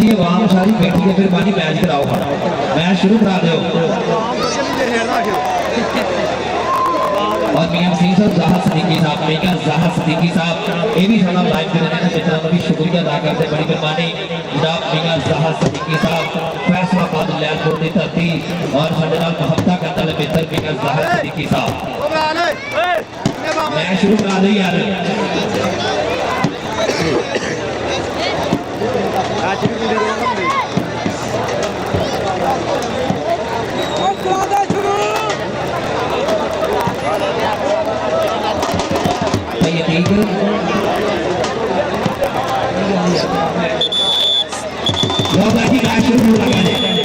जी आवाम सारी बैठी है, फिर बाकी मैच कराओ, मैच शुरू करा दो। और मियां सिंह साहब, ज़ाहिर सिद्दीकी साहब, मेकर ज़ाहिर सिद्दीकी साहब ये भी सारा लाइव कर रहे हैं, मित्रों का भी शुक्रिया अदा करते, बड़ी मेहरबानी जनाब मियां ज़ाहिर सिद्दीकी साहब, फैसलाबाद लैलपुर की धरती, और साडे नाल मोहब्बत करने वाले मित्र मियां ज़ाहिर सिद्दीकी साहब। मैच शुरू करा दो यार।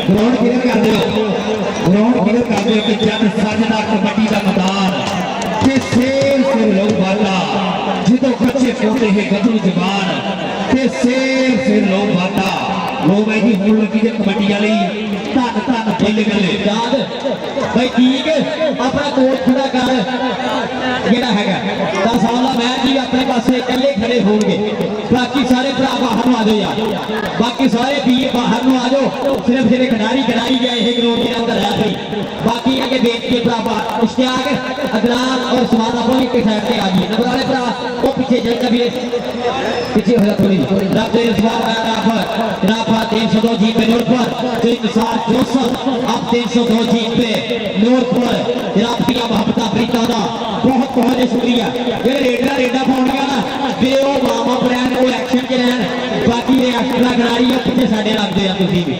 ग्राउंड क्लियर कर दो, ग्राउंड क्लियर कर दो कि जब साजना कबड्डी का मैदान के शेर से लोग बाला जिदों बच्चे पोते हैं गदरू जवान के शेर से लोग बाला लोग है जी हुन लगी कबड्डी वाली धन धन बल्ले बल्ले याद भाई ठीक अपना कोच खड़ा कर जेड़ा हैगा 10 साल मैच भी अपने पासे इकल्ले खड़े होंगे, बाकी सारे भरा बाहर आ जाओ यार, बाकी सारे पीए बाहर आ जाओ, सिर्फ जेडे खिडारी खिडारी गए हैं ग्राउंड के अंदर है भाई, बाकी आगे बेच के भरा इश्तियाक अदनान और समान आप एक साइड पे आ गए नंबर वाले भरा वो पीछे जाएगा भी पीछे हो जा थोड़ी रब दे सवाल जनाब 302 जीत पे नूरपुर तो इंतजार जोसफ अब 302 जीत पे नूरपुर जनाब पिया मोहब्बत अफ्रीका दा बहुत बहुत शुक्रिया जेडे रेडर रेडा पाउण गया ना फिर वो वार्म अप रहन वो एक्शन च रहन, बाकी ये एक्स्ट्रा खिडारी है पिछे साडे लगदे आ तुसीं भी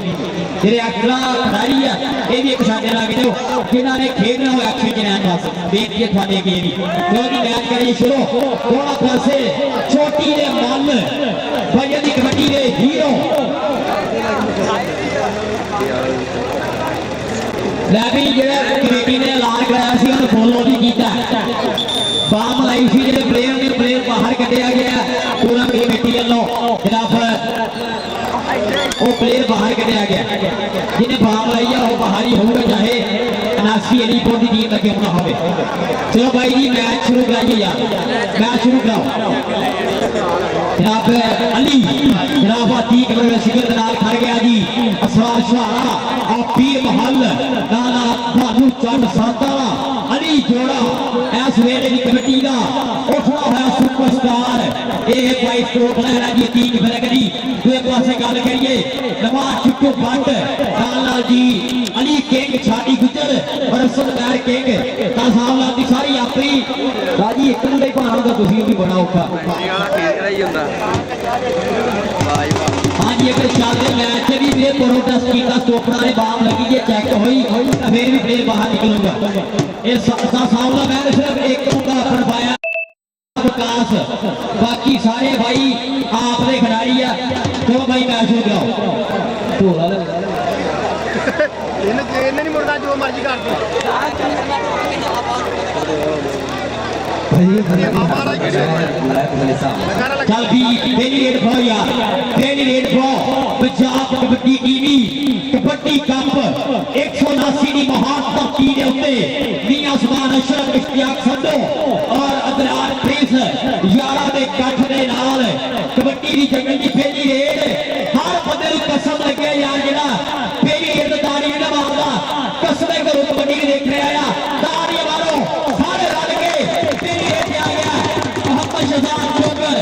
जेडे एक्स्ट्रा खिडारी है ये भी एक साडे लग जाओ जिन्हां ने खेडना हो एक्शन च रहन बस बेनती है तुहाडे अगे भी क्योंकि मैच करिए शुरू दोनों पासे छोटी दे मन भजन दी कबड्डी दे हीरो लैबी जेड़ा कमेटी ने ऐलान कराया सी उन्हें फॉलो भी किया, बाम लाई सी जेडे प्लेयर ने प्लेयर बाहर कढ़िया गया पूरा कमेटी वालों जनाब वो प्लेयर बाहर कढ़िया गया जिन्हें बाम लाई है वो बाहर ही होगा चाहे 79 अलीपुर की टीम लगे होना हो। चलो भाई जी मैच शुरू कराइए यार, मैच शुरू कराओ जनाब अली जनाब अतीक शिखर के नाल खड़ गया जी असरार शाह और पीर महल नाना भानू चंद सादा अली जोड़ा इस वेले की कबड्डी का उठना है सुपरस्टार ये भाई स्ट्रोक लहरा जी अतीक फिर दूसरे पासे गल करिए नवाज चिट्टू भट्ट नाल जी अली किंग छाटी गुजर और असल मैर किंग ता साहब दी सारी अपनी राजी एक मुंडा ही पाना होगा तुसी भी बड़ा औखा हाँ जी अगर चलते मैच भी फिर प्रोटेस्ट किया स्टोपरा ने बाम लगी है चेक हुई फिर भी प्लेयर बाहर निकलूंगा ये सामना मैंने सिर्फ एक मुंडा अपन पाया विकास बाकी सारे भाई आपने खिडारी है तो भाई मैच हो गया नहीं मुड़दा जो मर्जी कर चल भी डेली रेड फॉर यार daily red for Punjab kabaddi TV kabaddi cup 179 दी महान धरती दे उत्ते मियां सुभान अशरफ इश्तियाक संधू और अदनान प्रिंस यारा दे गठ दे नाल कबड्डी दी जंगल दी पहली रेड हर बंदे नूं कसम लगे यार जेड़ा पहली रेड दानी ना मारदा कसम करो कबड्डी देख रहा आ दानी मारो सारे रल के पहली रेड आ गया मोहम्मद शहजाद डोगर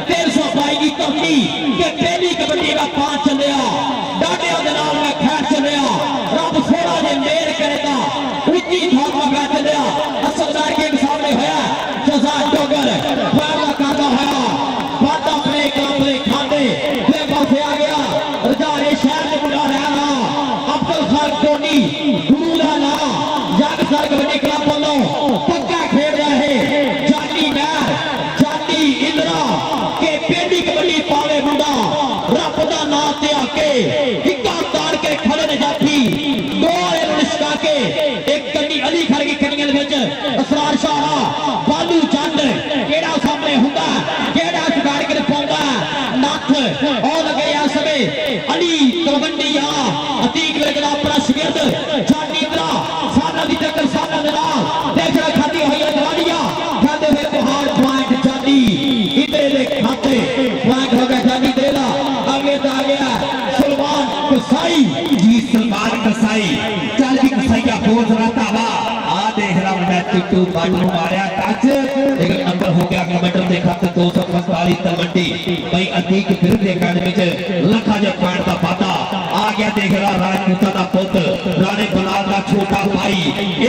322 की धरती के पहली कबड्डी का पांच चलिया डाडिया दे नाल मैं खैर चलिया रब सोना जे मेहर करेगा ऊंची थां मैं चलिया असलदार के सामने होया शहजाद डोगर वाला कादा होया बाटा प्ले कापले खाते फिर पासे आ गया रजारे शहर में मुंडा रहना अब्दुल खान टोनी गुरु दा नाम जग सर कबड्डी क्लब वालों पक्का खेल रहा है जानी मैर जानी इंद्रा के पेडी कबड्डी पावे मुंडा रब दा नाम ते आके हिक्का ताड़ के खड़े ने जाफी गोल निष्का के एक कन्नी अली खड़ की कन्नियां दे विच असरार शाह बालू चंद केड़ा सामने हुंदा केड़ा जुगाड़ के पाउंदा नथ और लगे आ समय अली तलवंडिया अतीक वेला अपना शिगिर्द जानी इंद्रा साना दी टक्कर साना दे नाल देखड़ा खाती होई है दवानिया खाते हुए पहाड़ पॉइंट जानी इधर दे खाते पॉइंट हो गया जानी दे ला बोल रहा था आ देख रहा मैं टिट्टू बाटू मारिया टच एक नंबर हो गया कमेंटर देखा तो 245 तलवंडी भाई अतीक फिर देखा लखा जो पॉइंट का वादा आ गया देख रहा राजपूता का पुत्र राणे बलाल का छोटा भाई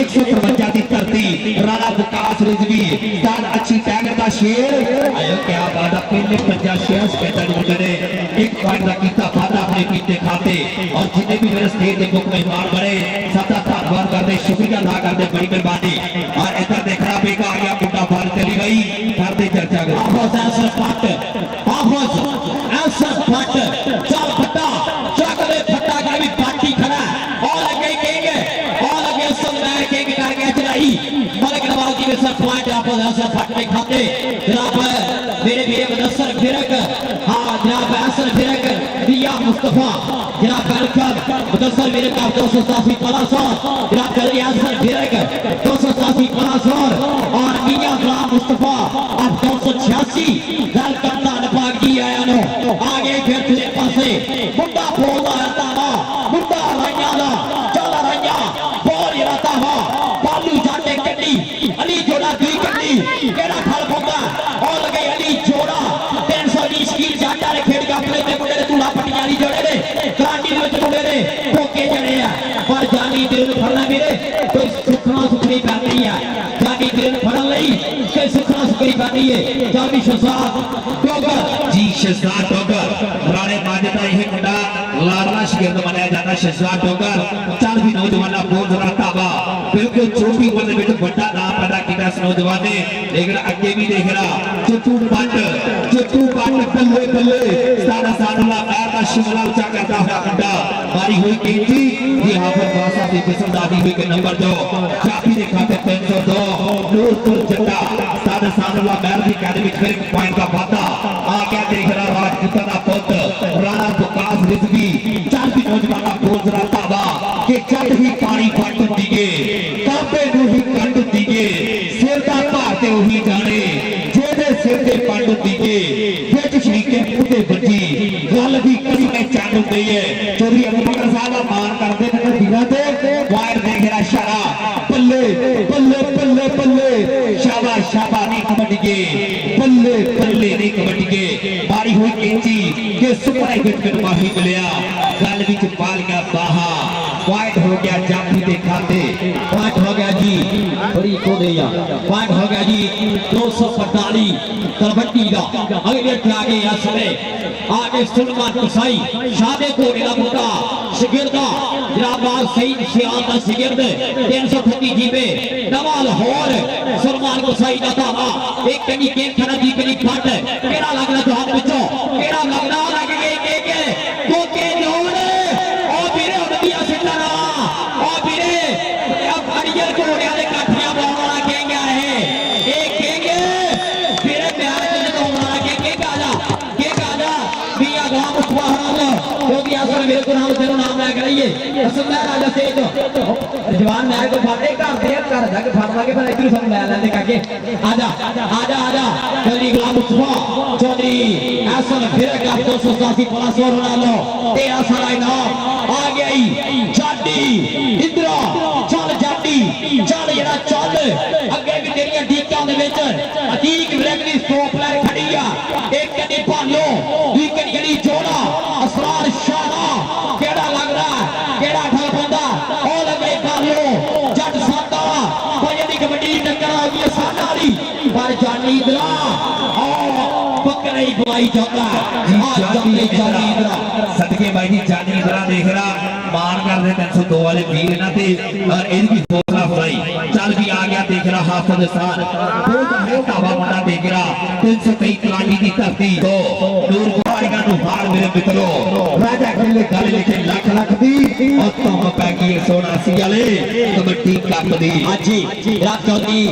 153 की धरती राणा विकास रिजवी स्टार अच्छी टैग का शेर आयो क्या बात है पहले 50 शेयर्स के तक ने एक पॉइंट का कीता वादा अपने कीते खाते और जितने भी मेरे स्टेट के बुक मेहमान बने सबका धन्यवाद करते शुक्रिया अदा करते बड़ी मेहरबानी और इधर देख रहा बेका आ गया मुंडा बाल चली गई करते चर्चा आफोज ऐसा फट चल फटा चकले फटा का भी पार्टी खड़ा और लगे कहेंगे और लगे समझाए कहेंगे करके चलाई मलिक नवाज जी के सब पॉइंट आफोज ऐसा फट में खाते जनाब मेरे भी मुदस्सर फिरक हां जनाब हसन फिरक दिया मुस्तफा जनाब बरकत मुदस्सर मेरे का 287 500 जनाब कलरी हसन फिरक 287 500 और मियां गुलाम मुस्तफा अब 286 गल करता नपाक जी आया नो आगे फिर तुझे पासे मुंडा बोला रहता ना मुंडा रैया दा चल रैया बोल रहता हा बालू जाटे कड्डी अली जोड़ा दुई कड्डी केड़ा खल पोंदा और लगे अली जोड़ा 320 कील जाटा ने खेड़ का अपने में मुंडे ने तूड़ा पट्टियां अली जोड़े ने क्रांति में मुंडे ने कोके जड़े आ पर जानी दिल फड़ना मेरे कोई सुखना सुखनी पैंदी है जानी दिल फड़न लई कोई सुखना सुखनी पैंदी है जानी शहजाद डोगर जी शहजाद डोगर राणे माजदा यह मुंडा लाडला शिगिर्द मनाया जाता शहजाद डोगर चल भी नौजवाना बोल रहा ताबा बिल्कुल छोटी उम्र में बड़ा नाम पैदा किया इस नौजवान ने लेकिन आगे भी देख रहा चुट्टू पट बल्ले बल्ले सारा सानुला पैर का शिमला ऊंचा करता हुआ मुंडा मारी हुई केंटी ये हाफिज वासा से पसंद आती हुई के नंबर 2 चाबी ने खाते 302 नूरपुर जट्टा सारा सानुला पैर की एकेडमी फिर पॉइंट का वादा आ क्या देख रहा राजपूता का पुत्र राणा विकास रिजवी चल भी नौजवाना बोल रहा ताबा कि चल ही पानी फट दिए काबे नु ही कंड दिए सिर दा भाते वही जाने जेदे सिर ते पंड दिए विच शरीके पुते बची गल भी कड़ी में चंड गई है चौधरी अबू बकर साहब मान करते ने दिना ते वायर देख रहा इशारा बल्ले बल्ले बल्ले बल्ले शाबाश शाबाश नहीं कबड्डी बल्ले बल्ले नहीं कबड्डी मारी हुई केंची के सुपर हिट में माही मिलया गल विच पाल गया बाहा पॉइंट हो गया जाफी के खाते पॉइंट हो गया जी बड़ी को दिया पॉइंट हो गया जी 245 तलवंडी का अगले आगे असले आगे सुलमान कुसाई शादे कोड़े का मुंडा शिगिर्दा जनाब सईद सियाल का शिगिर्द 338 जीबे नवा लाहौर सुलमान कुसाई का धावा एक कनी के खड़ा जी कनी फट केड़ा लगना जहान विचों केड़ा लगना लग गई के कोके जोड़ ओ वीरे उड़दिया सितारा ओ वीरे अब अड़ियल कोड़िया दे काठियां बनाउण वाला केंगा है ए केंगे वीरे प्यार च जताउण वाला के गाजा मियां गुलाम मुस्तफा हराम क्योंकि असर मेरे को नाम तेरा नाम ले कराइए असलदार राजा सेठ जवान मैं को फाटे घर दे घर तक फाड़ लाके पर इधर सब ले लेंदे काके आजा आजा आजा चौधरी गुलाम मुस्तफा चौधरी असल फिर का 287 प्लस और बना लो तेरा सारा इनाम आ गई जाडी इधर चल जाडी चल जरा चल अगे भी तेरियां डीकां दे विच अतीक ब्रैकली स्टॉप ले खड़ी आ एक कदी भालो दूई कदी गली जोड़ा असरार शाना केड़ा लग रहा केड़ा ठल पंदा ओ लगे भालो जट सादा भजन दी कबड्डी टक्कर आ गई साना वाली पर जानी इधर ओ पकड़े ही बुलाई जाता जानी इधर सदके भाई जी जानी इधर देख रहा मान कर दे 302 वाले वीर ना ते और इनकी हौसला अफजाई चल भी आ गया देख रहा हाफिज हसन बहुत है तावा मुंडा देख रहा 323 क्लानी की धरती तो नूर गुवारिया नु हार मेरे मित्रों राजा खेले गल लिखे लाख लाख दी और तुम पै गई 180 वाले कबड्डी कप दी हां जी रात चौधरी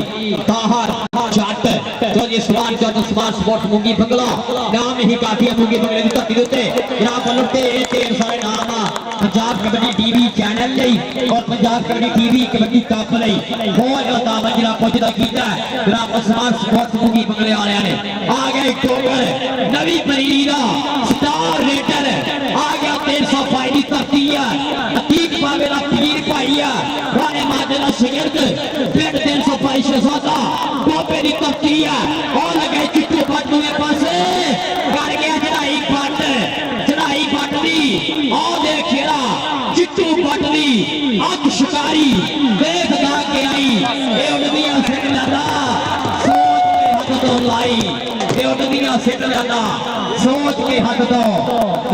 ताहर जट चौधरी सुभान जट सुभान स्पोर्ट मुंगी बंगला नाम ही काफी है मुंगी बंगले की धरती उत्ते जनाब बलते तेरे सारे नाम पंजाब कबड्डी टीवी चैनल लई और पंजाब कबड्डी टीवी कबड्डी कप लई बहुत ज्यादा मंजिला पहुंचदा कीता जनाब सुभान स्पोर्ट मुंगी बंगले वाले ने आ गए टोकर नवी परीरी दा स्टार रेटर आ गया 305 दी धरती है अतीक पावे दा पीर भाई है राणे माज दी धरती है और लगे चिट्टू भट्ट दूए पासे कर गया चढ़ाई भट्ट दी और देख खेड़ा चिट्टू भट्ट दी अग शिकारी देखदा के आई ये उड़दियां सिट लदा सोच के हथ तो लाई ये उड़दियां सिट लदा सोच के हाथ तो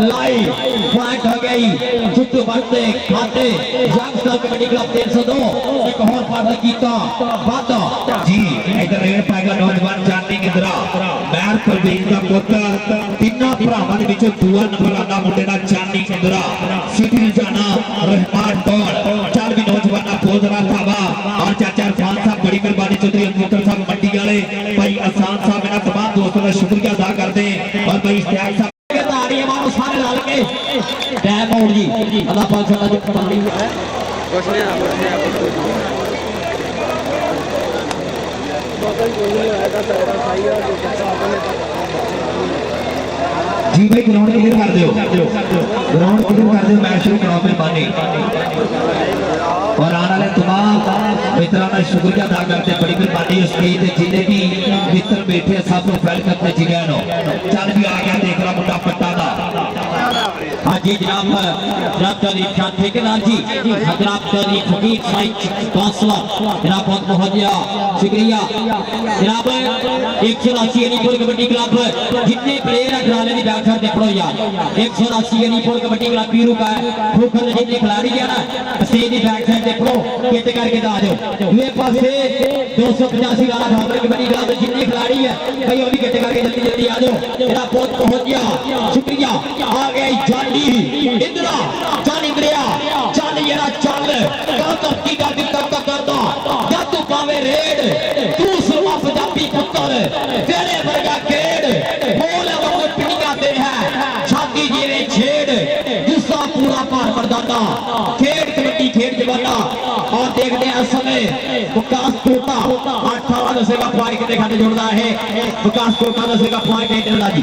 लाई पॉइंट हो गई चिट्टू भट्ट दे खाते यंगस्टर कबड्डी क्लब 302 एक और पार्ट कीता बात जी इधर रेड पाएगा नौजवान चांदी किधरा मैर प्रवीण का पुत्र तीनों भरावां दे विच दूआ नंबर आंदा मुंडे दा चांदी किधरा सिटी जाना रहमान टोल चल भी नौजवाना बोलदा थावा और चाचा इरफान साहब बड़ी मेहरबानी चौधरी अंबेडकर साहब मंडी वाले भाई आसान साहब मेरा तमाम दोस्तों का शुक्रिया अदा करते हैं और भाई इश्तियाक साहब सारे लाल के टाइम आउट जी अल्लाह पाक साडा जो पानी है कुछ नहीं जी भाई ग्राउंड क्लियर कर दो मैच शुरू कराओ मेहरबानी और आने वाले तमाम मित्रों का शुक्रिया अदा करते बड़ी मेहरबानी स्टेज जिन्हें भी मित्र बैठे सब वेलकम करते जी गए चल भी आ गया देख रहा मुंडा पट्टा दा हाँ जी जनाब तरीफ खान ठेकेदार जी जनाब तरीफ फकीर साईं कांसला जनाब बहुत बहुत शुक्रिया जनाब 180 अलीपुर कबड्डी क्लब जितने प्लेयर है खिलाड़ी की बैक साइड देखो यार 180 अलीपुर कबड्डी क्लब पीरू का है फूकल जितने खिलाड़ी है ना स्टेज की बैक साइड देखो कित करके आ जाओ ये पासे 285 वाला भावर कबड्डी क्लब जितने खिलाड़ी है भाई वो भी कित करके जल्दी जल्दी आ जाओ जनाब बहुत बहुत शुक्रिया आ गए जानी इंद्रा जान इंद्रिया चल येरा चल धरती का दिल करदा या तू पावे रेड तू सुमा पंजाबी पुत्र तेरे वर्गा केड़ बोल वो पिंडियां दे है छाती जीवे छेड़ गुस्सा पूरा पार मर्दाना खेड़ कबड्डी खेड़ जवाना और देखते हैं समय विकास कोटा 18 दसेगा पॉइंट के खाते जुड़ता है विकास कोटा दसेगा पॉइंट जी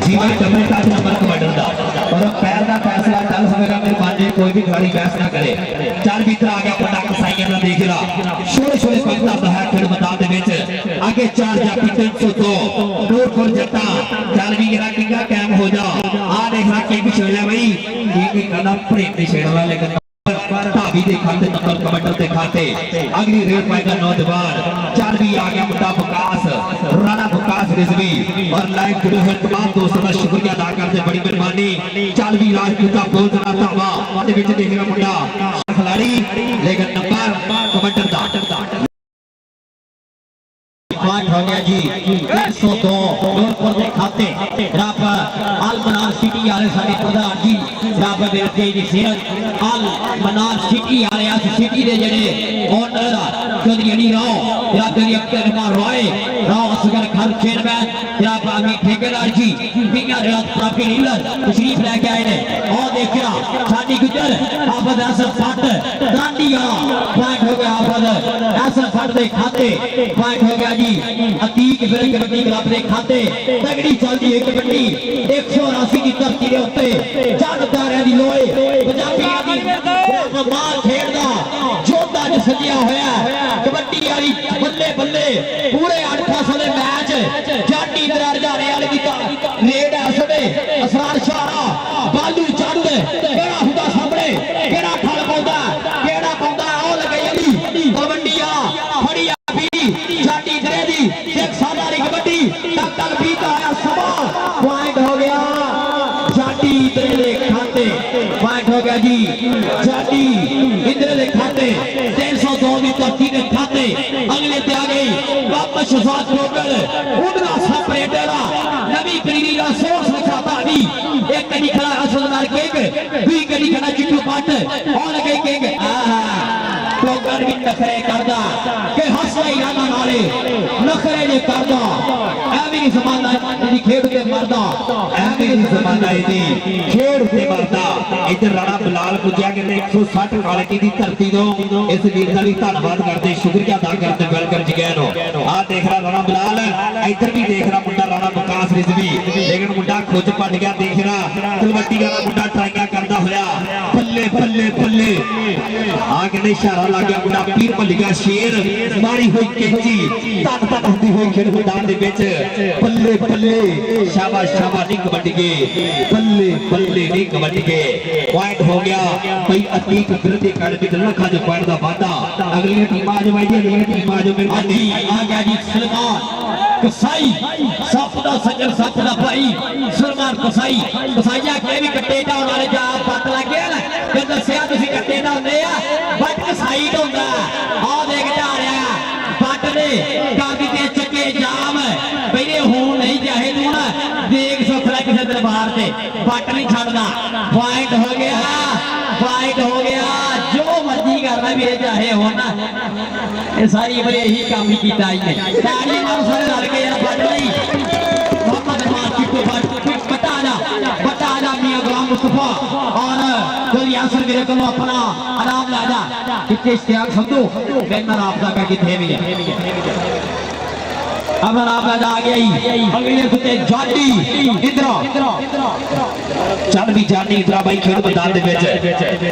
जी भाई कमेंट का नंबर कमांडर दा और पैर का फैसला चल सकेगा मेरे माने कोई भी खिलाड़ी बहस ना करे चार भीतर आ गया बड़ा कसाईया ना देख ला छोटे छोटे पंजा दा है खेल मैदान दे विच आगे चार जापी 302 नूरपुर जट्टा चल भी गिरा किंगा कैम हो जा आ देखना के भी छेड़ा भाई ये कदम प्रेम नहीं छेड़ना लेकिन भाभी दे खाते नंबर कमांडर दे खाते अगली रेड पाएगा नौजवान चल भी आ गया मुंडा विकास राणा विकास रिजवी और लाइव जुड़े हुए तमाम दोस्तों का शुक्रिया अदा करते बड़ी मेहरबानी चल भी राजपूता बोल रहा था वाह दे विच देखना मुंडा खिलाड़ी लेकिन नंबर कमांडर दा पॉइंट हो गया जी 102 नूरपुर के खाते रब अल मनार सिटी वाले साडे प्रधान जी रब बेटे जी सिरत अल मनार सिटी वाले अस सिटी दे जेडे ओनर चौधरी अली राव या चौधरी अख्तर रॉय राव असगर खान चेयरमैन जनाब अमीर ठेकेदार जी पिंगा रियाज प्राप्ति लीडर तशरीफ लेके आए ने और देखिया साडी गुजर हाफिज हसन फट दांडिया पॉइंट हो गया हाफिज हसन फट दे खाते पॉइंट हो गया जी अतीक फिर कबड्डी क्लब दे खाते तगड़ी चलदी है कबड्डी 180 की धरती दे उत्ते जगदारियां दी लोए पंजाबियां दी मां खेड़दा जोधा च सजिया होया कबड्डी वाली बल्ले बल्ले पूरे 8 फसले मैच जाटी दरार जाने वाले दी रेड असदे असरार शाह बालू चंद केड़ा हुंदा सामने केड़ा ठल पाउंदा केड़ा पाउंदा ओ लगे अली कबड्डीया फड़ी जाटी दरे दी एक सादा री कबड्डी तक तक बीता आया समा पॉइंट हो गया जाटी दरे दे खाते पॉइंट हो गया जी जाटी इधर दे खाते 302 की धरती दे खाते अगले ते आ गई वापस शहजाद ग्लोबल उड़ना सेपरेटर नवी पीढ़ी का सोर्स लिखाता भी एक कड़ी खड़ा असलदार केक दुई कड़ी खड़ा चिट्टू पाट और लगे केक टोकर भी नखरे करदा के हौसला इरादा नाले नखरे ने करदा एवी नहीं जमाना दी खेड़ ते मरदा एवी नहीं जमाना दी खेड़ ते मरदा इधर राणा बिलाल पुजिया के 160 क्वालिटी दी धरती दो इस वीर दा भी धन्यवाद करते शुक्रिया अदा करते वेलकम जी गए नो आ देख रहा राणा बिलाल इधर भी देख रहा मुंडा राणा विकास रिजवी लेकिन मुंडा खुद पट गया देख रहा तलवट्टी वाला मुंडा ट्राइयां करदा होया बल्ले बल्ले बल्ले आगे ने इशारा लग गया मुंडा पीर भलिया शेर मारी हुई कैंची तक तक होती हुई खेल मैदान दे विच बल्ले बल्ले शाबाश शाबाश नहीं कबड्डी के बल्ले बल्ले नहीं कबड्डी के पॉइंट हो गया भाई अतीक विरोधी अकेडमी दे लखा जो पॉइंट दा वादा अगली टीम आ जाओ भाई जी अगली टीम आ जाओ मेहरबानी आ गया जी सलमान कसाई सप दा सज्जन सप दा भाई सलमान कसाई कसाईया के भी कट्टे डाउन वाले जा पत लग गया ना ते दसिया तुसी कट्टे डाउन दे आ बट कसाई होंदा आ देख जा रहा बट ने काफी ते चक्के जाम पहले हूं नहीं चाहे तू ना देख सुखला किसी दरबार से बट नहीं छड़दा पॉइंट हो गया जो मर्जी करना भी चाहे हो ना ये सारी बड़े यही काम ही किया है ताली मारो सारे लड़ के यार बट नहीं मोहम्मद अमान चिट्टू बता जा मियां गुलाम मुस्तफा और कोई यासर मेरे को अपना आराम ला जा कितने इश्तियाक समझो मैं राबता का कितने भी है अब आप आ गई अगले कुत्ते जानी इधर चल भी जानी इधर भाई खेल मैदान दे विच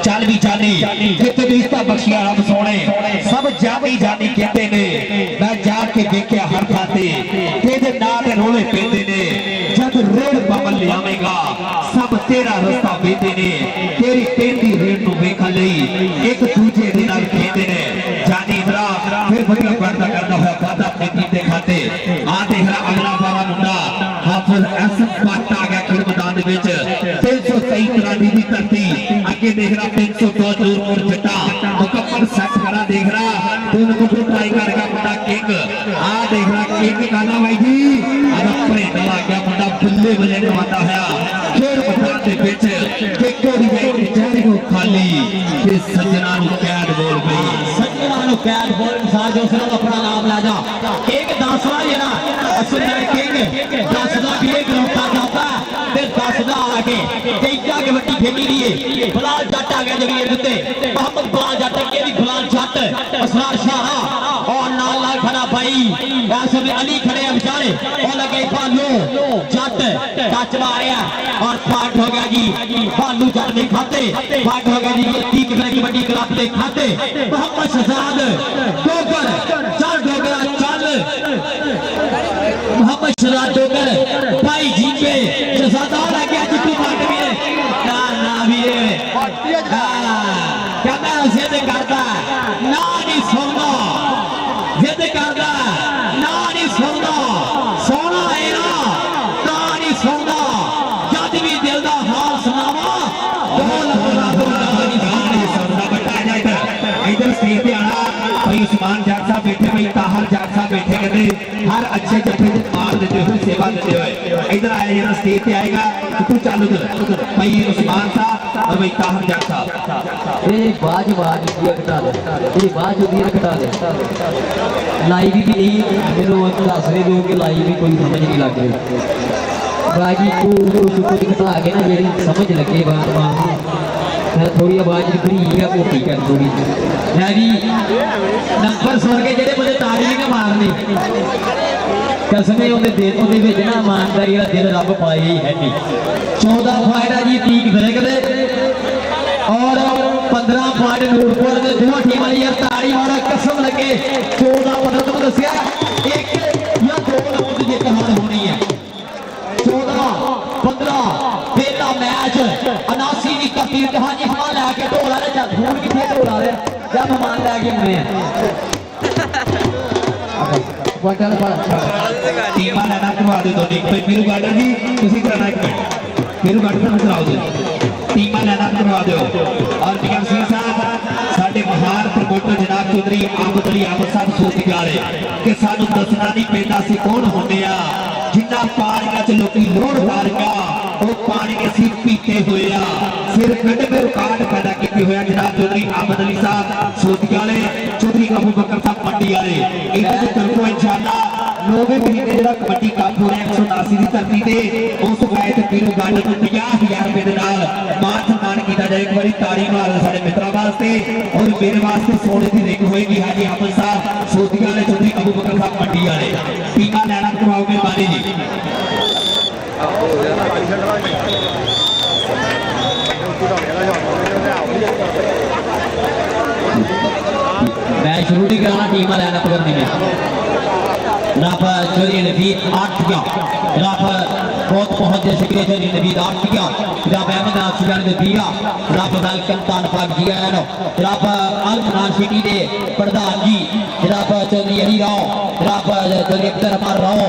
चल भी जानी किते भी इसका बख्शिया रब सोने सब जानी जानी कहते ने मैं जाके देखिया हर खाते तेरे नां ते रोले पेंदे ने जब रेड़ बबल लियावेगा सब तेरा रास्ता बेदे ने तेरी पेंदी रेड़ नु वेख लई एक दूजे दे नाल खेदे ने जानी इधर फिर बढ़िया पड़दा करदा होया वादा अपने टीम दे खाते आ देख रहा अगला बारा मुंडा हाफिज एसएफ पट आ गया खेल मैदान दे विच 323 तरानी दी धरती आगे देख रहा 302 दूर जट्टा मुकम्मल सेट करा देख रहा दोनों को ट्राई करेगा मुंडा किंग आ देख रहा किंग गाना भाई जी अब प्रेम ला गया मुंडा बल्ले बल्ले नवाता है खेल मैदान दे विच किंग दी गई जैसे को खाली ते सज्जना नु कैद बोल गई सज्जना नु कैद बोल साजो सिर्फ अपना नाम ला जा एक दासवा जेड़ा असुंदर किंग दसदा भी एक रोका जाता फिर दसदा आगे तेजा के वड्डी खेली दी फिलहाल जट आ गया जगीर उत्ते मोहम्मद फिलहाल जट के भी फिलहाल जट असरार शाह और नाल नाल खड़ा भाई वैसे भी अली खड़े हैं बेचारे और लगे भालू जट टच मारिया और फाट हो गया जी भालू जट ने खाते फाट हो गया जी तीक की वड्डी क्लब दे खाते मोहम्मद शहजाद डोगर चल डोगरा चल मोहम्मद शहजाद डोगर भाई जीपे शहजादा लग गया चिट्टू पाट भी ना भी क्या मैं जिद करता ना नहीं सुनना जिद करता ना नहीं सुनना सोना है ना नहीं सुनना जद भी दिल दा हाल सुनावा इधर स्टेज पे आना भाई उस्मान जाट साहब बैठे भाई ताहर जाट साहब बैठे कहते हर अच्छे जत्थे को मार देते हुए सेवा देते हुए इधर आया जरा स्टेज पे आएगा तो तू चालू कर भाई उस्मान साहब और भाई ताहर जाट साहब ये बाज दिया घटा दे ये बाज दिया घटा दे लाइव भी नहीं मेरे दस रहे हो कि लाइव भी कोई समझ नहीं लग रही बाजी को कुछ घटा के ना जी समझ लगे बात थोड़ी आवाज बरीक है मोटी कर थोड़ी है जी नंबर सुन के जेडे बंदे ताड़ी नहीं मारने कसमे उन्हें ना ईमानदारी का दिल रब पाए ही है नहीं 14 पॉइंट है जी तीक फिरक दे और 15 पॉइंट नूरपुर के दो टीम वाली यार ताड़ी मारो कसम लगे 14-15 तो दसिया एक या दो नंबर की कहानी होनी है 14-15 पहला मैच 79 की तरतीब हाँ जी हमारा लैके ढोला रहे खून कितने ढोला रहे जब हमान लैके हुए हैं टीमा लेना करवा दो तो भाई मेरू गार्डन जी तुसी करना एक मिनट मेरू गार्डन में कराओ दो टीमा लेना करवा दो और बीएम सिंह साहब साडे महान प्रमोटर जनाब चौधरी आमद अली अहमद साहब सोच गए कि सानू दसना नहीं पैंदा सी कौन होंदे आ जिन्ना पानियां च लोकी लोड़ पारगा वो पानी असीं पीते हुए आ फिर गड्ढे में रुकावट पैदा की हुआ जनाब चौधरी आमद अली साहब सोच गए चौधरी अबू बकर साहब मंडी वाले इनकी तरफों इंशाअल्लाह 90 महीने जरा कबड्डी कप हो रहा 179 की धरती से उस वैत पीरू गार्डन को 50,000 रुपए के नाल मान सम्मान किया जाए एक बारी ताड़ी मार साडे मित्रों वास्ते और मेरे वास्ते सोने की रिंग होएगी हाजी आमद साहब सोधी वाले चौधरी अबू बकर साहब मंडी वाले टीमा लैना करवाओगे मानी जी जल्दी कराना टीम लाइन अप करने में जनाब चौधरी नवीद आठिया जनाब बहुत बहुत शुक्रिया चौधरी नवीद आठिया जनाब अहमद आसिफान दे दिया जनाब वेलकम तानपाक जी आया नो जनाब अलमनान सिटी दे प्रधान जी जनाब चौधरी अली राव जनाब चौधरी अब्दुल रहमान राव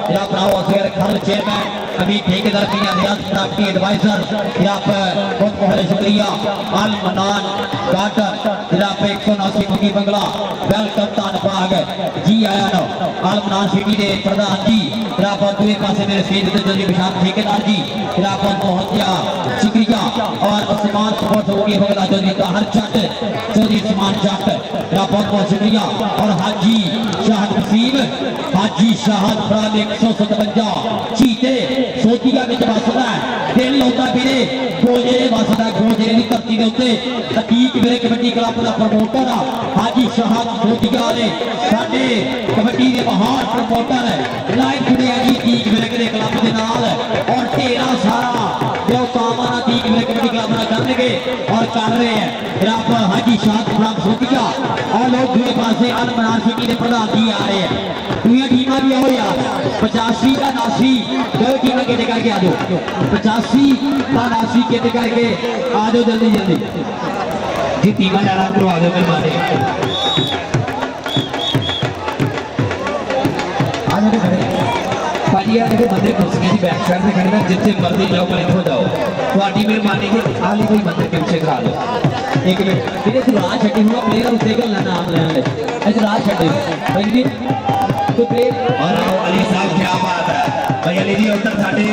जनाब राव असगर खान चेयरमैन अभी ठेकेदार पिया रियाज प्राप्ति एडवाइजर जनाब बहुत बहुत शुक्रिया अलमनान डॉक्टर जनाब 179 मुगी बंगला वेलकम तानपाक जी आया नो अलमनान सिटी दे प्रधान जी जनाब दूसरे पासे मेरे स्टेज पे चौधरी विशाल ठेकेदार जी जनाब बहुत शुक्रिया और उस्मान बहुत होगी बंगला चौधरी का हर चट चौधरी उस्मान चट जनाब बहुत बहुत शुक्रिया और हाजी शाहद वसीम हाजी शाहद प्राम 157 चीते सोतिया में बसदा दिल होता फिरे गोजेरे बसदा गोजेरे की धरती के उत्ते अतीक मेरे कबड्डी क्लब का प्रमोटर हाजी शाहद सोतिया ने साडे कबड्डी के महान प्रमोटर लाइव जुड़े हैं जी अतीक मेरे के क्लब के नाल और ढेरा सारा जो काम अतीक मेरे कबड्डी क्लब ना करनगे और कर रहे हैं जनाब हाजी शाहद प्राम सोतिया और लोग दूसरे पासे अलमनान सिटी के प्रधान जी आ रहे हैं दुनिया टीम भी आओ यार 85 का 89 दो टीमें केटे करके आ जाओ 85 का 89 केटे करके आ जाओ जल्दी जल्दी जी टीमें जाना करवा दो मेहरबानी आ जाओ खड़े भाजी यार देखो बंदे कुर्सी की बैक साइड से खड़े हैं जितने मर्जी जाओ पर इधर जाओ ਤੁਹਾਡੀ मेहरबानी के खाली कोई बंदे पीछे करा दो एक मिनट ਜਿਹਦੇ ਚ ਰਾਹ ਛੱਡੀ ਹੋਣਾ ਪਲੇਅਰ ਉੱਤੇ ਗੱਲ ਨਾਮ ਲੈਣ ਲਈ ਇਹ ਰਾਹ ਛੱਡੇ ਭਾਈ ਜੀ तो और अली साहब क्या बात है भाई अली जी उधर साडे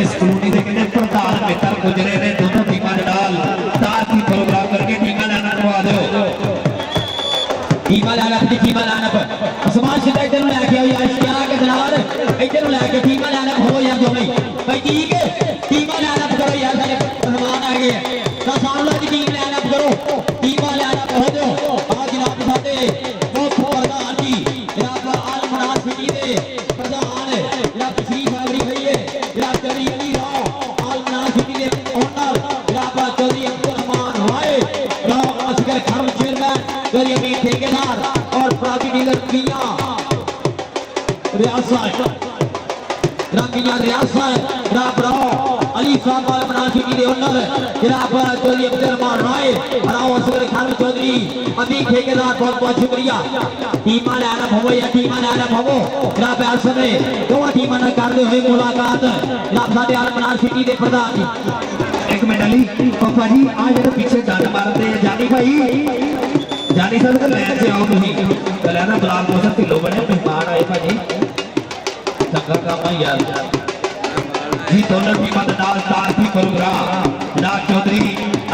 इस कॉलोनी से कहते प्रधान मित्र गुजरे ने दोनों टीमां दे नाल ताकि प्रोग्राम करके टीमां लाना करवा दो टीमां लाना समाज सीधा इधर लेके आओ यार क्या के जनाब इधर लेके टीमां लाना हो यार जो भाई ठीक है टीमां लाना करो यार सारे मेहमान आ गए तो सामने की टीम लाना करो टीमां लाना हो जाओ आज जनाब साडे बहुत प्रधान जी जनाब अलमनान सिटी दे प्रधान जनाब तशरीफ आवरी भईए जनाब चौधरी अली राव अलमनान सिटी दे ओनर जनाब चौधरी अब्दुल रहमान राय राव असगर खान चेयरमैन चौधरी अमीर ठेकेदार और प्रॉपर्टी डीलर पिया रियासत रंगिया रियासत जनाब राव अली साहब अलमनान सिटी दे ओनर जनाब चौधरी अब्दुल रहमान राय राव असगर खान चौधरी अमीर ठेकेदार बहुत बहुत शुक्रिया टीमां लाना भवो या टीमां लाना भवो जनाब इस समय दोवां टीमां नाल करदे होए मुलाकात जनाब साडे अलमनान सिटी दे प्रधान जी एक मिनट अली पापा जी आ जेडे पीछे डंड मारते हैं जानी भाई जानी साहब तो लैन से आओ तुसीं लैना बलाल मोहसन ढिल्लों बने मेहमान आए भाजी चंगा काम है यार जी दोनों टीमां दे नाल तारफी प्रोग्राम जनाब चौधरी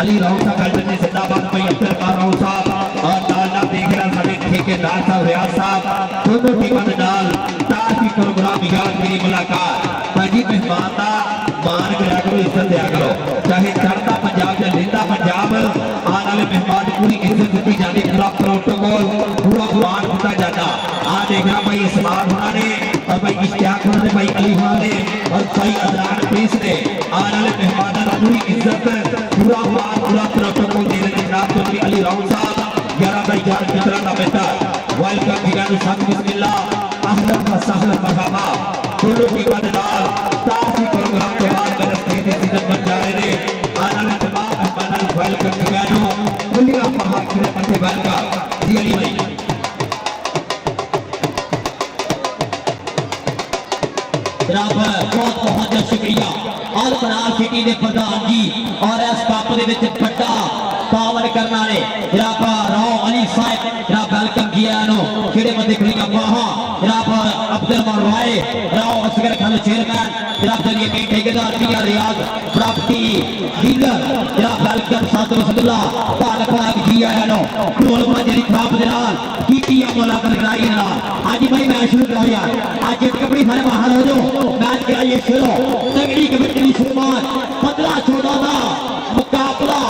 अली राव साहब गलत ने जिंदाबाद भाई अब्दुल रहमान राव साहब और नाल देख रहा साडे ठेकेदार साहब रियाज साहब दोनों टीमां दे नाल तारफी प्रोग्राम याद मेरी मुलाकात भाजी मेहमान दा मान करा करो इज्जत दिया करो चाहे चढ़ता पंजाब या लेंदा पंजाब आने वाले मेहमान पूरी इज्जत दी जाती पूरा प्रोटोकॉल पूरा मान दिता जाता आ देखना भाई इस्माल होना ने और भाई इश्तियाक होना ने भाई अली होना ने और भाई अदरान प्रेस ने आने वाले मेहमानों को पूरी इज्जत पूरा मान पूरा प्रोटोकॉल दे रहे जनाब चौधरी अली राव साहब 11 बाई 11 मित्रों का बेटा वेलकम बिगानु साहब बिस्मिल्लाह अहलन व सहलन मरहबा दोनों टीमां दे नाल ताफी प्रोग्राम के बाद बरसते की सीजन बन जा रहे ने आने वाले तमाम मेहमानों को वेलकम बिगानु दुनिया पहाड़ के पत्ते वेलकम जी अली भाई जनाब बहुत बहुत शुक्रिया अलमनान सिटी के प्रधान जी और इस कप के बड़ा पावन करने वाले जनाब राव अली साहब जनाब वेलकम किया खेड़े बंदे खड़िया बाहा जनाब अब्दुल रहमान राय राव असगर खान चेयरमैन जनाब चलिए मेन ठेकेदार पिया रियाज प्रॉपर्टी डीलर जनाब वेलकम साथ रसूलुल्लाह पाक पाक जी आया नो ढोल पंजेरी थाप दे नाल कीती मुलाकात कराई ना आज भाई मैच शुरू करो यार आज कबड्डी सारे बाहर हो जाओ मैच कराइए शुरू तगड़ी कबड्डी की शुरुआत 15-14 का मुकाबला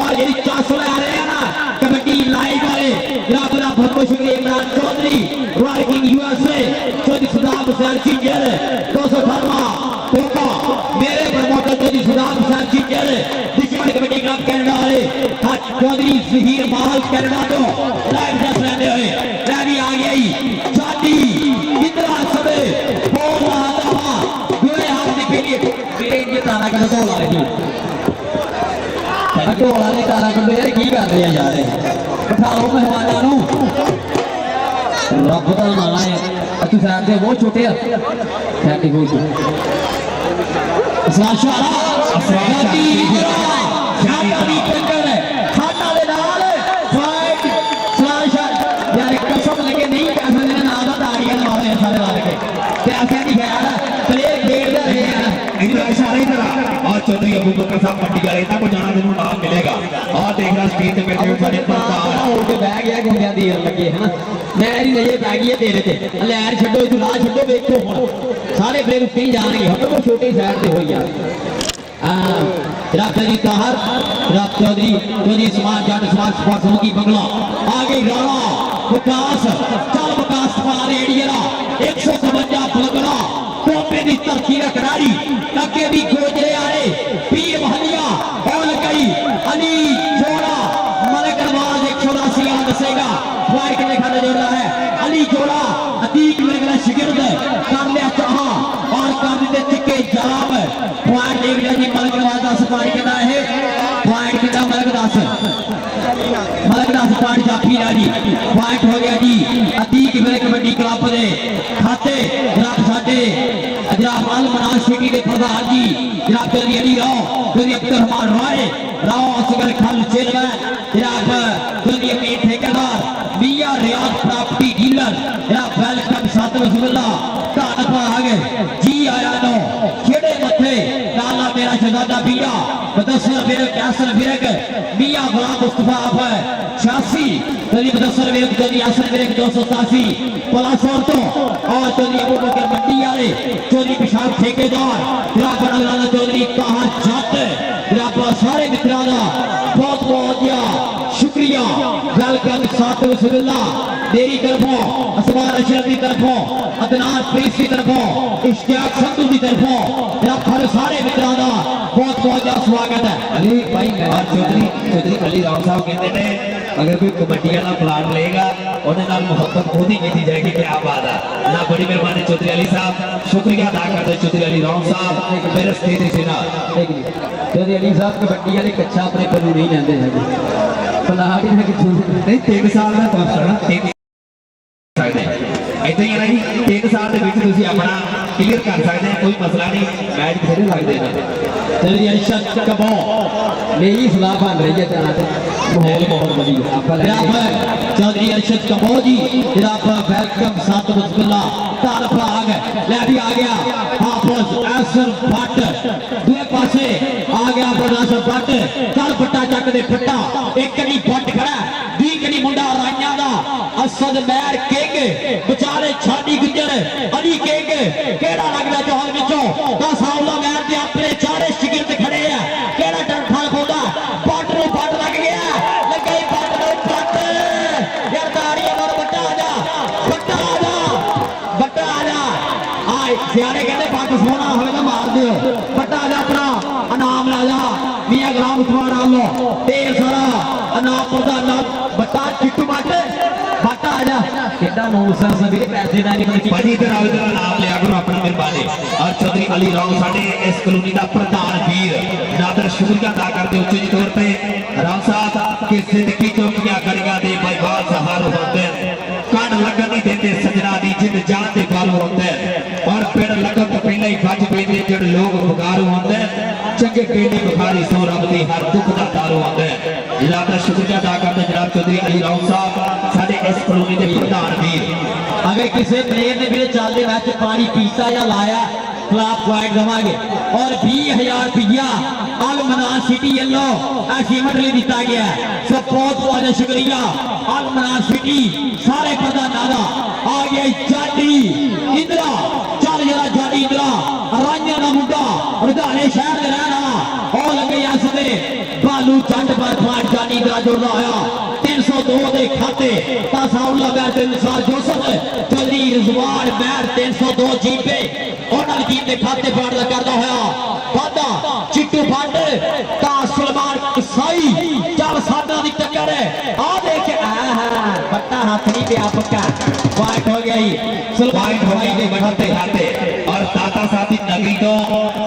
और ये चांस आ रहे हैं ना कबड्डी लाइव वाले जनाब बहुत बहुत शुक्रिया इमरान चौधरी वर्किंग यूएसए चौधरी सदाम हुसैन चिंजर 218वां टोका मेरे प्रमोटर चौधरी सदाम हुसैन चिंजर दुश्मन कबड्डी क्लब कनाडा वाले चौधरी जहीर महल कनाडा तो लाइव टेस्ट लेने हुए ਮੈਨੂੰ ਢੋਲਾ ਲੱਗੀ ਢੋਲਾ ਨੇ ਤਾਰਾ ਕੱਢੋ ਯਾਰ ਕੀ ਕਰ ਰਹੇ ਆ ਯਾਰ ਬਿਠਾਓ ਮਹਿਮਾਨਾਂ ਨੂੰ ਰੱਬ ਦਾ ਨਾਮ ਹੈ ਤੂੰ ਸਾਹ ਦੇ ਬਹੁਤ ਛੋਟੇ ਆ ਸਾਡੀ ਹੋ ਗਈ ਸਾਸ਼ਾਰਾ ਸਾਡੀ ਸਾਡੀ ਟੱਕਰ ਹੈ ਖਾਣਾ ਦੇ ਨਾਲ ਫਾਈਟ ਸਾਸ਼ਾ ਯਾਰ ਕਸਮ ਲਗੇ ਨਹੀਂ ਕਹਿ ਸਕਦੇ ਨਾ ਦਾ ਦਾੜੀਆਂ ਲਾਉਂਦੇ ਸਾਰੇ ਲਾ ਕੇ ਤੇ ਆਖਿਆ ਨਹੀਂ ਖੈਰ ਪਲੇਅਰ ਖੇਡਦੇ ਰਹੇ ਆ इधर इशारा इधर और चौधरी अबू बकर साहब मंडी वाले इतना को जाना जरूर नाम मिलेगा और देख रहा स्क्रीन पे बैठे हुए बड़े प्रकार ਹੋ ਕੇ ਬਹਿ ਗਿਆ ਗੁੰਡਿਆਂ ਦੀ ਲੱਗੇ ਹੈ ਨਾ ਨਹਿਰ ਹੀ ਨਜ਼ਰ ਪੈ ਗਈ ਹੈ ਤੇਰੇ ਤੇ ਲਹਿਰ ਛੱਡੋ ਤੂੰ ਰਾਹ ਛੱਡੋ ਵੇਖੋ ਹੁਣ ਸਾਰੇ ਪਲੇਅਰ ਉੱਤੇ ਹੀ ਜਾਣਗੇ ਹੁਣ ਉਹ ਛੋਟੀ ਸਾਈਡ ਤੇ ਹੋਈ ਆ रात ताहर रात चौधरी समाज जाट समाज स्पोर्ट्स की बंगला आगे राणा विकास चल विकास तुम्हारे एडिया 155 बलगना टोपे की धरती का खिलाड़ी अगे भी गोजरे आए पीर महलिया और गई अली जोड़ा मलिक नवाज 184 दसेगा वाइट के लेखा जोड़ रहा है अली जोड़ा अतीक मेरे शिगिर्द कर लिया चाहा और कर दिते चिक्के जाम पॉइंट देख लिया जी मलिक नवाज 10 पॉइंट कितना है पॉइंट कितना मलिक 10 पॉइंट जाफी राजी पॉइंट हो गया जी अतीक मेरे कबड्डी क्लब दे खाते जनाब साडे जनाब अल मनाज सिटी के प्रधान जी जनाब चौधरी अली राव चौधरी अब्दुल रहमान रॉय राव असगर खान चेयरमैन जनाब चौधरी अमीर ठेकेदार मियां रियाज प्रॉपर्टी डीलर जनाब वेलकम साथ रसूलुल्लाह धन्नवाद आ गए जी आया नो खेड़े मथे नाला मेरा शहजादा बिया मुदस्सिर विरक यासर विरक मियां गुलाम मुस्तफा आप 86 चौधरी मुदस्सिर विरक चौधरी यासर विरक 287 प्लस औरतों और चौधरी अबू बकर मंडी वाले चौधरी पेशाब ठेकेदार जनाब बनगराना चौधरी ताहर जट जनाब सारे मित्रों का बहुत बहुत शुक्रिया वेलकम साथ रसूलुल्लाह मेरी तरफों असमान अशरफ की तरफों अदनान प्रीस की तरफों इश्तियाक संधू की तरफों जनाब हर सारे मित्रों का बहुत बहुत स्वागत है अली भाई और चौधरी अली राव साहब कहते हैं अगर कोई कबड्डी वाला प्लाट लेगा ਉਹਦੇ ਨਾਲ ਮੁਹੱਬਤ ਖੁਦ ਹੀ ਕੀਤੀ ਜਾਏਗੀ क्या बात है ना बड़ी मेहरबानी चौधरी अली साहब शुक्रिया अदा करते चौधरी अली राव साहब मेरे स्टेट से ना चौधरी अली साहब कबड्डी वाले कच्चा अपने पल्लू नहीं लेंदे है प्लाट ही किथों नहीं 3 साल ਦਾ ਕੋਰਸ ਹੈ ਨਾ 3 ਸਕਦੇ ਇਦਾਂ ਹੀ ਹੈ ਨਾ ਜੀ 3 ਸਾਲ ਦੇ ਵਿੱਚ ਤੁਸੀਂ ਆਪਣਾ ਕਲੀਅਰ ਕਰ ਸਕਦੇ ਹੋ ਕੋਈ ਮਸਲਾ ਨਹੀਂ ਮੈਚ ਖੇਡ ਸਕਦੇ ਨੇ चौधरी अरशद कबो मेरी सलाह बन रही है जाना तो माहौल बहुत बढ़िया चौधरी अरशद कबो जी जनाब वेलकम साथ रसूलुल्लाह तारफ आ गए ले भी आ गया हाफिज असर भट्ट दूसरे पासे आ गया नासर भट्ट चल फट्टा चक दे फट्टा एक कनी भट्ट खड़ा दी कनी मुंडा राइयां दा असद मैर किंग बेचारे छाड़ी गुजर अली किंग केड़ा लगदा जहान विचों दा सावला मैर दे अपने चारे शिगिर्द खड़े हैं केड़ा डर फल खोदा पट नु पट लग गया लगे पट नु पट यार ताड़ियां मार बट्टा आ जा आए सियाने कहते पट सोना होवे तो मार दियो बट्टा आ जा अपना इनाम ला जा मियां गुलाम उस्मान आलो तेल सारा इनाम प्रधान बट्टा चिट्टू बट बट्टा आ जा कितना नौसर सभी पैसे ना निकल बड़ी तरह इधर नाम लिया करो अपना मेहरबानी और चौधरी अली राव साडे इस कॉलोनी का प्रधान वीर नादर शुक्रिया अदा करते उच्च तौर पे राव साहब के जिंदगी चौकियां करेगा दे भाईवाल सहार होते कान लगन नहीं देते सजना दी जिंद जान दे गाल होते और पेड़ लगन तो पहले ही बच पेंदे जेड़ लोग बुखार होते चंगे पेड़ी बुखारी सो रब दी हर दुख दा दारू होते इलाका शुक्रिया अदा करते जनाब चौधरी अली राव साहब साडे इस कॉलोनी के प्रधान वीर अगर किसी प्लेयर ने मेरे चलते मैच पानी पीता या लाया खिलाफ पॉइंट देवांगे और 20,000 रुपया अल मनाज सिटी येलो अचीवमेंट लिए दिता गया सो बहुत बहुत शुक्रिया अल मनाज सिटी सारे प्रधान आ गया जाडी इंदिरा चल जरा जाडी इंदिरा राइया का मुंडा लुधियाने शहर में रहना और लगे असदे बालू जट पर पॉइंट जाडी इंदिरा जोड़ता होया 302 के खाते तासाउल्ला बैर अनुसार जोसफ चौधरी रिजवान बैर 302 जीपे उन्होंने टीम के खाते फाड़ करता होया वादा चिट्टू फंड ता सलमान कसाई चल सादा दी टक्कर है आ देख बट्टा हाथ नहीं पे पक्का पॉइंट हो गया ही पॉइंट हो गया खाते खाते और ताता साथी नगरी तो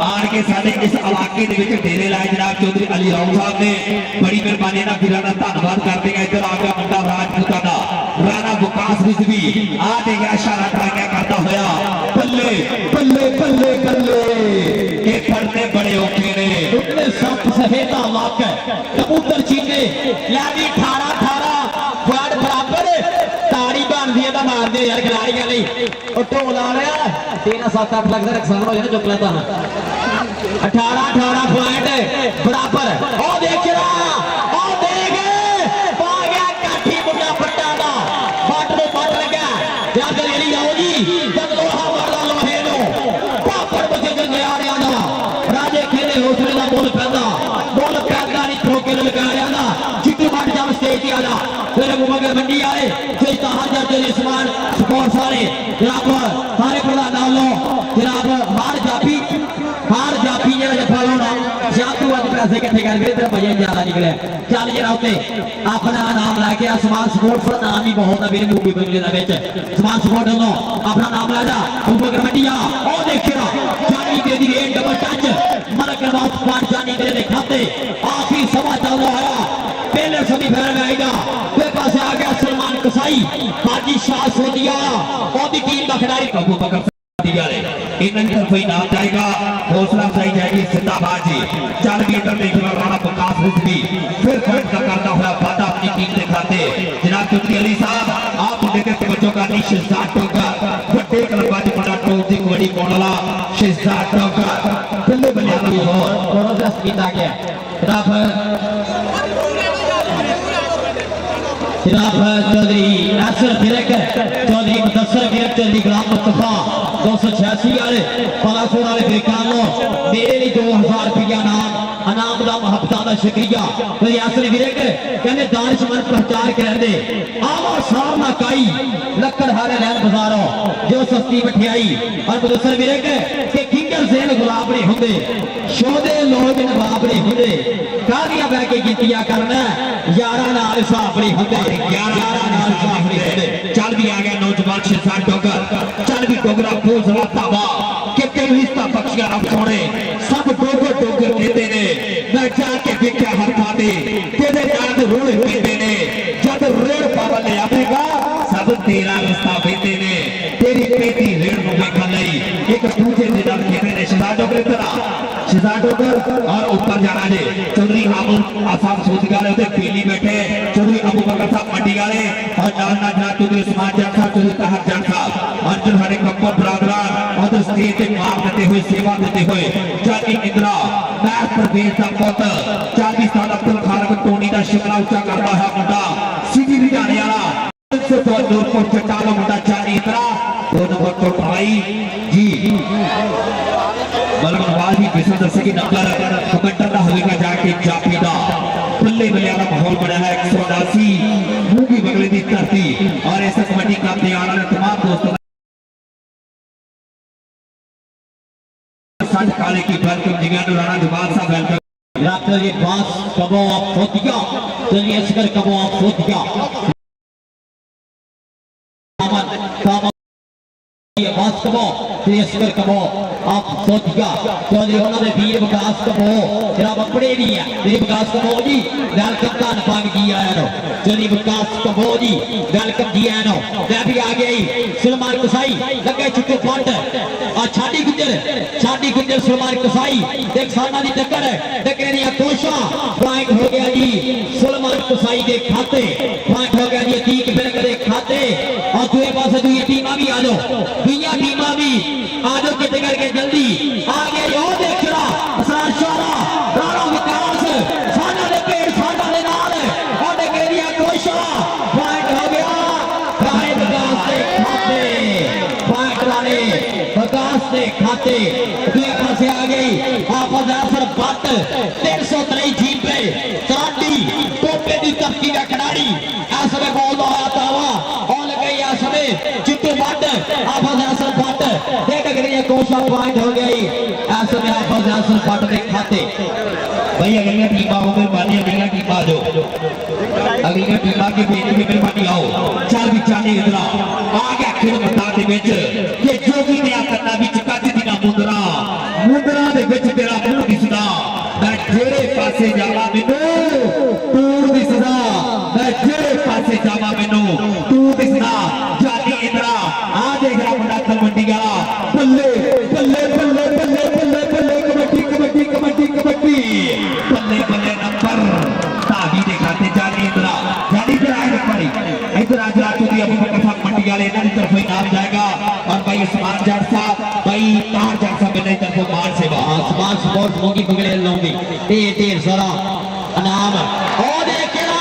आन के साडे इस इलाके दे विच डेरे लाए जनाब चौधरी अली राव साहब ने बड़ी मेहरबानी नाल वीरां दा धन्नवाद करते हैं। इधर आ गया मुंडा राजपूता दा राणा विकास रिजवी आ दे गया इशारा टांगिया करता होया बल्ले बल्ले बल्ले बल्ले ये पढ़ने बड़े औखे ने उतने सख्त सफेदा वाक कबूतर चीने यानी 18 पॉइंट बराबर ताड़ी बन दी है मार दे यार खिलाड़ी का नहीं और ढोल आ रहा 13-7-8 लगता नुकसान हो जाए चुक लेता 18 पॉइंट बराबर और देख रहा और देख पा गया काठी मुंडा पट्टा दा बट नु बट लगा यार गली आओ जी जब लोहा वाला लोहे नु पापड़ बचे जंगयारियां दा राजे खेले हौसले दा बोल पैदा नहीं ठोके लगा रहा ना चिट्टी मट जब स्टेज पे आजा तेरे मगर मंडी आए फिर कहा जाते इस्मान स्पोर्ट्स वाले जनाब सारे प्रधान लो जनाब हार जाफी जरा जफा लोना शांतु आज पैसे इकट्ठे कर मेरे तरफ भजन ज्यादा निकले चल जरा उते अपना नाम लेके आसमान स्पोर्ट्स का नाम ही बहुत है मेरे मूवी बंगले दा विच आसमान स्पोर्ट्स नो अपना नाम ला जा मगर मंडी आ ओ देखियो जानी दे दी raid double touch Malak Nawaz Khan जानी दे खाते आखिरी सवा चल रहा है पहले सभी फेर में आएगा फिर पास आ गया सलमान कसाई हाजी शाह सोदिया और दी टीम का खिलाड़ी अबू बकर वाले इन्हें तरफ ही नाम जाएगा हौसला अफजाई जाएगी सिंदाबाजी चल भी इधर देखना राणा विकास रिजवी फिर फर्क का करता हुआ वादा अपनी टीम के खाते जनाब चौधरी अली साहब आप मुंडे के तवज्जो का नहीं शहजाद टोका बड़े कलबाज मुंडा टोक दी बड़ी कोणला शहजाद टोका बल्ले बल्ले की हो और दस कीता गया जनाब चौधरी नासिर फिरक चौधरी मुदस्सर फिरक चौधरी गुलाम मुस्तफा 286 वाले पालाकोट वाले बेकानो मेरे लिए 2000 रुपया अनाम दा मुहब्बत दा शुक्रिया चौधरी नासिर फिरक कहने दानिशमंद प्रचार करदे आवा सार ना काई लक्कड़ हारे लैन बाजारो जो सस्ती मठियाई और मुदस्सर फिरक के किंगर ज़ेन गुलाब नहीं हुंदे शोदे लोग नवाब नहीं हुंदे कादियां बह के गिनतियां करना यारा नाल हिसाब नहीं हुंदे चल भी आ गया नौजवान शहजाद डोगर चल भी डोगरा फूल जलातावा कि तेन हिस्सा बख्शिया रब सोने सब डोगर डोगर कहते ने मैं जाके देखा हर खाते तेरे नाल रोड़ पीते ने जब रेड़ पावन ले आवेगा सब तेरा रास्ता बेते ने तेरी पेटी रेड़ को देखा नहीं एक दूसरे के नाल कहते ने शहजाद डोगर तरह शहजाद डोगर और ऊपर जाना है चौधरी आमुल आसाम सोच वाले उधर पीली बैठे चौधरी अबू बकर साहब मंडी वाले और नाल जनाब चौधरी उस्मान जाट साहब चौधरी तहर जाट साहब और जो हमारे कप्पर बरादरान और स्टेज पे मार देते हुए सेवा देते हुए जानी इंदिरा मैं प्रवेश का पुत्र 40 साल अब्दुल खान टोनी का शिमला ऊंचा करता है मुंडा सीधी भी जाने वाला से तो दूर को चटालो मुंडा जानी इंदिरा 2 नंबर तो भाई जी बलवान ही विश्व दर्शक की नंबर कमेंटर का होगा जाके जापीदा बल्ले बल्ले वाला माहौल बना है 179 मूंगी बगले की धरती और ऐसा कमेटी का आने वाले तमाम दोस्तों संत काले की वेलकम जिगान राणा दिवाल साहब वेलकम डॉक्टर ये बास कबो आप सोतिया चलिए इसकर कबो आप सोतिया ये बास कबो चलिए इसकर कबो आप सोतिया चौधरी उन्होंने वीर विकास कबो जनाब अपने भी है वीर विकास कबो जी वेलकम का नफाग जी आया नो चौधरी विकास कबो जी वेलकम जी आया नो मैं भी आ गई सलमान कसाई लगे चुके पॉइंट और छाड़ी गुजर सलमान कसाई एक साना दी टक्कर टक्कर दी कोशा पॉइंट हो गया जी सलमान कसाई के खाते पॉइंट हो गया जी तीक फिर करे खाते और दूसरे पास दूसरी टीमां भी आ जाओ दुनिया टीमां भी आ जाओ किते करके जल्दी आ गया यो देख रहा असरार शारा राणा विकास साना दे पेड़ साना दे नाल और टक्कर दी कोशा पॉइंट हो गया राणे विकास के खाते पॉइंट वाले विकास के खाते दूसरे पासे आ गई हाफिज असर बट 303 जीत पे सराडी टोपे दी तरक्की का खिलाड़ी इस समय बॉल आया तावा और लगे इस समय चिट्टू बट हाफिज असर बट देख गई कोशा पॉइंट हो गई इस समय हाफिज असर बट के खाते भाई अगली टीम आओ मेहरबानी अगली टीम आ जाओ अगली टीम की बेटी की मेहरबानी आओ चल भी जाने इधर आ गया खेल मैदान दे विच कि जोगी ने करना विच कच दी ना मुंदरा दे विच तेरा पासे जावा मैनू तू दिसदा मैं जे पासे जावा मैनू तू दिसदा जानी इंद्रा आ देख रहा मुंडा तलवंडी वाला बल्ले बल्ले बल्ले बल्ले बल्ले बल्ले कबड्डी कबड्डी कबड्डी कबड्डी बल्ले बल्ले नंबर धावी दे खाते जानी इंद्रा जानी फिर आए पड़ी इधर आज रातों की अबू बकर साहब मंडी वाले इन्होंने तरफ इनाम जाएगा और भाई उस्मान जट साहब भाई तार जट साहब इन्होंने तरफ मान सेवा आसमान स्पोर्ट्स मोगी पगड़े लाऊंगी ढेर सारा इनाम और देखना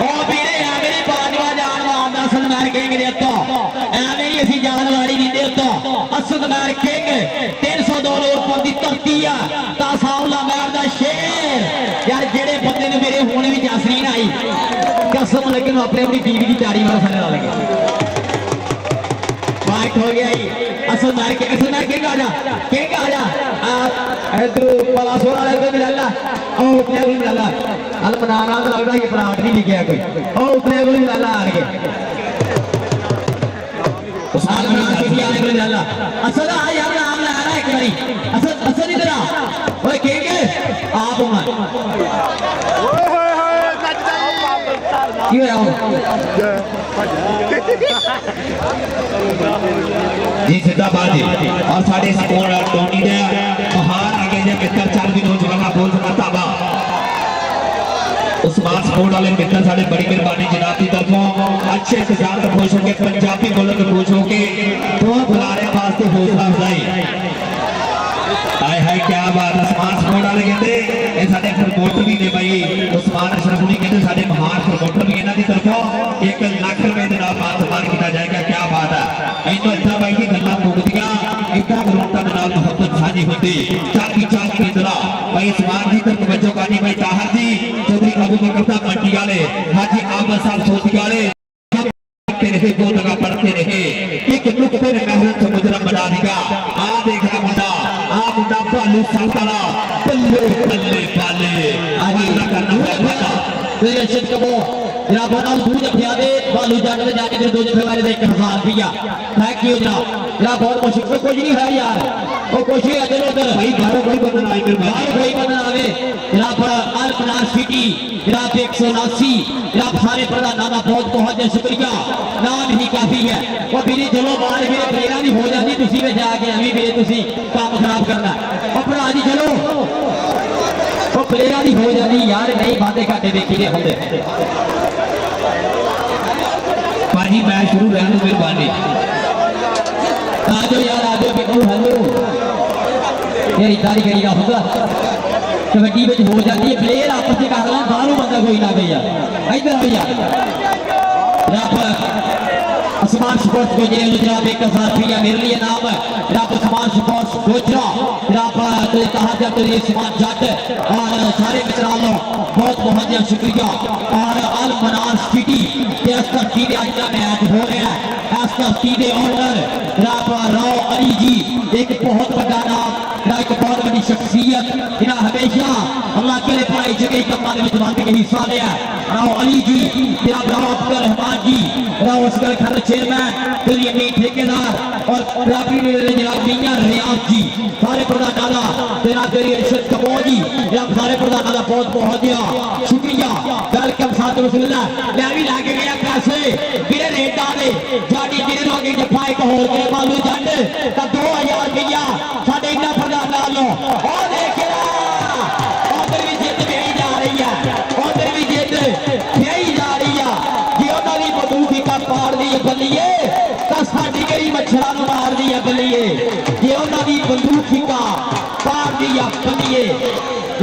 और ਵੀਰੇ ਐਵੇਂ ਹੀ ਬਾਜਵਾ ਜਾਨ ਮਾਰਦਾ ਸਲਮਾਨ ਕਿੰਗ ਦੇ ਉੱਤੋਂ ਐਵੇਂ ਹੀ ਅਸੀਂ ਜਾਨ ਵਾਲੀ ਦਿੰਦੇ ਉੱਤੋਂ ਅਸਲਮਾਨ ਕਿੰਗ 302 ਰੁਪਏ ਦੀ ਧਰਤੀ ਆ ਤਾਂ ਸਾਹਮਣਾ ਮਾਰਦਾ ਸ਼ੇਰ ਯਾਰ ਜਿਹੜੇ ਬੰਦੇ ਨੇ ਮੇਰੇ ਹੁਣ ਵੀ ਜਸਰੀ ਨਾ ਆਈ ਕਸਮ ਲੱਗੇ ਨੂੰ ਆਪਣੇ ਆਪਣੀ ਟੀਵੀ ਦੀ ਤਾੜੀ ਵਾਲਾ ਸਾਡੇ ਨਾਲ ਲੱਗੇ बाइक हो गया ही असल मार के आ जा आप इधर पलासोर वाले को मिला ला ओ उपले को मिला ला अल बनाना तो लगता है ये पराठ नहीं लिखा कोई ओ उपले को मिला ला आ गए उस्मान सिटी वाले को मिला ला असल आ यार नाम ला रहा है एक बारी असल इधर आ ओए के आप उमर क्यों जी जिंदाबाद और साढ़े स्कोर टोनी ने महान आगे जे मित्र चल भी हो चुका बोल सकता बा उस्मान स्पोर्ट वाले मित्र साढ़े बड़ी मेहरबानी जनाब की तरफों अच्छे इंतजाम से खुश होकर पंजाबी बोलने में खुश होकर तो बुलाने वास्ते हौसला अफजाई हाय हाय क्या बात उस्मान स्पोर्ट वाले कहते ये साडे प्रमोटर भी ने भाई उस्मान अशरफुली कहते साडे महान प्रमोटर भी इन्हां दी तरफों 1 लाख रुपए दे नाल मान सम्मान किया जाएगा क्या बात है इन्हों इतना भाई की गल्लां मुकदियां इतना ग्रुप का नाल मोहब्बत साझी होती चाकी चाक की तरह भाई उस्मान जी तरफ तवज्जो करनी भाई ताहर जी चौधरी अबू बकर साहब मंडी वाले हाजी आमद साहब सोती वाले रहे दो जगह पढ़ते रहे एक नुक्ते ने मेहनत से मुजरम बना दिया आ देख रहा मुंडा आ मुंडा भालू सावताला बल्ले बल्ले बाले आगे करना है बता तो ये शिट कबो जनाब बनाओ दूर जफिया दे बालू जाने में जाके दो जफे वाले देख 1000 रुपया थैंक यू जनाब बहुत मुश्किल कुछ नहीं है यार वो कुछ ही इधर उधर भाई बाहर कोई बंदा आई मेरे भाई कोई बंदा आवे जनाब अल्पनार सिटी जनाब 179 जनाब सारे प्रधानों का बहुत बहुत शुक्रिया नाम ही काफी है वो मेरी चलो बाहर मेरे प्लेयरां दी हो जाती तुसी में जाके अभी मेरे तुसी काम खराब करना और भरा जी चलो वो प्लेयरां दी हो जाती यार नहीं बातें घाटे देखी दे होंदे पाजी मैच शुरू रहने दो मेहरबानी आजो यार आजो बिल्कुल हेलो यार इतारी करेगा होगा कबड्डी में हो जाती है प्लेयर आपस में कर लें बाहरों बंदा कोई ना भैया इधर भैया आसमान स्पोर्ट्स को जनाब 1000 रुपया मेरे लिए नाम है जनाब आसमान स्पोर्ट्स गोजरा जनाब कहा जाता है आसमान जट और सारे मित्रों बहुत बहुत शुक्रिया और अल मनार सिटी धरती में आज का मैच हो रहा है इस धरती के ऑनर जनाब राव अली जी एक बहुत बड़ा नाम एक बहुत बड़ी शख्सियत जिन्हें हमेशा अल्लाह के लिए पढ़ाई जगह कमाने में जमाने के हिस्सा लिया राव अली जी जनाब राव अब्दुल रहमान जी राव असगर खान चेयरमैन दिल्ली अमीर ठेकेदार और जनाब मियां रियाज जी सारे प्रधान जनाब इरशद कपूर जी जनाब सारे प्रधान बहुत बहुत शुक्रिया वेलकम साथ मैं भी लागे गया पैसे मेरे रेटा दे जानी मेरे लागे जफा एक होर के मालू जंड तो 2000 रुपया साडे इन्ना प्रधान लो और देखना उधर भी जिद गई जा रही है उधर भी जिद गई जा रही है जी उन्होंने बंदूक का पाड़ दी बल्लीए तो साडी गई मच्छरा मार दी बल्लीए जी उन्होंने बंदूक का पाड़ दी बल्लीए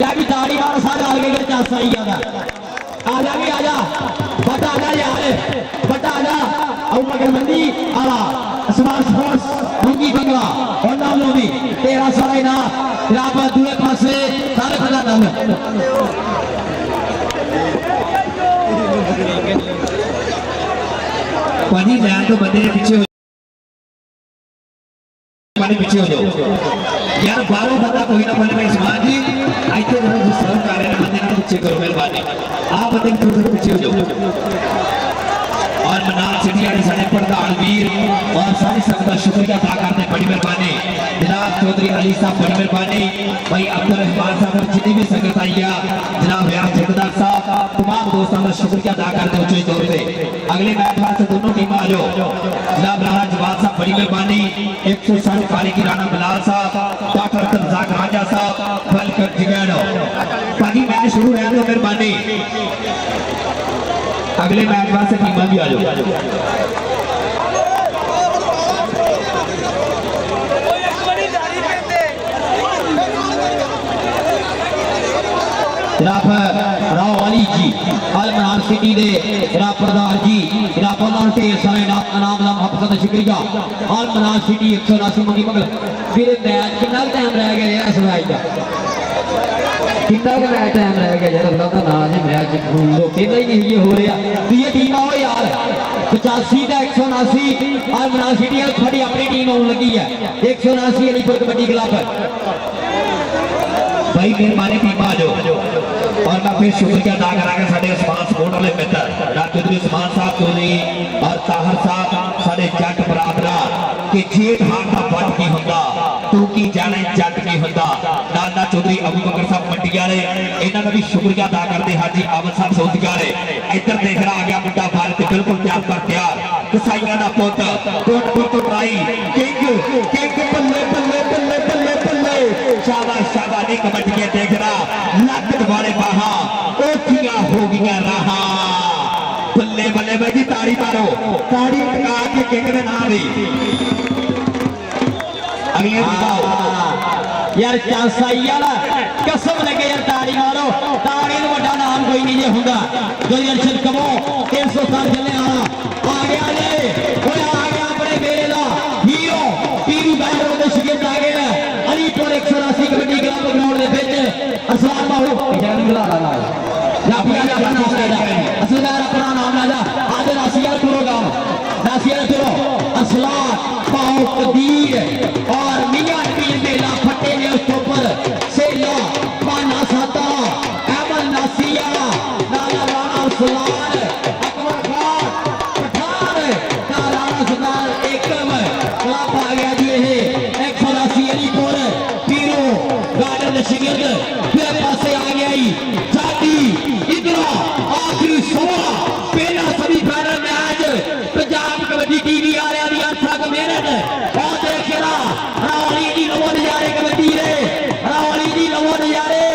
या भी दाड़ी वाला सारा आगे कर चासा ही आजा भी आजा बटा आजा यार बटा आजा और मगर मंदी आला आसमान स्पोर्ट्स मुंगी बंगला और नाम लो भी 13 साल ना जनाब दूसरे पासे सारे प्रधान पानी लैंड तो बंदे पीछे हो पानी पीछे हो जाओ यार बारों बंदा कोई ना बोले भाई उस्मान जी आइए जरा सर्व कर रहे हैं बंदे ना पीछे करो मेहरबानी आप बंदे थोड़ा सा पीछे हो जाओ और मनाल सिटी वाले सारे प्रधान वीर और सारी संगत का शुक्रिया अदा करते बड़ी मेहरबानी जनाब चौधरी अली साहब बड़ी मेहरबानी भाई अब्दुल रहमान साहब जितनी भी संगत आई है जनाब रियाज ठेकेदार साहब तमाम दोस्तों का शुक्रिया अदा करते हो उच्च तौर पे अगले मैच वास्ते दोनों टीम आ जाओ जनाब राणा जवाब साहब बड़ी मेहरबानी 160 पारी की राणा बिलाल साहब डॉक्टर रजाक राजा साहब वेलकम जिगैनो बाकी मैच शुरू रहने दो मेहरबानी अगले मैच वास्ते टीम भी आ जाओ जनाब राव अली जी अल मनार सिटी दे जनाब प्रधान जी जनाब प्रधान ढेर सारे इनाम का मुहब्बत शुक्रिया अल मनार सिटी 180 मंगी मंगल फिर मैच कितना टाइम रह गया इस मैच का कितना का मैच टाइम रह गया यार अल्लाह का नाम है मैच रोकेगा ही नहीं ये हो रहा तो ये टीम आओ यार 85 का 179 अल मनार सिटी खड़ी अपनी टीम आने लगी है 179 अलीपुर कबड्डी क्लब भाई मेहरबानी टीम आ जाओ और मैं फिर शुक्रिया अदा करांगा साडे उस्मान सपोर्ट वाले मित्र डॉक्टर चौधरी उस्मान साहब चौधरी और ताहर साहब साडे जट बरादरा कि जेठ हाथ का बट की हुंदा तू की जाने जट की हुंदा नाना चौधरी अबू बकर साहब मंडी वाले इन्हां दा भी शुक्रिया अदा करते हाजी आमद साहब सऊदी वाले इधर देख रहा आ गया मुंडा भारत बिल्कुल तैयार कर तैयार कसाईयां दा पुत टूट ट्राई किंग किंग बल्ले बल्ले बल्ले बल्ले बल्ले शाबाश शाबाश नहीं कबड्डी देख रहा लत वाले बाहा ओठियां हो गया रहा बल्ले बल्ले भाई जी ताड़ी मारो ताड़ी टका के किंग दे नाम दी अगले यार चांसाई वाला कसम लगे यार ताड़ी मारो ताड़ी नु बड़ा नाम कोई नहीं जे हुंदा जो अर्शद कमो 307 चले आ गया ने ओए आ गया अपने मेरे दा हीरो पीरू बैठो दे शिकत आ गया अलीपुर 180 कबड्डी क्लब ग्राउंड दे विच असलाम बाहू जान बुला ला या अपना नाम ले जा असलदार अपना नाम ला जा आज रासिया प्रोग्राम रासिया करो असलाम पाओ कदीर और मियां पीर मेला फटे ने उसके ऊपर सेला पाना साता अमल नासिया नाना राणा सलार अकबर खान पठान नारायण सरदार एकम क्लब आ गया जी ये 180 अलीपुर पीरो गार्डन शिगिर्द फिर पासे आ गया ही जाती इधर आखिरी सोला पहला सभी final match Punjab kabaddi TV आ रहा है 8 मिनट और देख रहा रावली जी लोगों ने जा रहे कबड्डी रे रावली जी लोगों ने जा रहे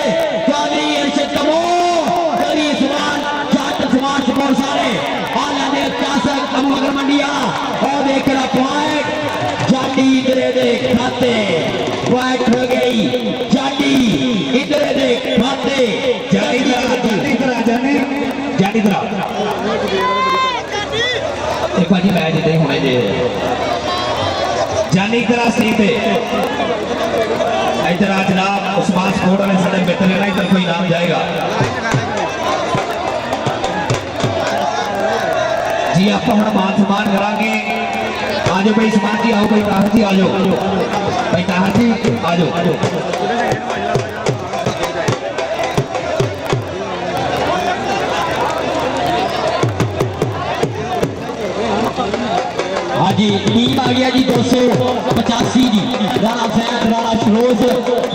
चौधरी अर्शद कमो चौधरी उस्मान जाट उस्मान सपोर्ट सारे आला ने कासर कमो अगर मंडिया और देख रहा पॉइंट जाटी इधर दे खाते पॉइंट हो गई जाटी इधर दे खाते जाटी इधर जाटी इधर एक बार मैच इतने होने दे जानी तरह सी थे इधर आज जनाब उस्मान स्पोर्ट वाले सारे मित्र है ना इधर कोई नाम जाएगा जी आप हम मान सम्मान करांगे आज भाई उस्मान जी आओ भाई ताहर जी आ जाओ भाई ताहर जी आ जाओ जी टीम आ गया जी 285 जी राणा फैज राणा फिरोज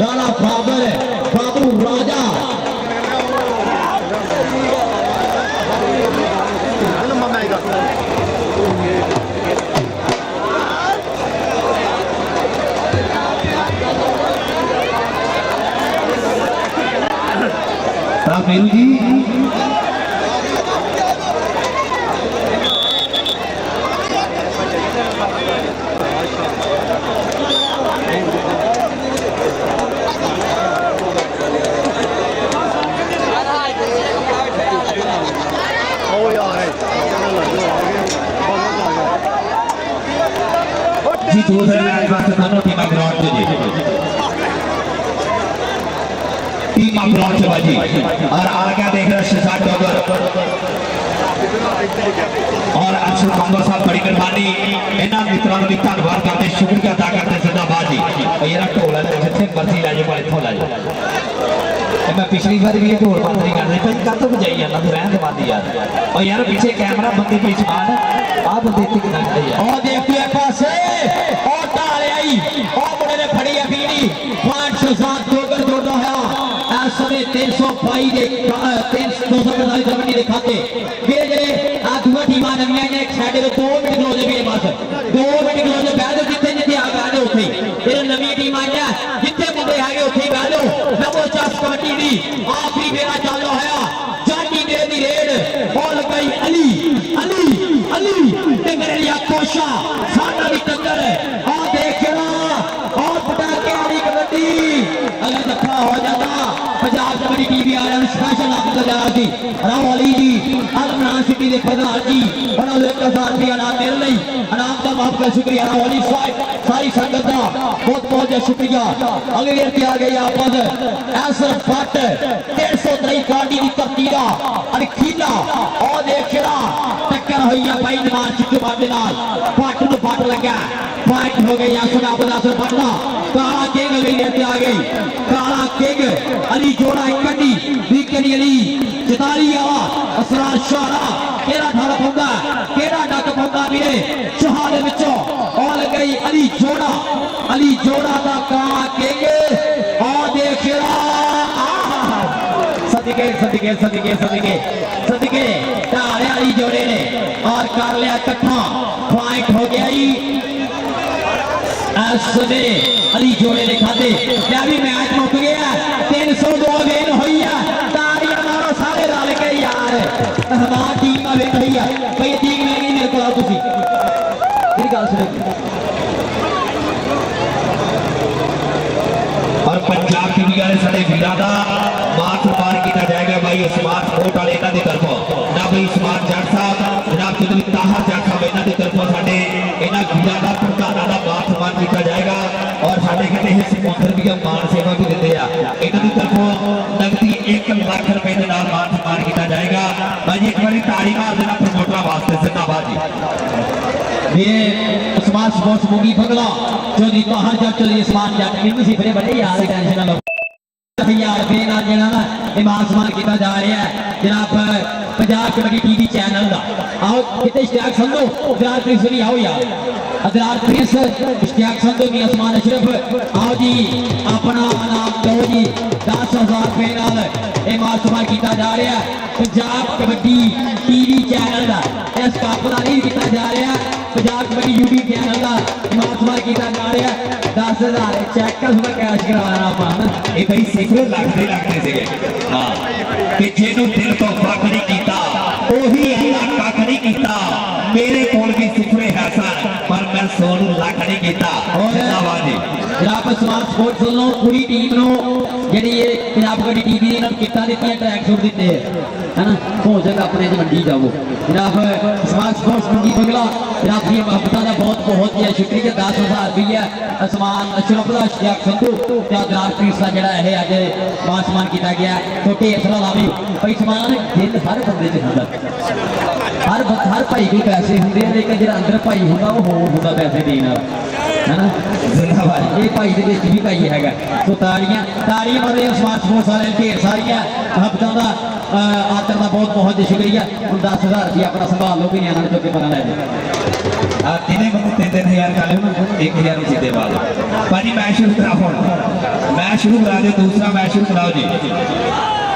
राणा बाबर बाबू राजा मेरू जी जी दूसरे मैच वास्ते दोनों टीम ग्राउंड पे जी टीम ग्राउंड से बाजी और आगे देख रहे शहजाद डॉगर और अक्षर कांगो साहब बड़ी मेहरबानी इन्हां मित्रों की धन्यवाद करते शुक्रिया अदा करते जिंदाबाद जी ये ढोल है जिथे मर्जी लै जाओ इत्थों लै जाओ ਤੇ ਮੈਂ ਪਿਛਲੀ ਵਾਰ ਵੀ ਇਹ ਢੋਲ ਬੰਦ ਨਹੀਂ ਕਰਦੇ ਭਾਈ ਕਾਹਤੋਂ ਵਜਾਈ ਜਾਂਦਾ ਤੂੰ ਰਹਿਣ ਦੇ ਬੰਦੀ ਯਾਰ ਉਹ ਯਾਰ ਪਿੱਛੇ ਕੈਮਰਾ ਬੰਦੇ ਕੋਈ ਸਮਾਨ ਆ ਬੰਦੇ ਇੱਥੇ ਕਿੱਦਾਂ ਖੜੇ ਯਾਰ ਉਹ ਦੇਖੋ ਇਹ ਪਾਸੇ ਉਹ ਢਾਲ ਆਈ ਉਹ ਮੁੰਡੇ ਨੇ ਫੜੀ ਆ ਬੀੜੀ 507 ਜੋਗਰ ਜੋੜਦਾ ਹੋਇਆ ਇਸ ਸਮੇਂ 322 ਦੇ 245 ਕਬੱਡੀ ਦੇ ਖਾਤੇ ਵੀਰੇ ਜਿਹੜੇ ਆ ਦੂਆ ਟੀਮਾਂ ਨਵੀਆਂ ਨੇ ਇੱਕ ਸਾਡੇ ਤੋਂ 2 ਮਿੰਟ ਖਲੋ ਜੇ ਵੀਰੇ ਬਸ 2 ਮਿੰਟ ਖਲੋ ਜੇ ਬਹਿ ਜਾਓ ਜਿੱਥੇ ਜਿੱਥੇ ਆ ਬਹਿ ਜਾਓ ਉੱਥੇ ਇਹ ਨਵੀਂ ਟੀਮ ਆਈਆਂ ਜਿੱਥੇ ਮੁੰਡੇ ਹੈਗੇ ਉੱਥੇ ਬਹਿ ਜਾਓ ਨਵੋ ਚਾਸ ਕਬੱਡੀ ਦੀ ਆਖਰੀ ਵੇਲਾ ਚੱਲ ਹੋਇਆ ਜਾਨੀ ਦੇ ਦੀ ਰੇਡ ਉਹ ਲਗਾਈ ਅਲੀ ਟੰਗਰਿਆ ਕੋਸ਼ਾ ਸਾਡਾ ਦੀ ਟੱਕਰ ਆ ਦੇਖਣਾ ਔਰ ਪਟਾਕੇ ਵਾਲੀ ਕਬੱਡੀ ਅਗਰ ਧੱਕਾ ਹੋ ਜਾਂਦਾ ਪੰਜਾਬ ਕਬੱਡੀ ਟੀਵੀ ਵਾਲਿਆਂ ਨੂੰ ਸਪੈਸ਼ਲ ਆਫਰ ਜਾ ਸੀ ਰਾਮ ਅਲੀ ਜੀ ਅਲਮਨਾਨ ਸਿਟੀ ਦੇ ਪ੍ਰਧਾਨ ਜੀ ਉਹਨਾਂ ਨੂੰ 1000 ਰੁਪਏ ਇਨਾਮ ਦੇਣ ਲਈ ਇਨਾਮ ਦਾ ਮਾਫ ਕਰ ਸ਼ੁਕਰੀਆ ਰਾਮ ਅਲੀ ਸਾਹਿਬ ਸਾਰੀ ਸੰਗਤ ਦਾ ਬਹੁਤ ਬਹੁਤ ਸ਼ੁਕਰੀਆ ਅਗਲੀ ਵੇਰ ਤੇ ਆ ਗਈ ਆਪਸ ਐਸਰ ਫੱਟ 153 ਕਾਡੀ ਦੀ ਧਰਤੀ ਦਾ ਅਣਖੀਲਾ ਉਹ ਦੇਖਣਾ ਟੱਕਰ ਹੋਈ ਆ ਬਾਈ ਨਵਾਜ਼ ਚਿੱਟੂ ਬਾਬੇ ਨਾਲ ਫੱਟ ਨੂੰ ਫੱਟ ਲੱਗਾ ਫਾਈਟ ਹੋ ਗਈ ਅਸਰ ਆਪਦਾ ਅਸਰ ਫੱਟਾ ਕਾਲਾ ਕਿੰਗ ਅਗਲੀ ਵੇਰ ਤੇ ਆ ਗਈ ਕਾਲਾ ਕਿੰਗ ਅਲੀ ਜੋੜਾ ਕੱਢੀ ਵੀਕਨੀ ਅਲੀ 44 ਆਵਾ ਅਸਰਾਰ ਸ਼ਾਰਾ ਕਿਹੜਾ ਠਾਲਾ ਪਾਉਂਦਾ ਕਿਹੜਾ ਡੱਕ ਪਾਉਂਦਾ ਵੀਰੇ ਸ਼ਾਹ ਦੇ ਵਿੱਚੋਂ ਉਹ ਗਈ ਅਲੀ ਜੋੜਾ ਦਾ ਕਾਲਾ ਕਿੰਗ ਆ ਦੇਖਿਆ सदके ढाले वाली जोड़े ने और कर लिया इकट्ठा फाइट हो गया अली जोड़े ने खाते क्या भी मैच मुक गया 302 गेंद हुई है ताड़ियां मारो सारे रल के यार हमारी टीम में वेट हुई है भाई ठीक नहीं मेरे को आओ तुसी मेरी गल सुनो और पंजाब टीवी वाले साडे वीरां दा मान सम्मान किया जाएगा भाई स्मार्ट स्पोर्ट वाले इन्हां दी तरफों ना भाई स्मार्ट जट साहब जनाब चौधरी ताहर जट साहब इन्हां दी तरफों साडे इन्हां वीरां दा प्रधानां दा मान सम्मान किया जाएगा और साडे किते हिस्से स्पॉन्सर भी मान सेवा भी दिंदे आ इन्हां दी तरफों नगदी 1 लाख रुपए दे नाल मान सम्मान किया जाएगा भाई एक बारी ताड़ी मार देना प्रमोटरां वास्ते जिंदाबाद जी ये स्मार्ट स्पोर्ट्स मुगी फगला चौधरी ताहर जट चौधरी स्मार्ट जट किन्नी सी फिरे बड़े यार टेंशन ना लो यार फिर ना जेड़ा ना मान सम्मान किया जा रहा है जनाब पंजाब कबड्डी टीवी चैनल का आओ कितने इश्तियाक संधो अदरार प्रिंस नहीं आओ यार अदरार प्रिंस इश्तियाक संधो मियां उस्मान अशरफ आओ जी अपना नाम दो जी 10,000 रुपए नाल ये मान सम्मान किया जा रहा है पंजाब कबड्डी टीवी चैनल का इस कप का नहीं किया जा रहा पंजाब कबड्डी यूट्यूब चैनल का मान सम्मान किया जा रहा है 10,000 चेक कर कैश करवाना अपन ये भाई सिखर लगते सीगे हाँ कि जेनू दिल तो कख नहीं कीता ओही अल्लाह कख नहीं कीता मेरे कोल भी सिखरे है सर पर मैं सोनू लख नहीं कीता जिंदाबाद जी जनाब स्मार्ट स्पोर्ट्स ਵੱਲੋਂ पूरी टीम ਨੂੰ ਜਿਹੜੀ ਇਹ ਪੰਜਾਬ ਕਬੱਡੀ ਟੀਵੀ ਨੇ ਇਹਨਾਂ ਨੂੰ ਕਿੱਟਾਂ ਦਿੱਤੀਆਂ ਟਰੈਕ ਸੂਟ ਦਿੱਤੇ ਹੈਨਾ ਹੋ ਜਾਏਗਾ ਆਪਣੇ ਚ ਮੰਡੀ ਜਾਵੋ ਜਨਾਬ ਸਮਾਰਟ ਸਪੋਰਟਸ ਮੰਡੀ ਬਗਲਾ ਜਨਾਬ ਦੀ ਮੁਹੱਬਤਾਂ ਦਾ ਬਹੁਤ ਬਹੁਤ ਹੀ ਸ਼ੁਕਰੀਆ 10,000 ਰੁਪਏ ਅਸਮਾਨ ਅਸ਼ਰਫ ਦਾ ਇਸ਼ਤਿਆਕ ਸੰਧੂ ਤੇ ਅਦਰਾਰ ਪ੍ਰਿੰਸ ਦਾ ਜਿਹੜਾ ਇਹ ਅੱਜ ਮਾਨ ਸਨਮਾਨ ਕੀਤਾ ਗਿਆ ਛੋਟੇ ਅਸਰਾ ਲਾਵੀ ਭਾਈ ਸਮਾਨ ਦਿਲ ਹਰ ਬੰਦੇ ਚ ਹੁੰਦਾ ਹਰ ਭਾਈ ਕੋਲ ਪੈਸੇ ਹੁੰਦੇ ਆ ਲੇਕਿਨ ਜਿਹੜਾ ਅੰਦਰ ਭਾਈ ਹੁੰਦਾ ਉਹ ਹੋਰ ਹੁੰਦਾ ਪੈਸੇ ਦੇਣ ਵਾਲਾ है जिंदाबाद ये भाई के भी भाई है तो ताड़ियां मारे स्मार्ट स्पोर्ट्स वाले ढेर सारिया मुहब्बतों का आदर का बहुत बहुत शुक्रिया हम 10,000 रुपया अपना संभाल लो भी नहीं आना चुके पता लै तिने बंदे 3-3 हज़ार कर लो 1,000 सीधे पा लो भाजी मैच शुरू कराओ मैच शुरू करा दो दूसरा मैच शुरू कराओ जी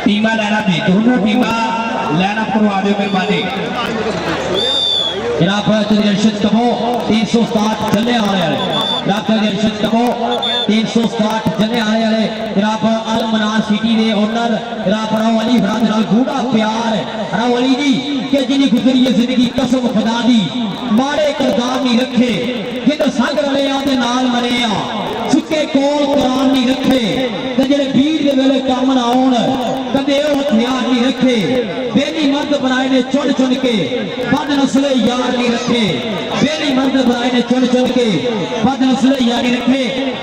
टीमा लैना जी दोनों टीमा लैना करवा दो मेहरबानी जनाब चौधरी अर्शद कमो 367 चलने आने वाले जनाब चौधरी अर्शद कमो 367 चलने आने वाले जनाब अल मनार सिटी के ओनर जनाब राव अली फराज नाल गूढ़ा प्यार राव अली जी कि जिन्हें गुजरी है जिंदगी कसम खुदा दी माड़े किरदार नहीं रखे जिन्हें संग रलिया के नाल मरे सुके कोल कुरान नहीं रखे ते जेड़े भीड़ के वेले काम ना आउण कदे ओ हथियार नहीं रखे बेली मर्द बनाए ने चुन चुन के बद नस्ले यार नहीं रखे बेली मर्द बनाए ने चुन चुन के बद नस्ले यार नहीं रखे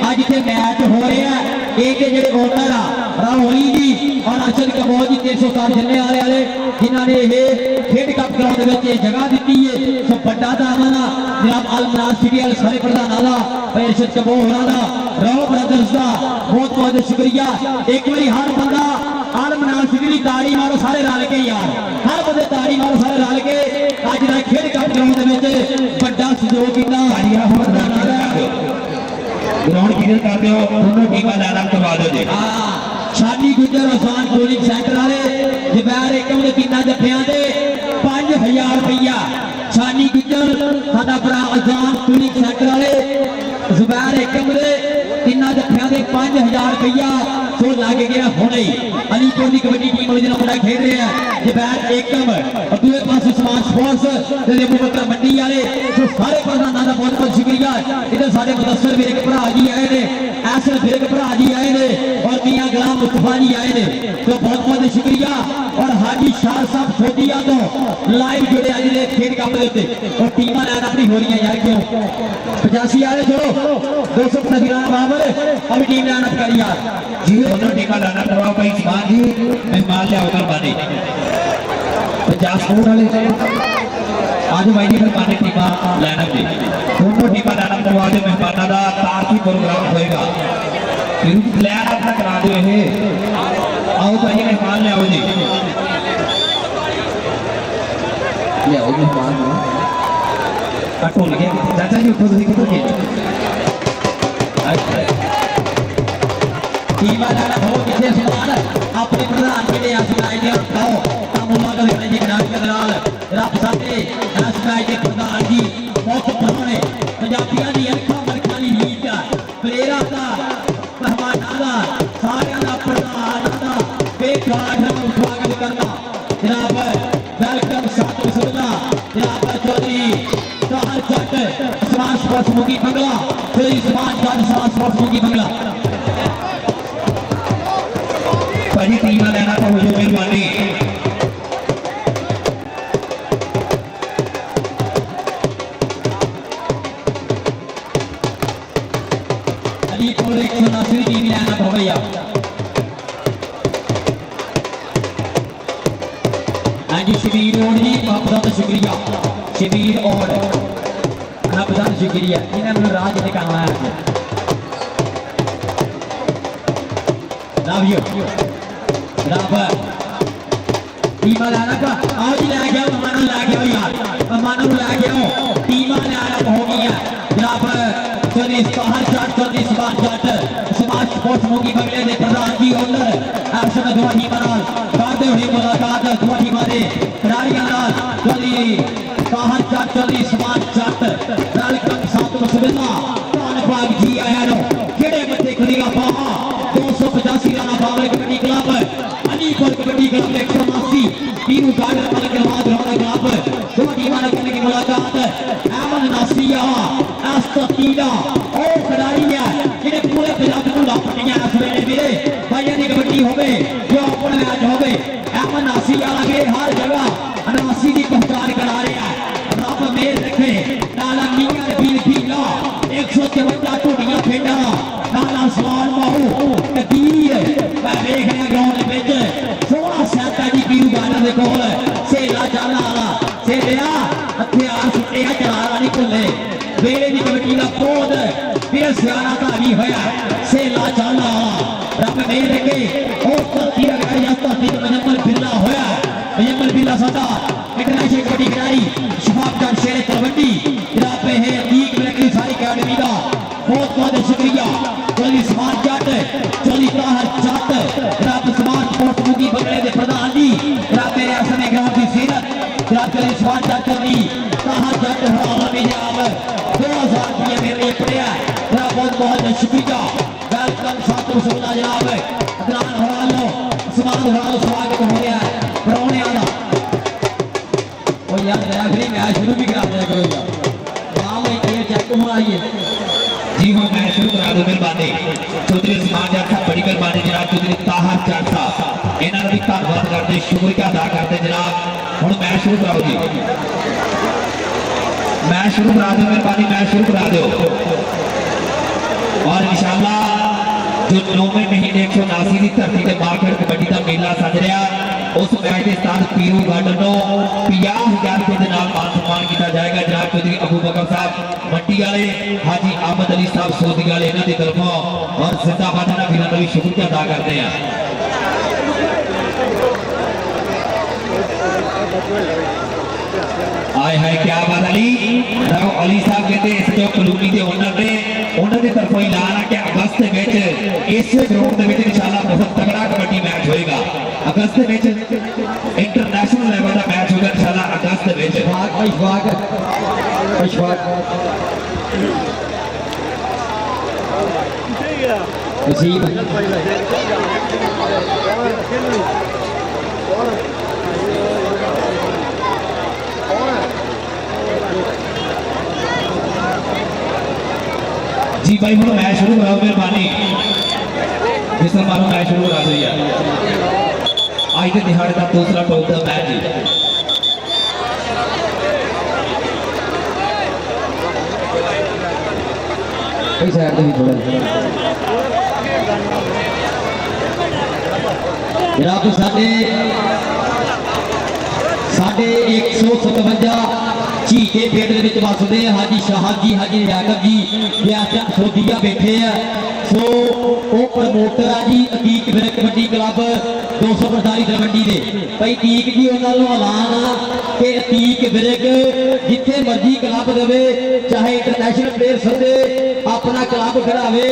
अज इतने मैच हो रहे हैं एक जेडे ओनर आ राहुली जी और अर्शद कमोर जी 307 जन्ने वाले जिन्होंने ये खेड कप ग्राउंड में जगह दी है सो बड़ा दामन जनाब अल मनाज सिटी वाले सारे प्रधानों का इरशद कबो होना दा राव ब्रदर्स का बहुत बहुत शुक्रिया। एक बार हर बंदा अल मनाज सिटी की ताड़ी मारो सारे रल के यार, हर बंदे ताड़ी मारो सारे रल के। अज का खेल कप ग्राउंड बड़ा सहयोग किया, ग्राउंड क्लियर कर दो, दोनों टीमां लाइन करवा दो जी। शादी गुजर आसान कोचिंग सेंटर वाले जुबैर एकम के तीन जफिया से 5000 रुपया। शादी गुजर साडा भरा आसान कोचिंग सेंटर वाले जुबैर एकम के तीन जफिया से 5000 रुपया सो लग गया हुणे। अलीपुर की कबड्डी टीम वाले जिन्होंने मुंडा खेल रहे हैं जुबैर एकम और दूसरे पास उस्मान स्पोर्ट्स ते अबूबकर मंडी वाले। सो सारे प्रधानों का बहुत बहुत शुक्रिया। इधर सारे मुदस्सर मेरे भरा जी आए ने, ऐसे मेरे भरा जी आए ने और मियां गुलाम मुस्तफा जी आए ने, तो बहुत बहुत शुक्रिया। और हाजी शाह साहब छोटिया तो लाइव जुड़े आज ने खेल कप के और टीम लाइन अपनी हो रही है यार। क्यों 85 वाले छोड़ो 250 बराबर अभी टीम लाइन अप करी यार जी। दोनों टीमां लाइन करवाओ भाई इस्मान जी, मेहमान ले होकर बानी 50 स्कोर वाले आज भाई जी मेहमान टीमां लाइन जी। दोनों टीमां लाइन करवा दो, मेहमानों का तारकी प्रोग्राम होएगा, प्लेयर अपना करा दो। आओ भाई मेहमान ले आओ जी, ले आओ मेहमान ढोल गया चाचा जी, उठो तुम किधर गए? टीम लाइन हो किसे सवाल अपने प्रधान के लिए सुनाई दे और खाओ अमुला का देने जी नाम के दलाल रब साथे सुनाई दे प्रधान जी बहुत पुराने पंजाबियों की अखा मरखा की रीत प्लेयरा का मेहमानों का सारे का प्रधान का बेकार स्वागत करना जनाब वेलकम साधु सदना जनाब चौधरी सहर जट समाज स्पोर्ट्स मुगी बंगला चौधरी समाज जट समाज स्पोर्ट्स मुगी बंगला। भाई टीमां लेना तो हो जाओ मेहरबानी। अलीपुर 179 टीम लाइन हो गई। हाँ जी शबीर और जी बहुत बहुत शुक्रिया। शबीर और बहुत शुक्रिया इन्होंने राज निकालना है। लव यू जनाब टीमां लाना का आओ जी लै गया मेहमानों लै गया यार, मेहमानों लै गया टीमां लाना हो गई है जनाब चौधरी सहर जट चौधरी समाज जट समाज स्पोर्ट्स मुगी बंगले के प्रधान जी ओनर ऐसे में दो टीमां नाल करदे हुए मुलाकात दो टीमां दे खिडारियां नाल चौधरी सहर जट चौधरी समाज जट वेलकम साथ मुसबिल्ला धन्यवाद जी आया नो केड़े मथे खुदिया बाहा 285 राना बावले कबड्डी क्लब अलीपुर कबड्डी क्लब 180 तीनों गार्डन वाले गलवाद रोना क्लब दो टीमां करने की मुलाकात अहमद नासिया अस्तीला और खिडारी है जिन्हें पूरे पंजाब को लापटियां सवेरे मेरे भाइयों की कबड्डी होवे जो अपन मैच होवे अहमद नासिया लगे हर जगह अनासी की पहचान करा रहे हैं। रब मेर रखे नाला मियां रबील भीला 154 टोटियां फेंडा नाला सवाल माहू कदीर मैं देख रहा ग्राउंड में 16 सैटा जी पीरू गार्डन के कोल सेला चाला वाला सेलिया हथियार सुट्टे चला नहीं भुले वेले की कबड्डी का पोद फिर सियाना धारी होया सेला चाला रब मेर रखे और धरती रखा धरती मजम्मल बिरला होया मजम्मल बिरला साडा इंटरनेशनल कबड्डी खिलाड़ी शफाक जान शेर कबड्डी जनाब है लीग मिलिट्री सारी अकेडमी का बहुत बहुत शुक्रिया। चौधरी समाज जट चौधरी ताहर जट जनाब समाज स्पोर्ट्स मुगी बंगले के प्रधान जी जनाब मेरे असम ग्राउंड की सीरत जनाब चौधरी समाज जट चौधरी ताहर जट हराम पंजाब 2000 रुपये मेरे लिए पड़े जनाब बहुत बहुत शुक्रिया। वेलकम सातों सोना जनाब अदनान हरालो समाज हरालो स्वागत हो गया है परौने आना और यार रेफरी मैच शुरू भी करा दिया करो यार नाम ये चेक होना है जी। हम मैच शुरू करा दो मेहरबानी। चौधरी समाज जट साहब बड़ी मेहरबानी जनाब चौधरी ताहर जट साहब इन्होंने भी धन्यवाद करते शुक्रिया अदा करते जनाब। हुण मैच शुरू कराओ जी, मैच शुरू करा दो मेहरबानी, मैच शुरू करा दो। और इंशाअल्लाह जो 9वें महीने 179 की धरती के बाखेड़ कबड्डी का मेला सज रहा उस मैच के स्थान पीरू गढ़ नो 50,000 रुपए के नाल मान सम्मान किया जाएगा। जनाब चौधरी अबू बकर साहब मंडी वाले, हाजी अहमद अली साहब सोदी वाले, इन्हों की तरफों और जिंदाबाद इन्होंने वीरों का भी शुक्रिया अदा करते हैं। आए हाय क्या बात अली अली साहब कहते इस जो कलोनी के ओनर ने उन्होंने तरफों ऐलान है कि अगस्त इस ग्राउंड में इंशाल्लाह बहुत तगड़ा कबड्डी मैच होएगा। अगस्त इंटरनेशनल लेवल का मैच होगा इंशाल्लाह अगस्त जी भाई हम मैच शुरू कराओ मेहरबानी जिस मानो मैच शुरू करा दी है। आज के दिहाड़े का दूसरा टॉप का मैच जी साइड भी थोड़ा जनाब साढ़े 157 झीटे पिंड वसते हैं हाजी शाहद जी, हाजी यादव जी सोधिया बैठे हैं। सो वो प्रमोटर है जी अतीक फिर कबड्डी क्लब 245 तलवंडी के भाई अतीक जी उन्होंने ऐलान आ कि अतीक विरक जिथे मर्जी क्लब देवे चाहे इंटरनेशनल प्लेयर सदे अपना क्लब खड़ावे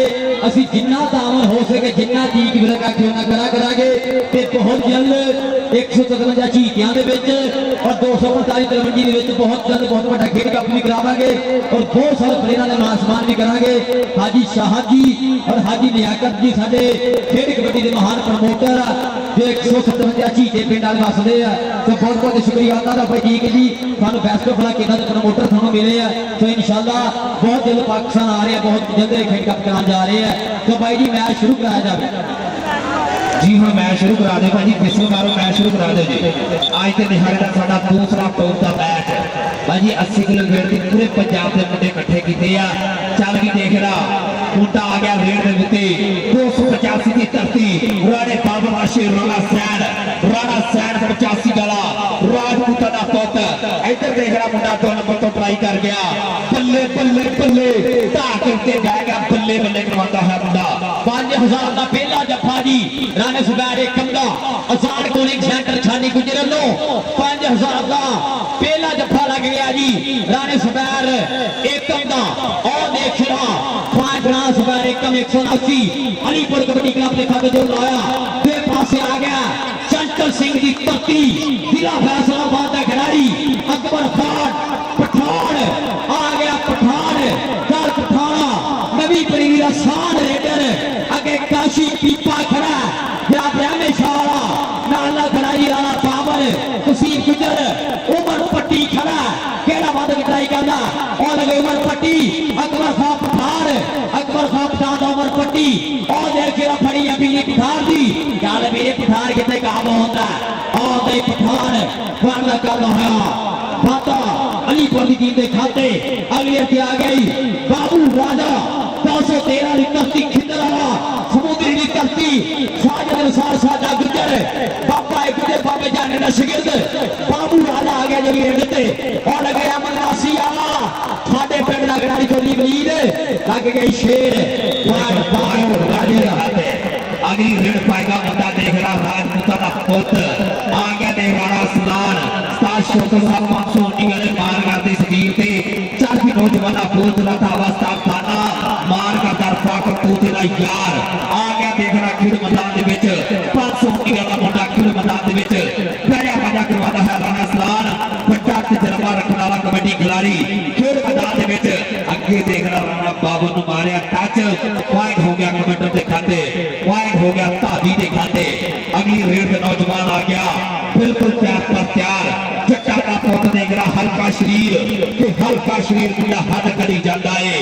असी जिन्ना तावन हो सके जिन्ना अतीक विरक आखे उन्ना करा करांगे ते बहुत जल्द 157 झीटियां दे विच और 245 तलवंडी दे विच बहुत जल्द बहुत बड़ा खेल कप भी करावांगे और बहुत सारे प्लेयरां दे मान सम्मान भी करांगे। हाजी शाहद जी और हाजी लियाकत जी साडे खेल कबड्डी के महान प्रमोटर जो 157 झीटे पिंड वाले वसदे आ तो बहुत बहुत शुक्रिया उन्होंने भाई ठीक है जी सानू फैसला बड़ा कितना प्रमोटर थानू मिले हैं तो इंशाल्लाह बहुत जल्द पाकिस्तान आ रहे हैं, बहुत जल्द खेल कप कराने जा रहे हैं। तो भाई जी मैच शुरू कराया जाए जी हाँ मैच शुरू करा दे भाई जी किसमें मारो मैच शुरू करा दे जी। आज के दिहाड़े का साडा दूसरा टॉप का मैच भाई जी 80 किलो वेट के पूरे पंजाब के मुंडे इकट्ठे किए आ चल भी देख रहा मुंडा आ गया वेट के उत्ते 285 की धरती राणे बाबा वाशे राणा सैन 85 वाला राजपूत का पुत इधर देख रहा मुंडा 2 नंबर तो ट्राई कर गया बल्ले बल्ले बल्ले ढा करके जाएगा बल्ले बल्ले करवाता है मुंडा 5000 का पहला जफा जी राणे सुबैर एकम का आसान कोलिंग सेंटर छानी गुजरन लो 5000 का पहला जफा लग गया जी राणे सुबैर एकम का और देख रहा 5 राणा सुबैर एकम 180 अलीपुर कबड्डी क्लब ने खाते जो लाया दे पासे आ गया चंचल सिंह की धरती जिला फैसलाबाद का खिलाड़ी अकबर खान पठान आ गया पठान कर पठाना नवी परीर आसान रेडर अगे काशी पीपा खड़ा शाला नाला खड़ाई राणा पावर तसीर गुजर उमर पट्टी खड़ा केड़ा वाद कटाई करना और लगे उमर पट्टी अकबर खान पठान उमर पट्टी और देख के फड़ी अभी पिठार दी यार मेरे पिठार कितने काम होता और दे पठान वाला कर होया माता अलीपुर की टीम के खाते अगली आ गई बाबू राजा 213 की धरती खिंदरा समुद्री की धरती साजद अनुसार साजा गुजर बाबा एक गुजर बाबे जाने का शिगिर्द बाबू राजा आ गया जब देते और लगे अमन राशि आला साडे पिंड दा खिलाड़ी चोली वलीद लग गई शेर अगली रेड पाएगा मुंडा देख रहा राजपूता का पुत आ गया देख राणा सुल्तान शोकर साहब 519 वाले मार करते सगीर थे चार की नौजवान बोल दिला था अवस्था थाना मार का दरफा कर तू तेरा यार आ गया देखना खिड़ मैदान दे विच 519 वाला मुंडा खिड़ मैदान दे विच पहला मजा करवाता है राणा सलान बड़ा तजर्बा रखने वाला कबड्डी खिलाड़ी खिड़ मैदान दे विच अगे देखना राणा बाबू नु मारिया टच पॉइंट हो गया कमेंटर दे खाते पॉइंट हो गया धाबी दे खाते। अगली रेड का नौजवान आ गया बिल्कुल तैयार पर तैयार जट्टा का पुत देख रहा हल्का शरीर पूरा हद करी जाता है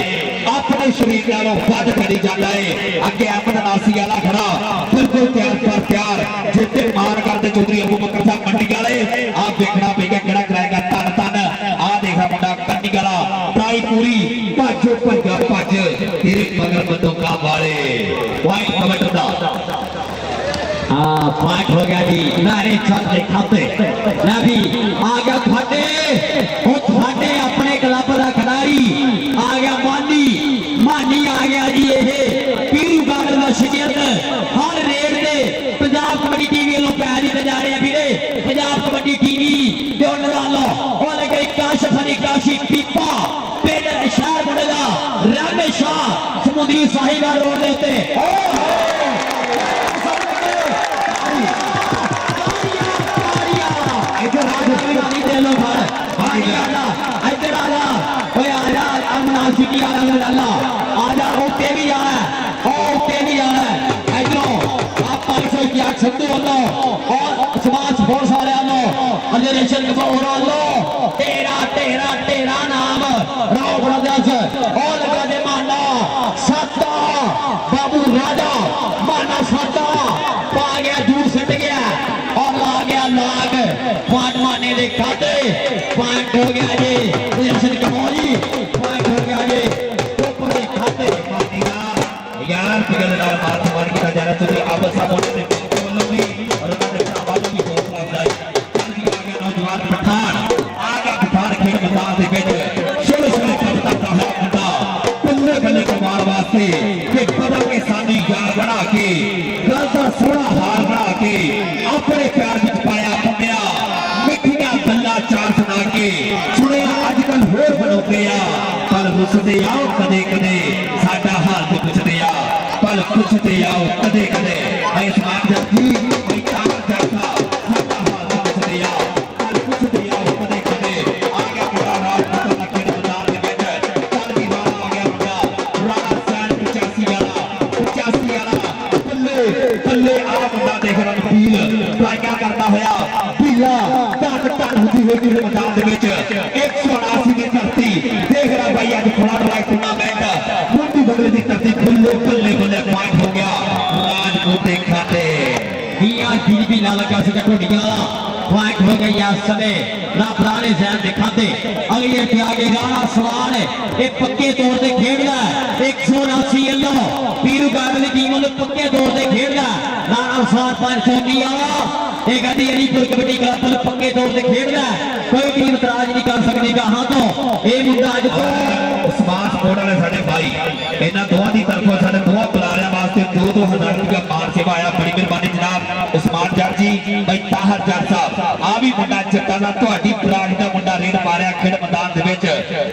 अपने शरीर नालों हद करी जाता है अगे अमन नासी वाला खड़ा बिल्कुल तैयार पर तैयार जिते मार करते चौधरी अबू बकर साहब मंडी वाले आप देखना पेगा केड़ा कराएगा तन तन आ देखा मुंडा कंडी वाला ट्राई पूरी भज तेरे मगर बंदों का वाले वाइट कमेंटर दा हाँ पॉइंट हो गया जी नारे छत के खाते ना भी आ गया थाटे वो थाटे अपने क्लब का खिलाड़ी आ गया मानी मानी आ गया जी ये पीरू गार्डन का शिकस्त हर रेड दे पंजाब कबड्डी टीवी वालों पैर ही जा रहे हैं वीरे पंजाब कबड्डी टीवी ते नरालो और लगे काशिफ अली काशी पीपा पेड़ शहर बनेगा रामेश शाह समुद्री साहिवाल रोड के उत्ते संधू वालों और समाज फोर्स वाले तेरा तेरा तेरा नाम राव ब्रदर्स और लगा दे माना सत्ता बाबू राजा माना सत्ता पा गया दूर सट गया और ला गया लाग पांच माने दे खाते पॉइंट हो गया जी दर्शन कमोली पॉइंट हो गया जी ऊपर दे खाते यार पिघलदार मार मार की नजारा तुझे आपस सामने से बोलो भी और उन्होंने बाजू की हौसला अफजाई जल्दी आ गया नौजवान पठान आगे पठान खेल मैदान से बैठे शुरू से करता था मुंडा बल्ले बल्ले को मार वास्ते कि कदम के सामने यार बना के गलता सोना हार बना के अपने प्यार में पाया पकड़ा मिठिया गल्ला चार सुना के सुने आजकल होर बनोते आ पर मुझसे आओ कदे कदे साडा हाल तो पुछदे आ पल पुछदे आओ कदे कदे मैं समाज जल्दी मैं ताकत जैसा साडा हाल तो पुछदे आ पल पुछदे आओ कदे कदे आ गया पूरा रात पता लगे मैदान में बैठ चल भी वाला आ गया मुंडा राणा सैन 85 वाला बल्ले बल्ले आ मुंडा देख रहा फील ट्राई करता होया पीला टक टक होती हुई मैदान ਦੇ ਵਿੱਚ 188 ਦੀ ਧਰਤੀ देख रहा भाई आज फ्रंट राइट टूर्नामेंट मुंडी बदले की धरती बल्ले बल्ले बल्ले पॉइंट हो गया राजपूत के खाते दिया डीबी ना लगा सका टोडिया पॉइंट हो गई इस समय ना पुराने जैन के खाते अगले के आगे राणा सवाल एक पक्के तौर पे खेलदा 179 येलो पीरू गार्डन की टीम वाले पक्के तौर पे खेलदा राणा सवाल 500 दिया एक गड्डी अलीपुर कबड्डी क्लब पक्के तौर पे खेलदा कोई टीम इतराज नहीं कर सकती कहां तो ये मुद्दा आज तो उस्मान स्पोर्ट वाले साडे भाई इन्हां दोवां दी तरफों साडे दोवां बुलारियां वास्ते 2-2000 रुपया मान सेवा आया बड़ी मेहरबानी जनाब उस्मान जट जी भाई ताहर जट साहब आ भी मुंडा जट्टा दा ਤੁਹਾਡੀ ਬਰਾੜ ਦਾ ਮੁੰਡਾ ਰੇਡ ਮਾਰਿਆ ਖੇਡ ਮੈਦਾਨ ਦੇ ਵਿੱਚ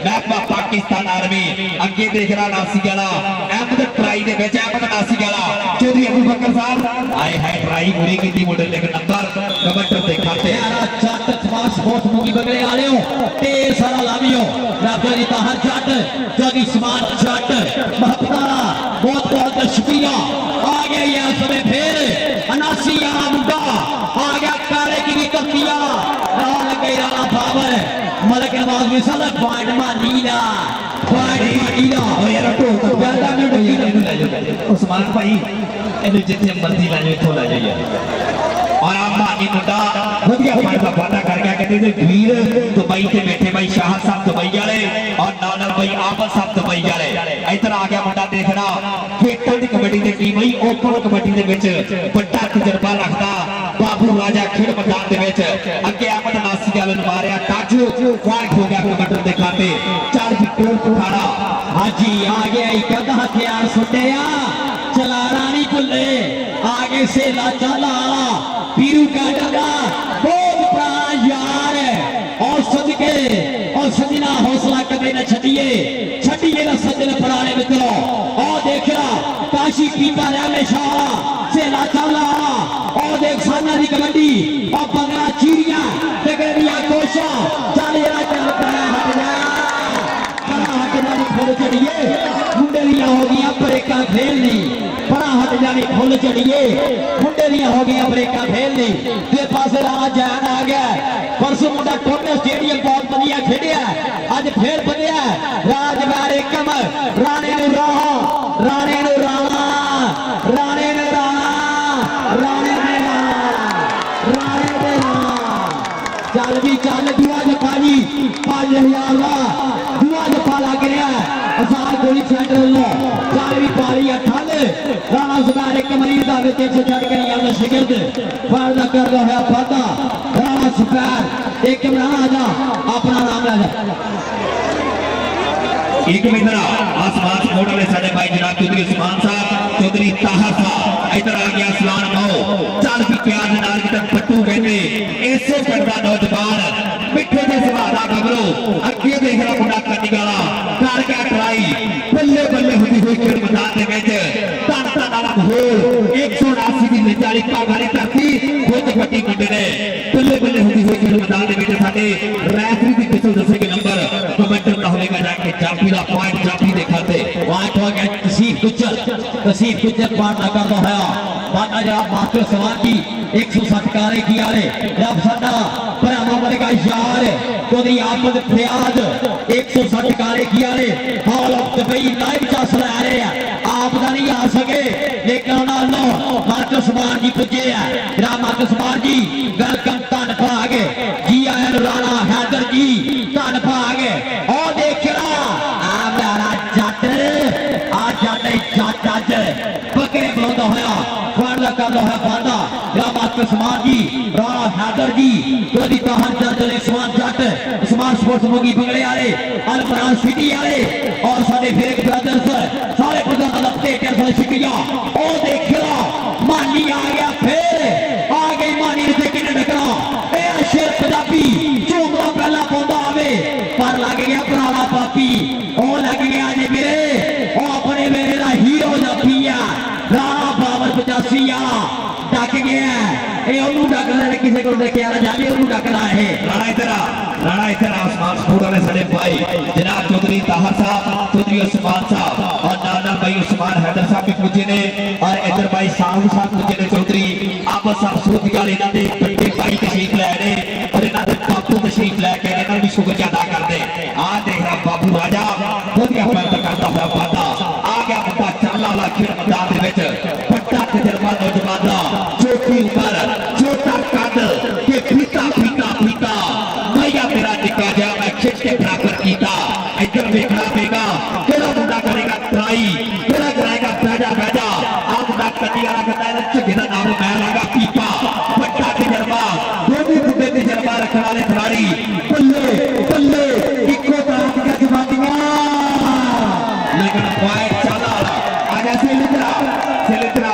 ਮਹਿਕਮਾ ਪਾਕਿਸਤਾਨ ਆਰਮੀ ਅੱਗੇ ਦੇਖ ਰਿਹਾ ਨਾਸੀ ਵਾਲਾ ਅਹਿਮਦ ਟਰਾਈ ਦੇ ਵਿੱਚ ਅਹਿਮਦ ਨਾਸੀ ਵਾਲਾ ਚੌਧਰੀ ਅਬੂ ਬਕਰ ਸਾਹਿਬ ਆਏ ਹੈ ਟਰਾਈ ਪੂਰੀ ਕੀਤੀ ਮੁੰਡੇ ਦੇ ਨੰਬਰ ਕਬੱਟਰ ਦੇ ਖਾਤੇ जट समाज स्पोर्ट्स मुगी बगले वाले हो ढेर सारा लाभियो राजा जी ताहर जट जोगी समाज जट महतारा बहुत बहुत शुक्रिया आ गया ये समय फिर 79 वाला मुंडा आ गया काले की भी कपिया राल गई राणा बाबर मलक नवाज में साला पॉइंट मानीला ओ यार ढोल तो गाता नहीं ढोल ਇਹਨੂੰ ਲੈ ਜਾਓ ਉਸਮਾਨ ਭਾਈ ਇਹਨੂੰ ਜਿੱਥੇ ਮਰਜ਼ੀ ਲੈ ਜਾਓ ਇੱਥੋਂ ਲੈ ਜਾਓ ਯਾਰ और आप मानी मुंडा वधिया पानी का वादा कर गया कहते थे वीर दुबई से बैठे भाई शाह साहब दुबई वाले और नानल भाई आबद साहब दुबई वाले इधर आ गया मुंडा देखना खेतों की कबड्डी की टीम ही ओपन कबड्डी के विच बड़ा तजर्बा रखता बाबू राजा खेड मैदान के विच अगे अहमद नासी वाले ने मारिया टच पॉइंट हो गया कबड्डी के खाते चल जी टोल पुखाड़ा हाजी आ गया एक अद्धा हथियार सुटिया चलाना नहीं भुले आगे से लाचाला पीरू का डगा बहुत बड़ा यार और सदके और सजना हौसला कदे न छड़िए ना सजन पुराने मित्रों और देखना काशी पीपा हमेशा से लाचाला और देख सामने की कबड्डी और बंगला चीरिया तगड़िया कोशा चल यार चल फुल चढ़िए मुंडे दियां हो गई ब्रेका खेलनी बड़ा हट जानी फुल चढ़िए मुंडे दियां हो गई ब्रेका खेलनी ते पासे राणा जैन आ गया परसों मुंडा टोटल स्टेडियम बहुत बढ़िया खेलिया अज फिर बढ़िया राजवार एकम राणे नु राह राणे नु राणा राणे नु राणा राणे नु राणा राणे नु राणा चल भी चल दुआ जफा जी 5000 दा दुआ जफा लग रहा आसान गोली सेंटर लो चल भी पाली 98 राणा सुबैर एक मरीज का विकेट से छड़ के नहीं शिगिर्द फायदा कर रहा है फाता राणा सुबैर एक इमरान आजा अपना नाम ला एक मित्र आसमान स्पोर्ट वाले साडे भाई जनाब चौधरी उस्मान साहब चौधरी ताहर साहब इधर आ गया सलाम माओ चल भी प्यार दे नाल किते पट्टू कहते ऐसे करदा नौजवान मिठे दे सुभाਅ दा गबरू अगे देख रहा मुंडा कन्नी वाला कर के ट्राई बल्ले बल्ले हुंदी होई खेल मैदान दे विच तन तन वाला माहौल 179 दी निचाली पागारी धरती खुद फटी मुंडे ने बल्ले बल्ले हुंदी होई खेल मैदान दे विच साडे रेफरी दी किसल दसेंगे नंबर कमेंटर का होगा जाके जाफी दा पॉइंट जाफी दे खाते पॉइंट हो गया तसीफ गुज्जर पॉइंट ना कर दो है बाटा जनाब मास्टर सवार की 160 कारे की आले जब साडा भरावा बनेगा यार चौधरी आफत फरियाद 160 कारे की आले हॉल ऑफ दुबई लाइव चा सुना रहे हैं आप दा नहीं आ सके लेकिन उन्होंने मास्टर सवार जी पुजे है जनाब मास्टर सवार जी वेलकम धन भागे जी आए राणा हैदर जी धन भागे और देख रहा आ मेरा जट आ जट जट अज बकरे बुलंद होया फायदा कर रहा है फायदा मास्टर समान जी राणा हैदर जी चौधरी ताहर जट उस्मान जट उस्मान स्पोर्ट्स मोगी बंगले वाले अलफरान सिटी वाले और सारे फेक ब्रदर्स सारे प्रधान लगते हैं शुक्रिया और देख लो मानी आ गया फिर आ गई मानी ने किने डकना ए शेर पंजाबी चूमदा पहला पौंदा आवे पर लग गया पुराना पापी ओ लग गया जी मेरे ओ अपने मेरे दा हीरो जापिया राणा बाबर 85 वाला डक गया ए ओनू डक ले किसी को देखे आ जाके ओनू डकना है राणा इधर आसमान स्पोर्ट वाले साडे भाई जनाब चौधरी ताहर साहब चौधरी उस्मान साहब और नाना भाई उस्मान हैदर साहब भी पूजे ने और इधर भाई साहब पूजे ने चौधरी आप सब सूतियाल इन्हां दे बड़े भाई तशरीफ ले ने और इन्हां दे बापू तशरीफ लेके इन्हां भी शुक्रिया अदा करदे आ देख रहा बाबू राजा वधिया पैदा करदा होया वादा आ गया मुंडा चाला वाला खेल मैदान दे विच बड़ा तजर्बा नौजवान दा चौथी उम्र छोटा कद के फीता मैया मेरा निका जा मैं खिच के बराबर कीता इधर देखना पेगा केड़ा मुंडा करेगा ट्राई केड़ा कराएगा बैजा आ मुंडा कन्नी वाला कहता है झगे दा नाम मैं लागा पीपा बड़ा तजर्बा दोनों मुंडे तजर्बा रखने वाले खिलाड़ी बल्ले इको तरह की जमातियां लेकिन पॉइंट चला आजा से लिखना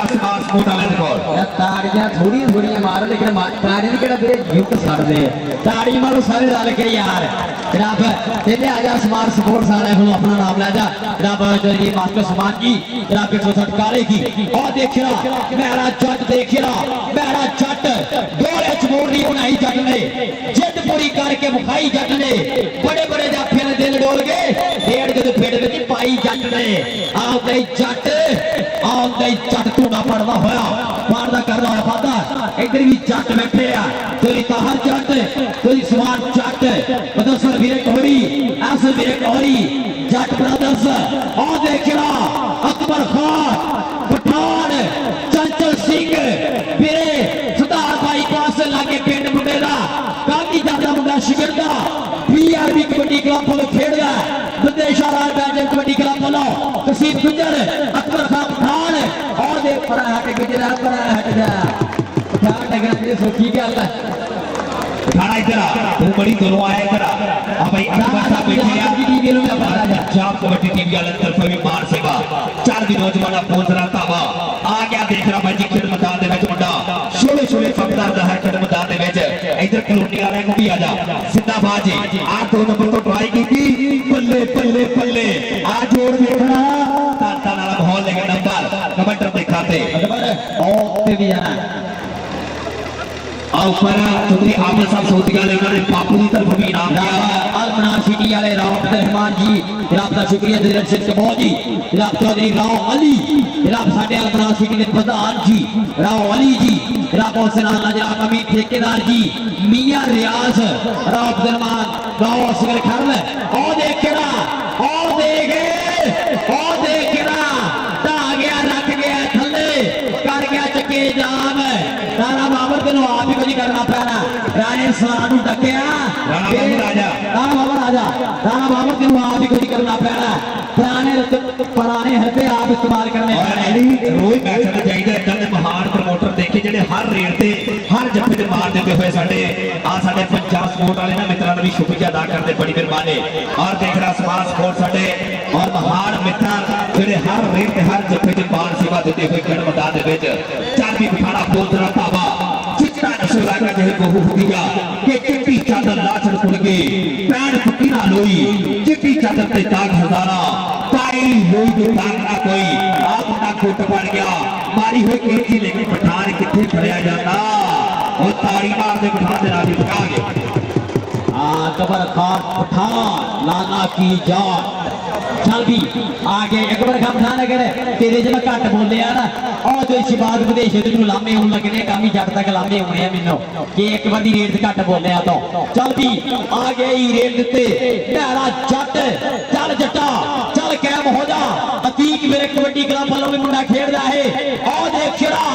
आसमान स्पोर्ट वाले देखो ताड़ियां थोड़ी मार लेकिन ताड़ियां केड़ा तेरे युक्त छड़ दे ताड़ी मारो सारे रल के यार जनाब चले आजा स्मार्ट सपोर्ट सारे हम अपना नाम ले जा जनाब चौधरी मास्टर समान की जनाब 160 काले की और देख रहा मेरा जट देख रहा मेरा जट दौड़े चमोड़ नहीं बनाई जट ने जिद पूरी करके मुखाई जट ने बड़े बड़े जाफे ने दिल डोल गए डेढ़ जद पेड़ में पाई जट ने आओ गई जट तू ना पड़दा होया पड़दा कर रहा है फादा इधर भी जट बैठे आ चौधरी ताहर जट चौधरी समान जट बदसर वीरे कोहरी ऐसे वीरे कोहरी जट ब्रदर्स और देख रहा अकबर खान पठान चंचल सिंह वीरे सुधार भाई पास लागे पिंड मुंडे दा काफी ज्यादा मुंडा शिगरदा बीआरबी कबड्डी क्लब वालों खेड़दा बदेशा राज बैजन कबड्डी क्लब वालों तसीफ गुजर अकबर खान पठान और देख परा हट गुजरा परा हट जा पठान नगर सोखी गल खाना इधर तू बड़ी दोनों आए इधर अब भाई अकबर साहब बैठे हैं की टीवी में बता जा जाप कबड्डी टीम वाले तरफ भी मार सेवा चार दिन नौजवान पहुंच रहा तावा आ गया देख रहा भाई जी खेल मैदान दे विच मुंडा छोले फकदार दा है खेल मैदान दे विच इधर कलोनी वाले को भी आ जा जिंदाबाद जी आ 2 नंबर तो ट्राई की बल्ले आ जोड़ देखना ताता वाला माहौल लेके नंबर कमेंटर दिखाते और ते भी जाना और ऊपर चौधरी आमिर साहब सऊदी वाले उन्होंने बापू की तरफ भी इनाम दिया अलमना सिटी वाले राव रहमान जी जनाब का शुक्रिया दिलर सिंह कमोह जी जनाब चौधरी राव अली जनाब साडे अलमना सिटी के प्रधान जी राव अली जी जनाब हुसैन जनाब अमीर ठेकेदार जी मियां रियाज राव अब्दुलरहमान गांव असगर खरल और देख रहा ता गया रख गया थल्ले कर गया चके जाम राणा बाबर तेन आप ही कुछ करना पैना राणे सलाम डकया राणा बाबर तेन आप ही कुछ करना पैना पुराने हरते आप इस्तेमाल करने और ऐसी रोज मैच होना चाहिए इदां दे महान प्रमोटर देखे ਜਿਹੜੇ हर रेट ਤੇ हर जफ्फे ਤੇ मार ਦਿੰਦੇ ਹੋਏ ਸਾਡੇ पंजाब स्पोर्ट वाले ना मित्रों भी शुक्रिया अदा करते बड़ी मेहरबानी और देख रहा समाज स्पोर्ट साडे और महान मित्र ਜਿਹੜੇ हर रेट ਤੇ हर जफ्फे ਤੇ मार सेवा दिंदे होए खेड मैदान ਦੇ ਵਿੱਚ ਚਾਬੀ ਬਿਠਾਣਾ ਬੋਲਦਾ ਤਾਵਾ चिट्टा नशा का जहे बहु हुआ कि चिट्टी चादर लाचड़ कुड़ के पैर फुकी ना लोई चिट्टी चादर ते दाग हजारा पाई लोई जो दाग ना कोई आप ना कोट पड़ गया मारी हुई केजी लेके पठान किथे फड़या जाता और ताड़ी मार दे पठान दे नाल उठा के कबर खान पठान लाना की जान चल भी आगे एक बार काम ठाने करे तेरे जब घट बोले ना और जो शिबाद विदेश तेन लामे होने लगे कामी जट तक लामे होने हैं मैनू कि एक बार रेट घट बोले तो चल भी आगे ही रेट दिते प्यारा जट चल जट्टा चल कैम हो जा अतीक मेरे कबड्डी क्लब वालों में मुंडा खेलदा है और देख छड़ा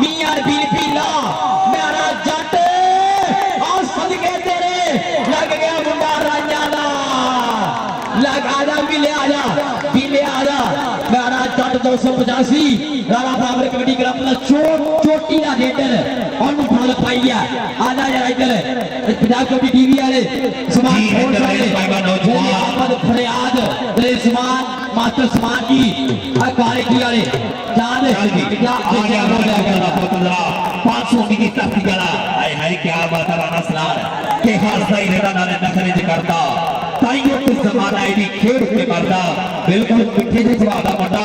मियां बील पीला प्यारा जट और सदके तेरे लग गया मुंडा राजा दा लग आजा बिले आजा मेरा जट 285 राणा बाबर कबड्डी क्लब का चोटी का रेडर और फल पाई है आजा यार इधर पंजाब कबड्डी टीवी वाले समान स्पोर्ट्स वाले अहमद फरियाद समान मास्टर समान की क्वालिटी वाले जान क्या आ गया हो जाएगा 500 की तरफ गला हाय हाय क्या बात है राणा सलार के हादसा ही रेडा नाले नखरे च करता ताइयों तो जमाना इदी खेड के मरदा बिल्कुल मिठे जे जवाब दा मुंडा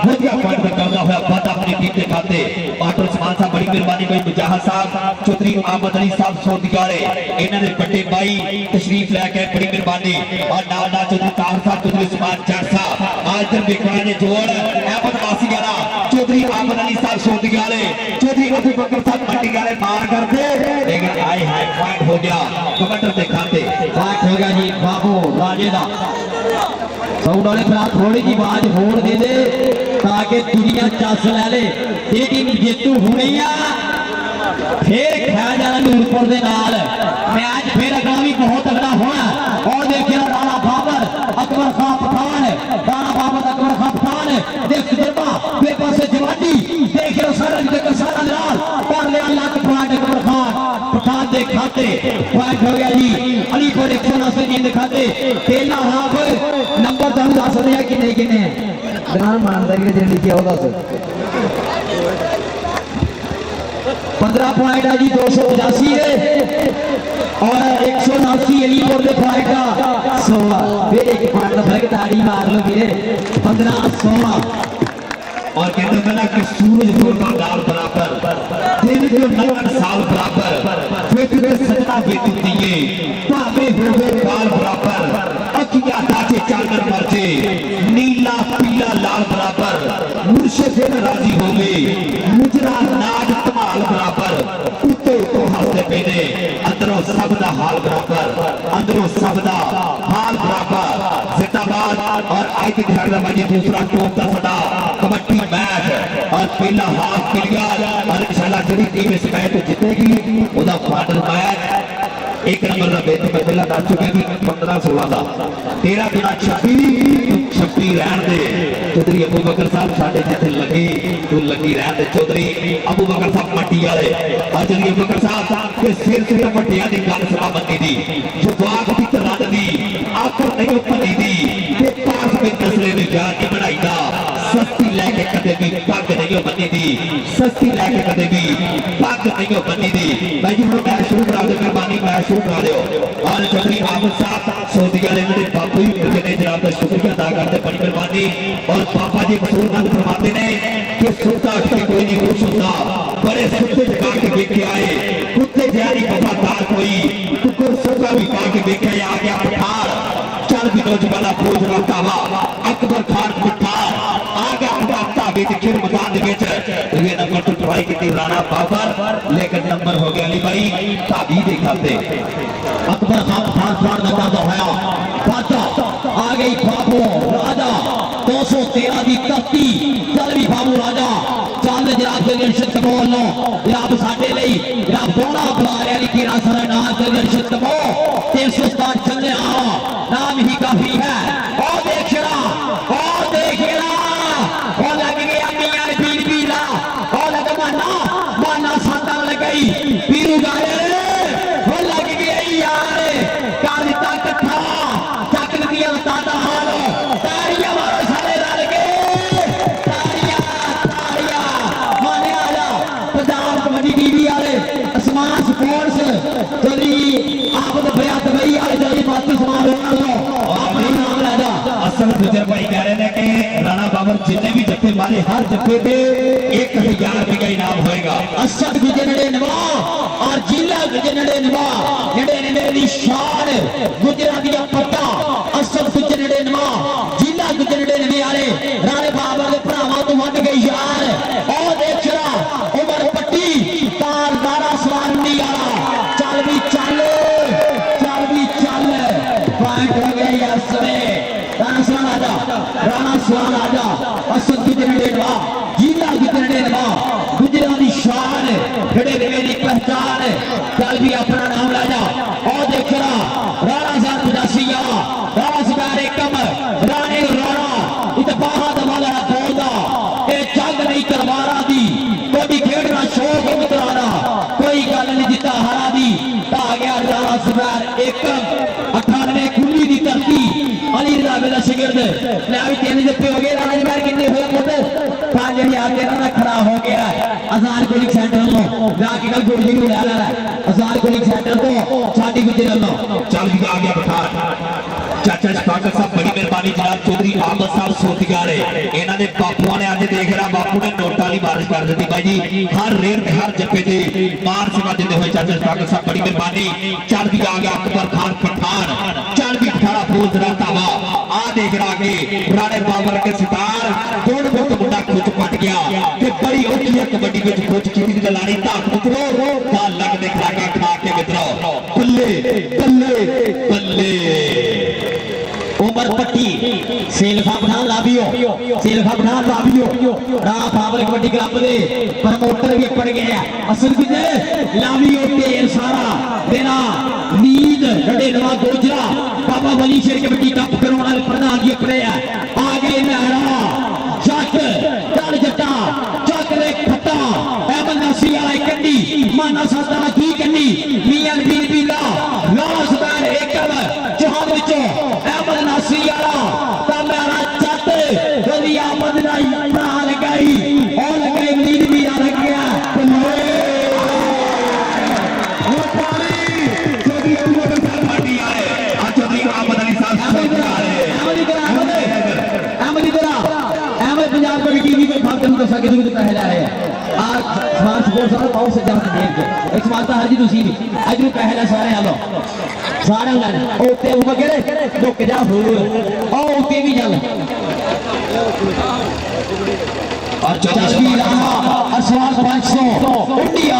वधिया पॉइंट करदा होया बात अपनी टीम के खाते मास्टर समान साहब बड़ी मेहरबानी भाई मुजाहिद साहब चौधरी अहमद अली साहब सोदियाले इन्हां दे बड़े भाई तशरीफ लेके बड़ी मेहरबानी और नाल नाल चौधरी तार साहब चौधरी उस्मान जट साहब आज दिन बिकवा ने जोड़ अहमद वासी वाला चौधरी अहमद अली साहब सोदियाले चौधरी अबू बकर साहब मंडी वाले मार करते लेकिन आए हाय पॉइंट हो गया कमांडर के खाते बात हो गया जी बाबू राजे दा साउंड वाले भरा थोड़ी जी आवाज होड़ दे दे ताकि दुनिया चस ले ले ये टीम जेतू होनी है फिर खाया जाना नूरपुर दे नाल मैच फिर अगला भी बहुत तगड़ा होना और देखिए राणा बाबर अकबर खान पठान राणा बाबर अकबर खान पठान देख दरबा बे पासे जवानी देखिए सारा के सारा लाल कर लिया लाख पॉइंट अकबर खान पठान दे खाते पॉइंट हो गया जी अली को 180 जी दे खाते पहला हाफ नंबर तुम दस दे किन्ने किन्ने ग्राम ईमानदारी ने लिखा होगा सर 15 पॉइंट है जी 285 है और 179 अलीपुर के पॉइंट का 16 फिर एक पॉइंट का फर्क ताड़ी मार लो वीरे 15-16 और कहते हैं ना कि सूरज होगा लाल बराबर दिन जो नगर साल बराबर फिर के सजना बेतु दिए पावे होवे काल बराबर अखियां दाचे चादर मर्जे नीला पीला लाल बराबर मुर्शिद राजी होवे मुजरा नाज कमाल बराबर उत्ते तो हंसते पेने अंदरों सब दा हाल बराबर अंदरों सब दा हाल बराबर जिंदाबाद और आज के घर का मजे दूसरा टॉप का सदा कबड्डी मैच और पहला हाफ क्लियर और इंशाल्लाह जड़ी टीम शिकायत जीतेगी ओदा फाइनल मैच एक नंबर का बेहतर मैं पहला दस चुका कि 15-16 का 13 गुना 26 रहन दे चौधरी अबू बकर साहब साढ़े जिथे लगी तू लगी रहन दे चौधरी अबू बकर साहब मट्टी वाले और चौधरी अबू बकर साहब के सिर से मट्टिया की गल सभा बनी दी जो बाग की तरह दी आखिर नहीं बनी दी ते पास में नस्ले ने जान के बनाई दा सस्ती लेके कदे भी पग नहीं बनी दी सस्ती लेके कदे भी पग नहीं बनी दी भाई जी मैं शुरू करा दे मेहरबानी मैं शुरू करा दो और चौधरी आमद साहब सऊदी वाले मेरे बापू जी ने जनाब का शुक्रिया अदा करते बड़ी मेहरबानी और पापा जी मसूद नंद फरमाते ने कि सुता उठ के कोई नहीं खुश होता बड़े सुते जगा के देखे आए कुत्ते जैसी वफादार कोई कुकुर सुता भी पा के देखे आ गया पठार चल भी नौजवाना फौज रखता हुआ अकबर खान पठार आ गया हटाता बेच खेल मैदान के बेच ये नंबर तो ट्राई की राणा बाबर लेकिन नंबर हो गया अली भाई भाभी दे खाते अकबर खान पठान का दादा होया बाटा आ गई बाबू राजा 213 की तरती चल भी बाबू राजा चल जनाब के निर्शत कमोल नो जनाब साडे लई जनाब दोना बुला रहा लिखी रासरा नाम के निर्शत कमो 307 चलने आ नाम ही काफी है और देख रहा और चली आप तो फरियाद गई आ जल्दी बात समान अपना नाम ला दा असल गुजर भाई कह रहे हैं कि राणा बाबर जितने भी जत्थे मारे हर जत्थे पे 1000 रुपये का इनाम होएगा। असद गुजरने नवा और जिला गुजरने नवा जड़े मेरी शान गुजरा दिया पट्टा असद गुजरने नवा जिला गुजरने नवे वाले राणे बाबर के भरावां तो वध गई यार ओ देख चला उमर पट्टी तार दारा सवारनी वाला चल भी चल पॉइंट हो गया यार समय राणा सवाल आजा असद गुजरने नवा जिला गुजरने नवा गुजरा दी शान खड़े मेरी पहचान चल भी अपना नाम ला जा और देख राणा साहब उदासिया राणा सवार एकम राणे राणा इतफाहा दवाला बोलदा ए जंग नहीं तलवारां दी कोई खेड़ना शौक मित्राना कोई गल नहीं जिता हारा दी आ गया राणा सवार एकम 98 कुल्ली दी धरती अली रावे दा शिगिर्द ले भी 3 जत्थे हो गए राणा सवार कितने होए पुੱਤ 5000 तेरा ना खड़ा हो गया आजाद कोलिंग सेंटर तो जाके कल गुरजी ਨੂੰ ਲੈ ਲੈ आजाद कोलिंग सेंटर तो साडी गुजर लो चल भी आ गया बता चाचा स्पाकर साहब बड़ी मेहरबानी जनाब चौधरी आमद साहब सोतियाले इन्हां दे बापूआं ने अज देख रहा बापू ने नोटां दी बारिश कर दी भाई जी हर रेर ते हर जप्पे ते मान सेवा देते हुए चाचा स्पाकर साहब बड़ी मेहरबानी चल भी आ गया अकबर खान पठान चल भी अठाड़ा फौज रहता वा आ देख रहा कि राणे बाबर के सितार कौन फुट मुंडा खुच पट गया ते बड़ी औखी कबड्डी विच खुच की जलानी धाक मित्रो दा लग दे खराका खा के मित्रो बल्ले बल्ले बल्ले उमर पट्टी सेलखा बनान लाभियो राह पावर कबड्डी क्लब दे प्रमोटर भी पड़ गए असल गुजर लाभियो ढेर सारा देना नींद जड़े नवा गोजरा बाबा वली शेर कबड्डी कप करवाने वाले प्रधान जी अपने आ गए मेहरा जट चल जट्टा चक ले फट्टा अहमद नासी वाला कंडी माना सादा की कंडी मियां बीर बीला लाश बैर एकम जहान विचों अहमद नासी वाला ता मेरा जट कदी आमद नाई भरा लगाई और लगाई नींद भी आ गया दसा किसी को पैसे ला रहे हैं आज स्मार्ट स्पोर्ट्स वाला बहुत से ज्यादा देर के एक स्मार्ट हर जी तुसी भी आज नु पैसे ला सारे आलो सारे लाने ओ ते ऊपर केड़े धुक जा होर ओ उते भी चल और तस्वीर असवाल 500 इंडिया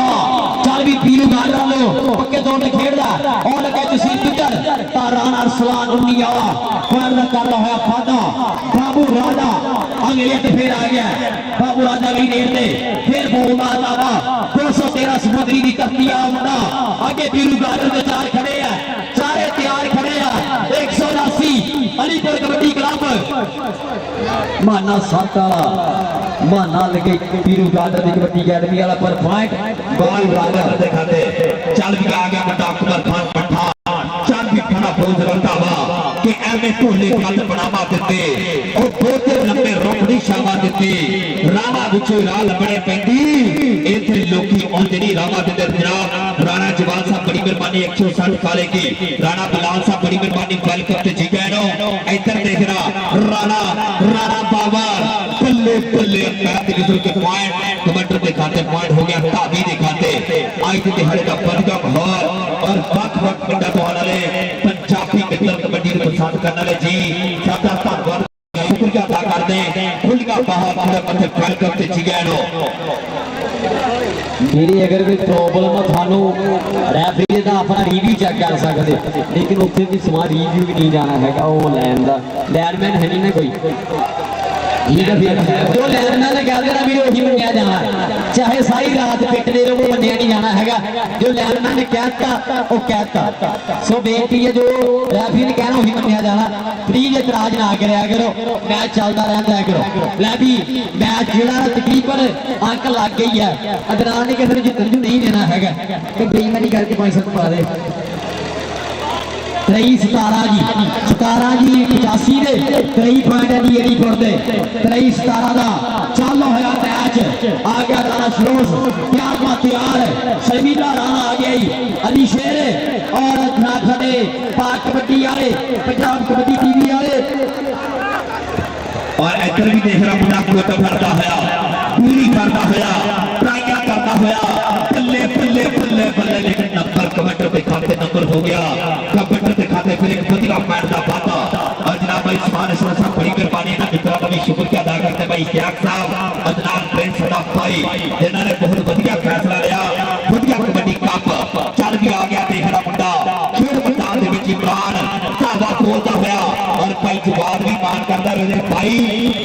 चल भी पीलू गाल लो पक्के तौर पे खेलदा और लगे तस्वीर पिटर तारान अरसलान इंडिया फर्द कर रहा है फादा बाबू राजा अंगलिया ते फिर आ गया बाबू राजा भी नेड़ ते फिर बोल मारदा वा 213 समुद्री दी धरती आ मुंडा आगे पीलू गाल दे चार खड़े हैं सारे तैयार खड़े हैं 180 अलीपुर कबड्डी क्लब माना साता माना लगे पीरू गार्डन की कबड्डी अकेडमी वाला पर पॉइंट बाल राजा दिखाते चल भी आ गया बड़ा अकबर खान पठान चल भी खड़ा फौज रखता वा कि एवं ढोले गल बनावा दिते और बोते लंबे रोकड़ी शावा दिते राणा विचों राह लबड़े पैंदी इथे लोकी औंजनी रावा दिते जनाब राणा जवान साहब बड़ी मेहरबानी 160 काले की राणा बिलाल साहब बड़ी मेहरबानी वेलकम ते जी कहनो इधर देख रहा राणा बाबर बल्ले बल्ले के पॉइंट कमांडर के खाते पॉइंट हो गया ताबी के खाते आज के दिहाड़े का बड़का माहौल और वक्त पिंडा तो वाले पंजाबी मित्र कबड्डी को पसंद करने वाले जी सादा धन्यवाद शुक्रिया अदा करते हैं खुलगा बहुत पूरा मथे वेलकम ते जी गए मेरी अगर कोई प्रॉब्लम है थानू रेफरी का अपना रिव्यू चेक कर सकते लेकिन उत्थे भी समा रिव्यू भी नहीं जाना है वो लैन का लैंडमैन है नहीं ना कोई जो लैंडमैन ने कह देना मेरे वही मनिया जाना चाहे सारी रात पिटने रहो वो मनिया नहीं जाना है जो लैंडमैन ने कहता वो कहता सो बेनती है जो रेफरी ने कहना वही मनिया जाना प्लीज इतराज ना करया करो मैच चलता रहता करो लै भी मैच जो तकरीबन अंक लग गई है अदरान ने किसी ने जितन जो नहीं देना है बेईमानी करके 500 पा दे 23 17 जी 85 ਦੇ 23 ਪੁਆਇੰਟ ਦੀ ਏਰੀਪੁਰ ਦੇ 23 17 ਦਾ ਚੱਲ ਹੋਇਆ ਮੈਚ ਆ ਗਿਆ ਰਾਣਾ ਸ਼ਲੋਸ ਤਿਆਰ ਮਾ ਤਿਆਰ ਸ਼ਰਮੀਲਾ ਰਾਣਾ ਆ ਗਿਆ ਜੀ ਅਲੀ ਸ਼ੇਰ ਔਰ ਜਨਾਬ ਸਾਡੇ ਪਾਕ ਕਬੱਡੀ ਵਾਲੇ ਪੰਜਾਬ ਕਬੱਡੀ ਟੀਵੀ ਵਾਲੇ और इधर भी देख रहा मुंडा कोट भरता होया पूरी करता होया ट्राइया करता होया बल्ले बल्ले बल्ले बल्ले लेकिन नंबर कमेंटर के खाते नंबर हो गया कमेंटर के खाते फिर एक बढ़िया मैच का बाता और जनाब भाई सुभान अल्लाह साहब बड़ी मेहरबानी है मित्रों का भी शुक्रिया अदा करते हैं भाई इश्तियाक साहब और जनाब प्रिंस सदाफ भाई जिन्होंने बहुत बढ़िया फैसला लिया बढ़िया कबड्डी कप चल भी आ गया देख रहा मुंडा खेल मैदान दे विच इमरान धावा बोलता होया और भाई जवाब भी मान करता रहे भाई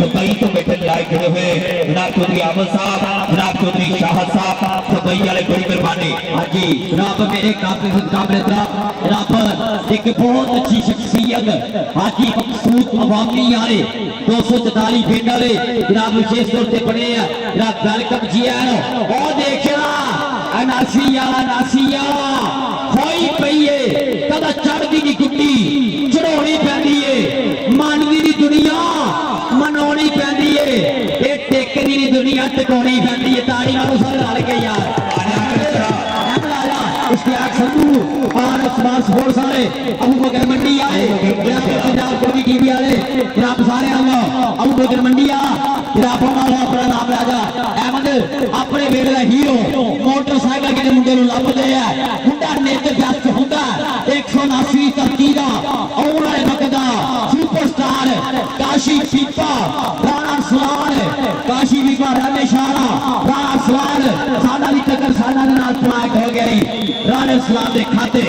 दुबई तो बैठे लाइक खड़े हुए जनाब चौधरी आमद साहब जनाब चौधरी शाह साहब दुबई वाले बड़ी मेहरबानी हाँ जी जनाब मेरे काबिल जनाब एक बहुत अच्छी शख्सियत हाजी मकसूद अवामी वाले 244 पिंड वाले जनाब विशेष तौर से बने हैं जनाब वेलकम जी आए और देखना अनासी वाला होई पई है कदा चढ़दी दी गुड्डी चढ़ाउणी पैंदी है मानवी दी दुनिया मनाउणी पैंदी है ये टेकदी दी दुनिया टिकाउणी पैंदी है ताड़ी मारो सारे रल के यार इश्तियाक संधू और उस्मान स्पोर्ट्स वाले अबू बकर मंडी आए जनाब कबड्डी टीवी वाले जनाब सारे अबू बकर मंडी जनाब अपना नाम राजा अहमद अपने बेटे का हीरो मोटरसाइकिल के मुंडे लभदे है मुंडा नित व्यस्त होंदा 179 तरक्की दा आउण वाले वक्त दा सुपरस्टार काशी पीपा राणा सलाल काशी पीपा राणे शारा राणा सलाल साडा दी टक्कर साडा दे नाल पॉइंट हो गई राणे सलाल दे खाते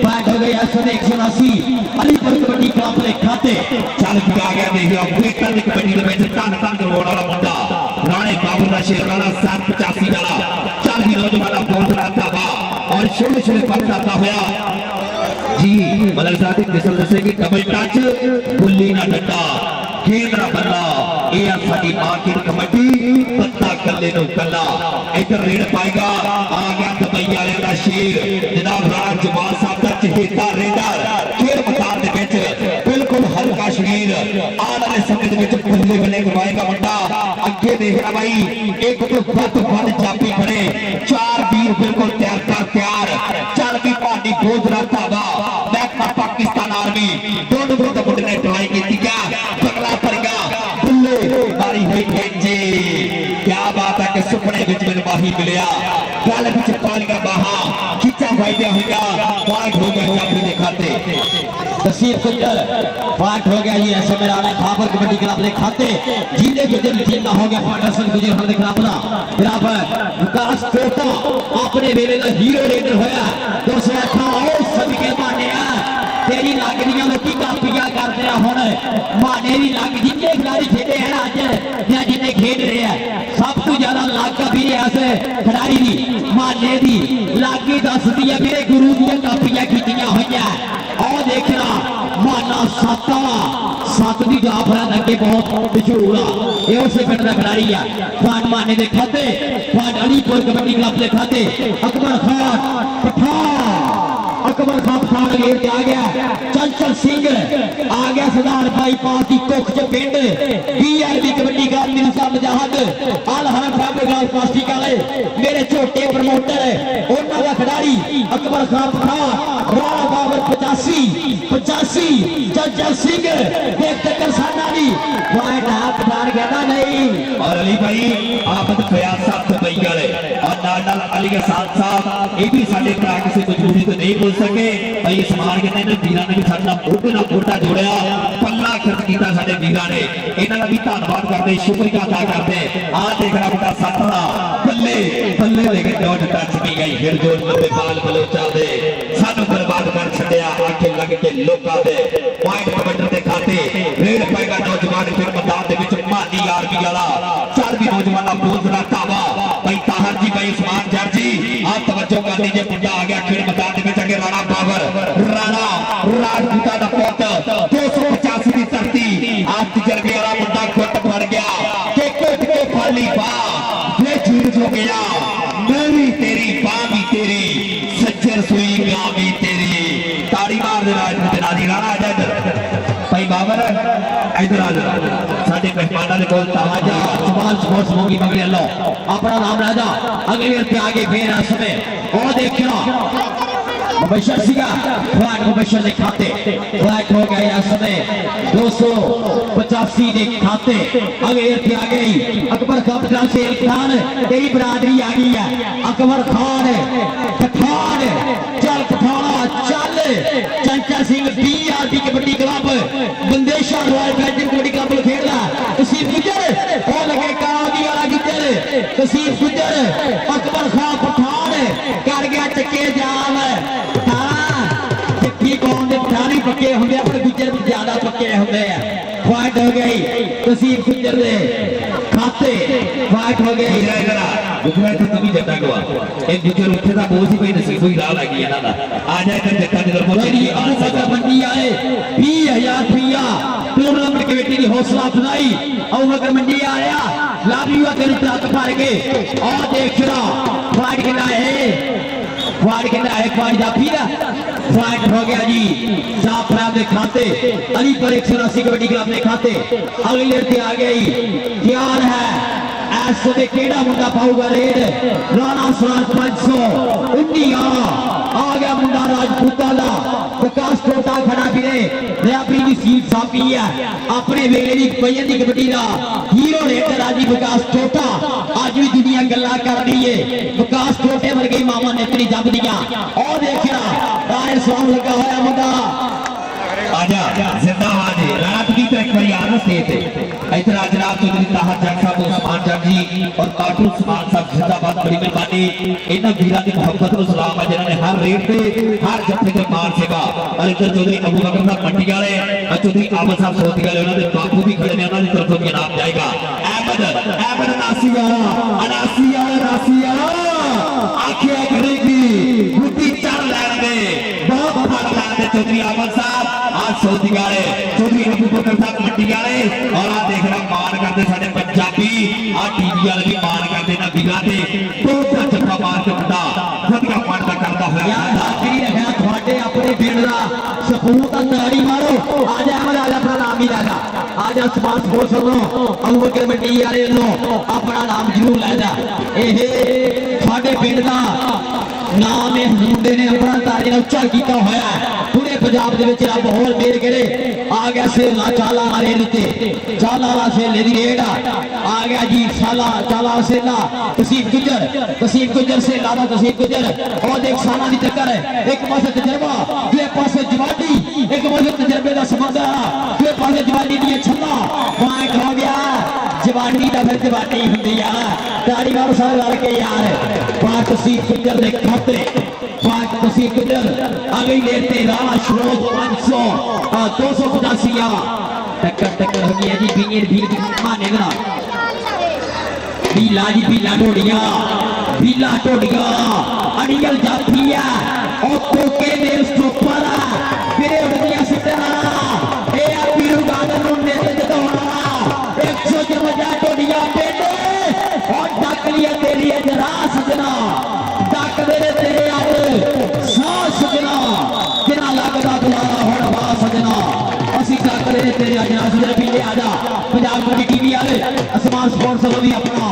पॉइंट हो गई 179 अलीपुर कबड्डी क्लब दे खाते चल भी आ गया देख लो बेहतर की कबड्डी दे विच धन धन करवाउण वाला मुंडा राणे बाबू दा शेर वाला 785 वाला चल भी नौजवान बहुत रहता बा और छोटे छोटे पक करता होया जी मलक साहब की किस्म दसे कि डबल टच गुल्ली ना डंडा केंद्र बल्ला ये आ साडी मां की कबड्डी पत्ता कल्ले नु कल्ला इधर रेड पाएगा आ गया दुबई वाले दा शेर जनाब राज जवान साहब दा चहेता रेडर खेल मैदान दे विच बिल्कुल हल्का शरीर आने वाले समय दे विच बल्ले बल्ले करवाएगा मुंडा अगे देखना भाई एक तो बत बन जापी खड़े चार वीर बिल्कुल तैयार चल भी पानी बोझ रहता वा बैठना पाकिस्तान आर्मी दोनों ग्रुप मुंडे ने ट्राई की क्या पगला पर गया बुल्ले मारी हुई खेंचे क्या बात है कि सुपने विच मेरे माही मिलिया गल विच पालिया बाहा खिचा फायदा होगा पॉइंट हो गया जाफरी दे खाते तसीर कुंजल पॉइंट हो गया ये ऐसे में राणा बाबर कबड्डी क्लब दे खाते जिले के दिन जिंदा हो गया पाटरसन गुजर हर दे क्लब दा बराबर विकास कोटा अपने वेले दा हीरो रेडर होया 208 और सदके माने तेरी लागदियां लोकी कापियां करते हैं हुण माने दी लग जिन्ने खिलाड़ी खेले हैं अज या जिन्ने खेल रहे हैं सब तो ज्यादा लग भी ऐसे खिलाड़ी दी माने दी लागी दसदी है मेरे गुरु दी कापियां खींचियां हुई और देखना माना सत दी जाफर अगे बहुत मशहूर है उसे पिंड का खिलाड़ी है खान माने दे खाते खान अलीपुर कबड्डी क्लब के खाते अकबर खान पठान अकबर खान पठान गेट आ गया चंचल सिंह आ गया सरदार बाईपास की कुख च पिंड बीआईबी कबड्डी क्लब मेरे साहब जहाद अल हरम फैमिली गर्ल्स प्लास्टिक वाले मेरे छोटे प्रमोटर उन्होंने का खिलाड़ी अकबर खान पठान राणा बाबर 85 चंचल सिंह देख तक साना दी पॉइंट हाथ पठान कहता नहीं और अली भाई आफत फयाज साहब दुबई वाले और नाल अली के साथ साथ ये भी साडे भरा किसी मजबूरी तो नहीं बोल सके भाई समान कहते हैं वीरां ने भी साडे नाल मोढे नाल मोढा जोड़िया पल्ला खर्च किया साडे वीरां ने इन्हां दा भी धन्नवाद करते शुक्रिया अदा करते आ देखना बेटा सत दा बल्ले बल्ले लेके डॉट टच भी गई फिर जोर लंबे बाल बलोचा दे सानू बर्बाद कर छड़िया आंखें लग के लोकां दे पॉइंट कमांडर दे खाते रेड पाएगा नौजवान फिर मैदान दे विच मानी आर्मी वाला चार भी नौजवान बोझ रखता वा भाई ताहर जी भाई उस्मान जर जी आप तवज्जो कर दीजिए मुंडा आ गया खेल मैदान दे विच अगे राणा बाबर राणा राजपूता दा पुत 285 दी धरती आप तजर्बे वाला मुंडा खुद फड़ गया के कुट के फाली बा ये झूठ हो गया मैं भी तेरी बाँ भी तेरी सज्जर सुई गां भी तेरी ताड़ी मार दे राजपूत इधर आ जाओ साडे मेहमानां दे कोल ताजा सवाल स्पोर्ट्स मोगी मगले लो अपना नाम राजा अगले वीर पे आगे फिर आ समय और देखना मुबशर सिगा फ्लैग मुबशर ने खाते फ्लैग हो गए इस समय 285 ने खाते अगले वीर पे आ गई अकबर खान से खान तेरी बरादरी आ गई है अकबर खान पठान चल पठाना चल Chancha Singh BRB kabaddi club Bandesha royal batting kabaddi club खेलदा तसीफ गुजर और लगे कादी वाला गुजर तसीफ गुजर अकबर खान पठान कर गया चक्के जाम हां चक्की कौन दे पठानी पक्के होंगे पर गुजर भी ज्यादा पक्के होंगे फाइट हो गई तसीफ गुजर दे खाते फाइट हो गई इधर गुजरा तो तभी जट्टा गवा एक गुजर उठे दा बोझ ही कोई नसीब कोई राह लगी है ना आ जाए तो जट्टा दे दर बड़ी आशा बंदी आए 20000 रुपया टूर्नामेंट कमेटी की हौसला अफजाई और मगर मंडी आया लाभ युवा तेरे तक भर के और देख रहा फाइट कितना है फाइट जा फिर फाइट हो गया जी साफ राम ने खाते अली पर 180 कबड्डी क्लब ने खाते अगली लड़के आ गई तैयार है ऐसे में केड़ा मुंडा पाऊगा रेड राणा स्वराज 500 इंडिया आ गया मुंडा राजपूता दा विकास कोटा खड़ा फिरे रेफरी की सीट साफी है अपने वेले दी पयन दी कबड्डी दा हीरो रेड राजी विकास कोटा आज भी दुनिया गल्ला कर रही है विकास कोटे वर्गे मामा ने इतनी जब दिया और देखना दायर सॉन्ग लगा होया मुंडा आजा जिंदाबाद रात की तो एक बारी आना से थे इधर आज रात चौधरी ताहर जग साहब उस्मान जग जी और काटू उस्मान साहब जिंदाबाद बड़ी मेहरबानी इन्हां वीरां दी मोहब्बत नु सलाम है जिन्हां ने हर रेट पे हर जत्थे ते मान सेवा और इधर चौधरी अबू बकर साहब मंडी वाले और चौधरी आमद साहब सोती वाले उन्हां दे बापू भी खड़े ने उन्हां दी तरफों भी इनाम जाएगा अहमद नासिया आखिया करेगी गुटी चढ़ लैण दे बहुत फड़ लैण दे चौधरी आमद साहब आज सोती वाले चौधरी अबू बकर साहब मंडी वाले और आ देख रहा मान करते साडे पंजाबी आ टीवी वाले भी मान करते ना वीरां ते टोटा चप्पा मार के मुंडा वधिया पड़दा करदा होया आखिरी रखा ਤੁਹਾਡੇ ਆਪਣੇ ਪਿੰਡ ਦਾ ਸਪੂਤ ਤਾੜੀ ਮਾਰੋ आज अहमद आज अपना नाम ही लेगा आज आसमान स्पोर्ट्स ਵੱਲੋਂ ਅਬੂ ਬਕਰ ਮੰਡੀ ਵਾਲੇ ਵੱਲੋਂ ਆਪਣਾ ਨਾਮ ਜ਼ਰੂਰ ਲੈਦਾ ਇਹ ਸਾਡੇ ਪਿੰਡ ਦਾ ਨਾਮ ਇਹ ਮੁੰਡੇ ਨੇ ਆਪਣਾ ਤਾਜ ਨਾਲ ਉੱਚਾ ਕੀਤਾ ਹੋਇਆ ਪੂਰੇ ਪੰਜਾਬ ਦੇ ਵਿੱਚ ਰੱਬ ਹੋਰ ਮੇਰ ਕਰੇ ਆ ਗਿਆ ਸੇਲਾ ਚਾਲਾ ਵਾਲੇ ਉੱਤੇ ਚਾਲਾ ਵਾਲਾ ਸੇਲੇ ਦੀ ਰੇਡ ਆ ਗਿਆ ਜੀ ਸਾਲਾ ਚਾਲਾ ਸੇਲਾ ਤਸੀਬ ਗੁੱਜਰ ਸੇਲਾ ਦਾ ਤਸੀਬ ਗੁੱਜਰ ਉਹ ਦੇਖ ਸਾਲਾਂ ਦੀ ਟੱਕਰ ਇੱਕ ਪਾਸੇ ਤਜਰਬਾ ਦੂਜੇ ਪਾਸੇ ਜਵਾਨੀ ਇੱਕ ਪਾਸੇ ਤਜਰਬੇ ਦਾ ਸਮੁੰਦਰ ਦੂਜੇ ਪਾਸੇ ਜਵਾਨੀ ਦੀਆਂ ਛੱਲਾਂ ਫਾਈਟ ਹੋ ਗਿਆ ਜਵਾਨੀ ਦਾ ਫਿਰ ਜਵਾਨੀ ਹੁੰਦੀ ਆ ਤਾੜੀ ਮਾਰੋ ਸਾਰੇ ਰਲ ਕੇ ਯਾਰ पांच तसीब गुजर ने खाते पांच तसीब गुजर अगली लेते राणा श्रोत 500 285 टक्कर हो गई है जी बीर भी माने ना बीला टोडिया अड़ियल जाफिया और कोके ने सुपर फिरे उड़िया सिटना ए पीरू गार्डन नु ने जदोना 155 टोडिया बेटे और डक लिया तेरी जरा सजना डक दे तेरे आज सा सजना किना लगदा दुआरा हुण वा सजना असी डक दे तेरे आज सजना पीले आजा पंजाब कबड्डी टीवी वाले आसमान स्पोर्ट्स वालों भी अपना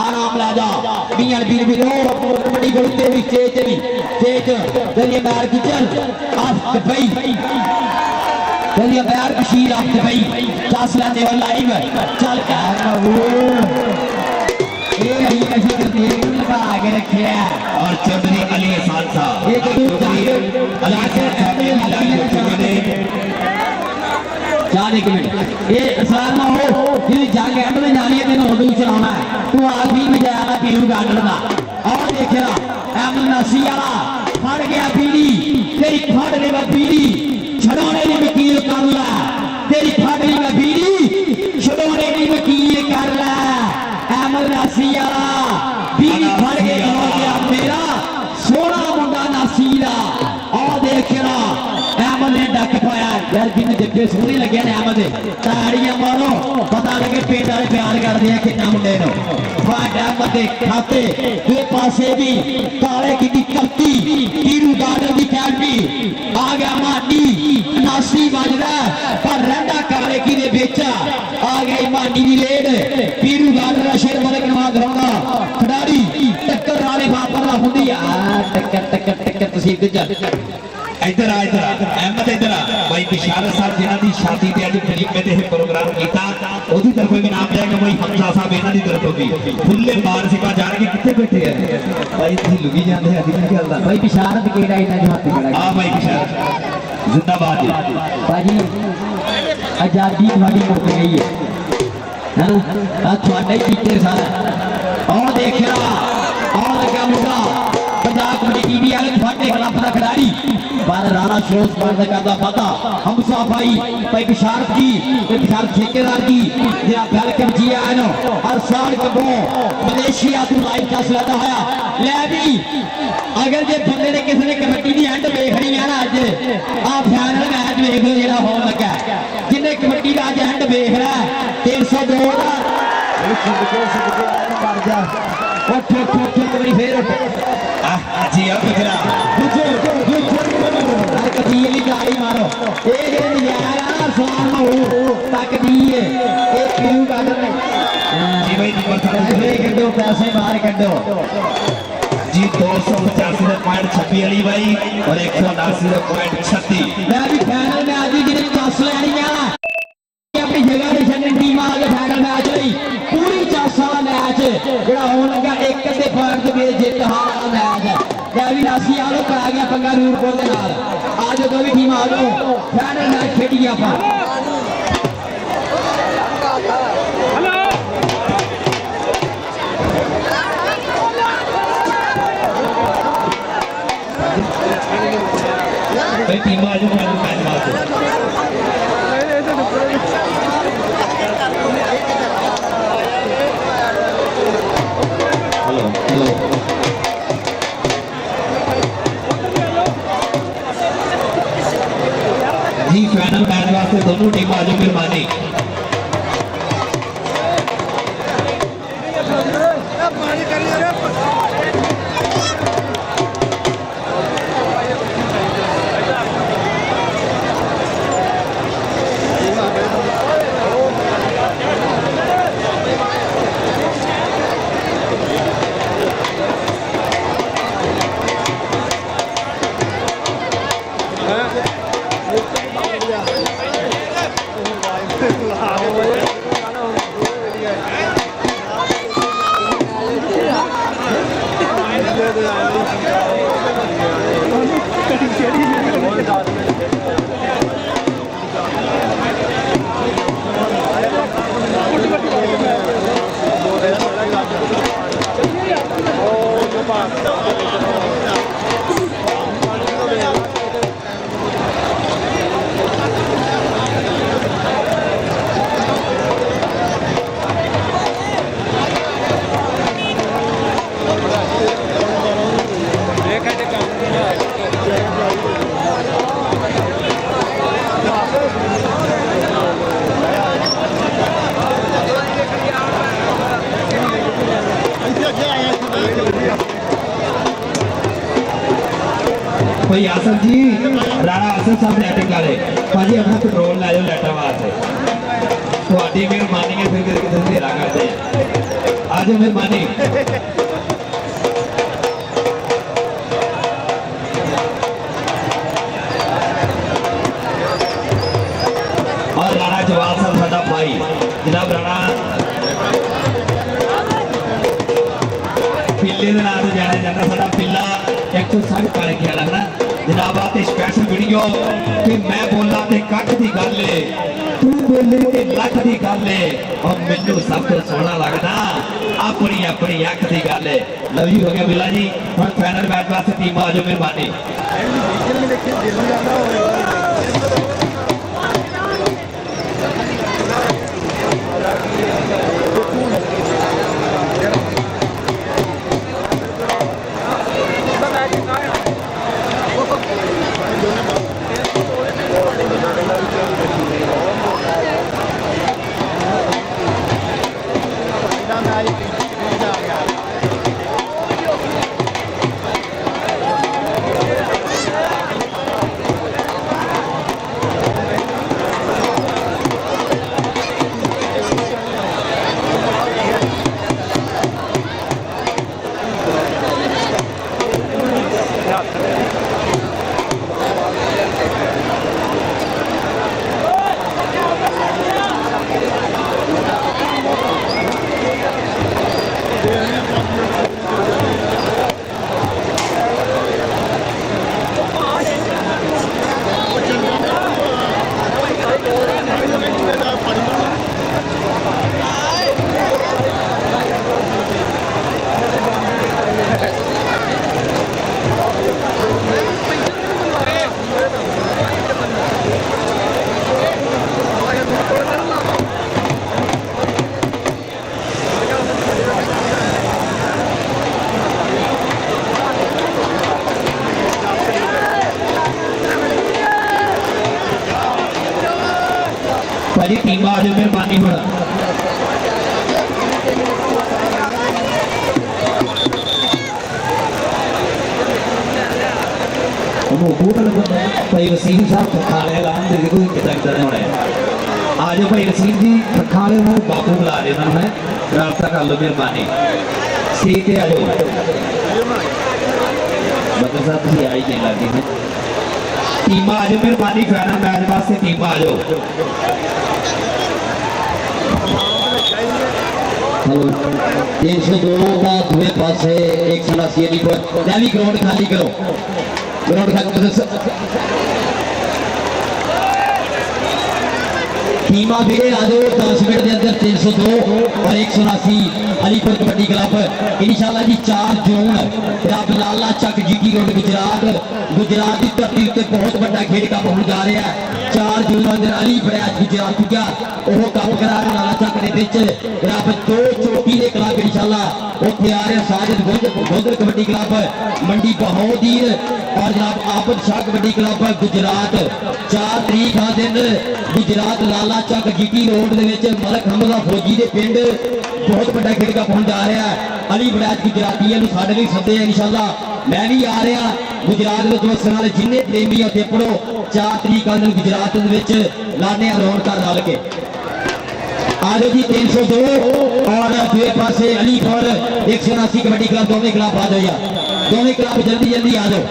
आराम ला जा बीआर बीर भी कबड्डी गोल ते भी तेज दलिया बैर गुजर आफ भाई दलिया बैर बशीर आफ भाई 10 लाने वाला लाइव चल आगे रखे और चौधरी अली एहसान साहब एक मिनट ये असरार ना हो जिन्हें जाके एंड में जानी है तेन उर्दू चलाना है तू आखिरी में जाएगा पीरू गार्डन का और देखना अहमद नासी वाला फड़ गया पीड़ी तेरी फड़ ले पीड़ी छड़ाने की वकील कर ला तेरी फड़ ली पीड़ी छड़ाने की वकील कर ला अहमद नासी वाला पीड़ी फड़ के हो गया मेरा सोना मुंडा नासी दा और देखना अहमद ने डक पाया यार जिन्हें जग्गे सोहने लगे ने अहमद ताड़ियां मारो पता लगे पेट वाले प्यार करते हैं कितना मुंडे नो अहमद के खाते दो पासे भी काले की करती हीरू गार्डन की कैंटी आ गया माटी नासी बजदा पर रहंदा काले की दे बेचा कबड्डी की लेड पीरू गार्डन का शेर बड़े नवा कराउंदा खिडारी टक्कर वाले बापर दा हुंदी आ टक्कर टक्कर टक्कर तसीब दे इधर आ अहमद इधर आ भाई बिशारत साहब जिन्हां दी शादी ते अज फिल्म में ते प्रोग्राम कीता ओदी तरफ भी नाम जाएगा भाई हमजा साहब इन्हां दी तरफ भी फुल्ले मार सिपा जान के किथे बैठे हैं भाई थी लुगी जांदे हैं की गल दा भाई बिशारत केड़ा इन्ना जो हाथ खड़ा हां भाई बिशारत जिंदाबाद जी भाजी आजादी थोड़ी मुक गई है ना आ थोड़ा ही टीचर सारा और देखना और लगा मुंडा पंजाब कबड्डी टीवी वाले थोड़े खिलाफ दा खिलाड़ी पर राणा शोस पर दा करदा पता हमसा भाई भाई बिशारत जी ते बिशारत ठेकेदार जी जेड़ा वेलकम जी आए नो हर साल कबो मलेशिया तू लाइव टच लेता है ले भी अगर जे बंदे ने किसी ने कबड्डी दी एंड देखनी है ना अज आ फाइनल मैच देख लो जेड़ा होन लगा जिन्हें कबड्डी दा अज एंड देख रहा है 302 दा मर जा उठ उठ उठ कबड्डी फेर उठ जी अब फिरा तकदीर की गाड़ी मारो ये नजारा सोनो तकदीर ये क्यों कर रहे जी भाई जी पैसे कड्डो पैसे बाहर कड्डो जी 285 पॉइंट 26 वाली भाई और 180 पॉइंट 36 मैं भी फाइनल में आज जिन्हें चस लैनी है अपनी जगह पे छड्डन टीम आ गई फाइनल मैच लई पूरी चस वाला मैच जेड़ा होन लगा एक अद्धे पॉइंट ते जित हार वाला मैच है भी राशि आलो पा गया पंगा नूरपुर के नाल आज दो भी टीम आ जाओ फाइनल मैच खेडी ਆਪਾਂ भाई टीम आ जाओ फाइनल मैच वास्ते हेलो हेलो जी फाइनल मैच वास्ते दोनों टीम आ जाओ मेहरबानी भाई आसफ जी राणा आसफ साहब लैटिंग वाले भाजी अपना पेट्रोल लै जाओ लैटा वास्ते थोड़ी मेहरबानी है फिर किसी अंधेरा करते हैं आज मेहरबानी और राणा जवाब साहब साडा भाई जनाब राणा पिल्ले के नाम से जाना जाता साडा पिल्ला 160 पाले किया लगना जनाब आते स्पेशल वीडियो कि मैं बोला ते कट दी गल है तू बोले ते लख दी गल है और मैनू सब तो सोहना लगदा अपनी अपनी अख दी गल है लव यू हो गया बिल्ला जी हुण फाइनल मैच वास्ते टीम आ जाओ मेहरबानी जी टीम आ जाओ मेहरबानी होना भाई वसीम साहब खाने ऐलान दे देखो कितना कितना होना है आ जाओ भाई वसीम जी खाने वो बापू बुला रहे उन्होंने रब्ता कर लो मेहरबानी सीट पे आ जाओ मतलब साहब तुम आई नहीं लगी है टीम आ जाओ मेहरबानी फाइनल मैच वास्ते टीम आ जाओ हेलो 302 का दूसरे पास है 180 अली पर मैं भी ग्राउंड खाली करो ग्राउंड खाली टीमा भी आ जाओ 10 मिनट के अंदर 302 और 179 अलीपुर कबड्डी क्लब इंशाल्लाह जी 4 जून रब लाला चक जीटी रोड गुजरात गुजरात की धरती उत्ते बहुत बड़ा खेड कप होने जा रहा है 4 जून अंदर अली बड़ैच गुजरात गया वो कप करा लाला चक के विच रब 2 चोटी के क्लब इंशाल्लाह उत्थे आ रहे साजिद गोदर कबड्डी क्लब मंडी बहोदीर और जनाब आफत शाह कबड्डी क्लब गुजरात 4 तरीक का दिन गुजरात लाला चक जीटी रोड दे विच मलक हमजा फौजी दे पिंड बहुत बड़ा खेड कप होने जा रहा है अली बड़ैच गुजरातियां साडे भी सदे इंशाल्लाह मैं भी आ रहा गुजरात में वसण वाले जिन्ने प्रेमी उत्थे पढ़ो 4 तरीक का दिन गुजरात दे विच लाने रौनक रल के आज जी 302 और दूसरे पासे अलीपुर 179 कबड्डी क्लब दोनों क्लब आ जाओ यार दोनों क्लब जल्दी जल्दी आ जाओ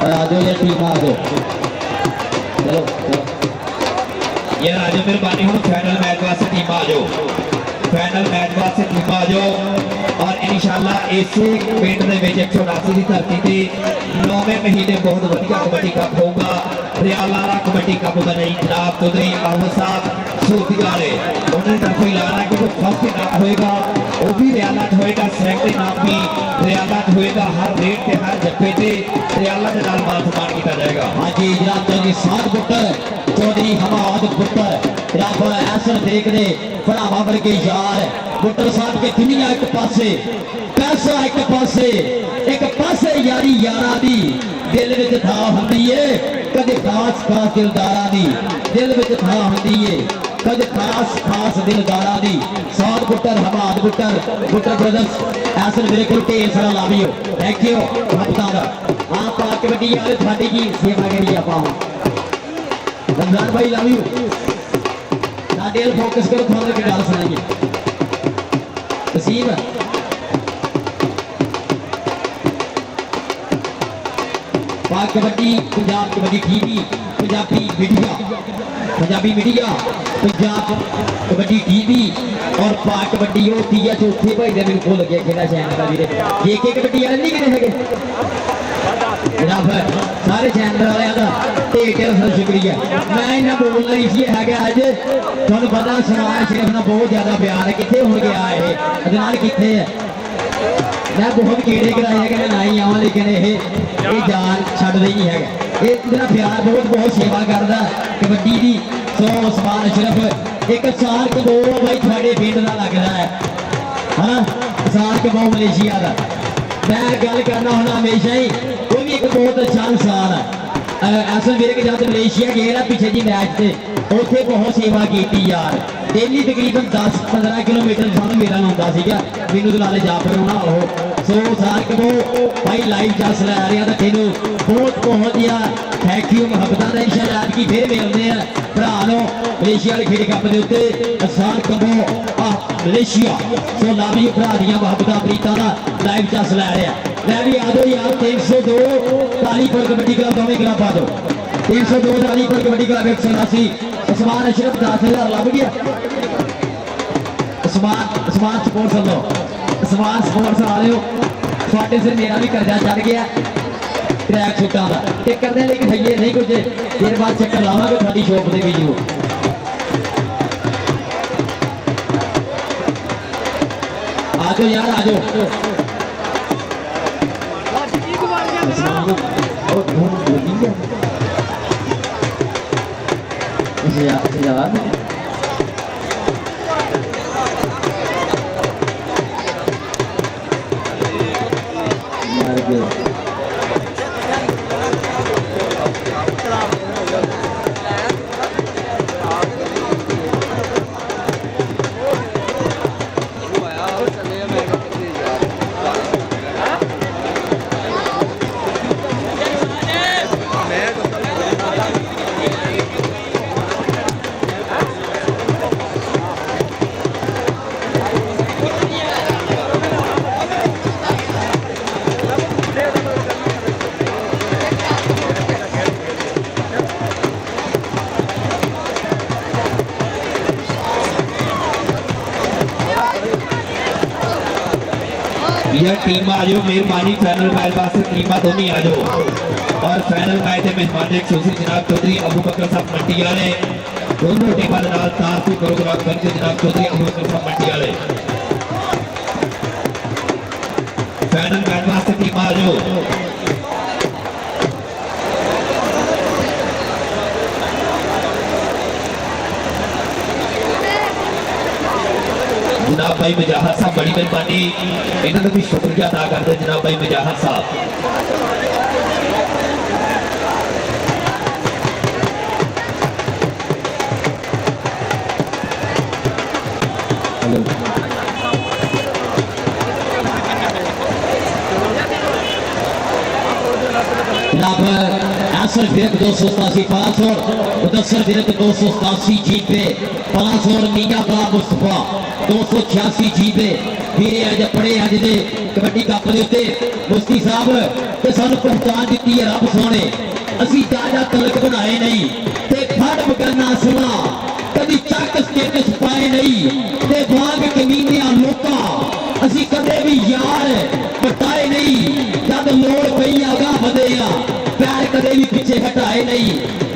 आ जाओ ये टीम आ जाओ चलो ये आ जाओ मेहरबानी हो फाइनल मैच वास्ते टीम आ जाओ फाइनल मैच वास्ते टीम आ जाओ और इंशाल्लाह इसे पिंड दे विच 179 की धरती ते 9वें महीने बहुत बढ़िया कबड्डी कप होगा रियाला कबड्डी कप का नहीं जनाब चौधरी अहमद साहब सूती वाले उन्होंने तरफ ऐलान कि जो फर्स्ट इनाम होएगा वो भी रियाला होएगा सेकंड इनाम भी रियाला होएगा हर रेट पे हर जप्पे पे रियाला के नाल मान सम्मान किया जाएगा हाँ जी जनाब चौधरी सात पुत्र चौधरी हमाद पुत्र रब ऐसा देखने भरावा वर्गे यार पुत्र साहब के दुनिया एक पासे पैसा एक पासे यारी यारा दी दिल विच था हुंदी है कदे खास खास दिलदारा दी दिल विच था हुंदी है कदे खास खास दिलदारा दी सात पुत्र हमाद पुत्र ब्रदर्स ऐसा मेरे को ढेर सारा लाभियो थैंक यू भक्तां दा आप कबड्डी वाले साडी की सेवा करी आपां रमजान भाई लव यू साडे वाल फोकस करो थोड़ा की गल सुनाइए तसीब पाक kabaddi Punjab kabaddi TV Punjabi media Punjab kabaddi TV और पाक कबड्डी होती है चौथे भाई दे मेरे को लगे खेला चैनल का वीरे जेके कबड्डी वाले नहीं किने है जनाब सारे चैनल वाले का ढेर सारा शुक्रिया मैं इन्हें बोलना इसलिए है कि अज तुहानू पता सलमान शरीफ ना बहुत ज्यादा प्यार है कितने हो गया है अदनान कितने है मैं बहुत कीड़े कराए कि मैं ना ही आवा लेकिन ये जान छड़ नहीं है ये मेरा प्यार बहुत बहुत सेवा करता कबड्डी की सो सलमान शरीफ एक साल कबो भाई थोड़े पिंड का लगता है हाँ साल कबो मलेशिया का मैं गल करना होना हमेशा ही वो भी एक बहुत अच्छा इंसान है ऐसा मेरे के जब मलेशिया गए ना पिछले जी मैच से उत्थे बहुत सेवा की यार डेली तकरीबन 10-15 किलोमीटर सानू मेरा होंदा सीगा मैनू तो नाले जा पड़ना वो सो सार कबो भाई लाइव जस लै रहा तो तेनू बहुत बहुत या थैंक यू मुहब्बत का इंशाल्लाह की फिर मिलते हैं भरा नो मलेशिया वाले खेड कप के उत्ते सार कबो मलेशिया सो लव यू भरा दियां मुहब्बत प्रीतां दा लाइव जस लै रहा मैं भी आ दो यार 302 तालीपुर कबड्डी क्लब दोवें क्लब आ दो 302 तालीपुर कबड्डी क्लब 179 उस्मान अशरफ 10,000 लभ गया उस्मान स्पोर्ट्स लो उस्मान स्पोर्ट्स वाले थोड़े से मेरा भी कर्जा चढ़ गया ट्रैक सूटा का टिक करते लेकिन भैया नहीं कुछ देर बाद चक्कर लावांगे थोड़ी शॉप के भी जो आ जाओ यार आ जाओ यार यह टीम आ जाओ मेहरबानी फाइनल मैच वास्ते टीम दोनों आ जाओ और फाइनल मैच के मेहमान खुशी जनाब चौधरी अबू बकर साहब मंडी वाले दोनों टीमों के नाल तारती प्रोग्राम करके जनाब चौधरी अबू बकर साहब मंडी वाले फाइनल मैच वास्ते टीम आ जाओ जनाब भाई मुजाहिद साहब बड़ी मेहरबानी इन्होंने भी शुक्रिया अदा करते जनाब भाई मुजाहिद साहब जनाब असर फिर 287 पास और मुदस्सर फिर 287 जीते पास और मियां का मुस्तफा 286 जीते फिर अज पड़े अज दे कबड्डी कप दे उत्ते मुफ्ती साहब ते सानू पहचान दी है रब सोने असी ज्यादा तलक बनाए नहीं ते फड़ करना सुना कभी चक स्टेटस पाए नहीं ते बाग कमीनिया लोका असी कदे भी यार बताए नहीं जब लोड़ पई आगा बढ़े पैर कदे भी पीछे हटाए नहीं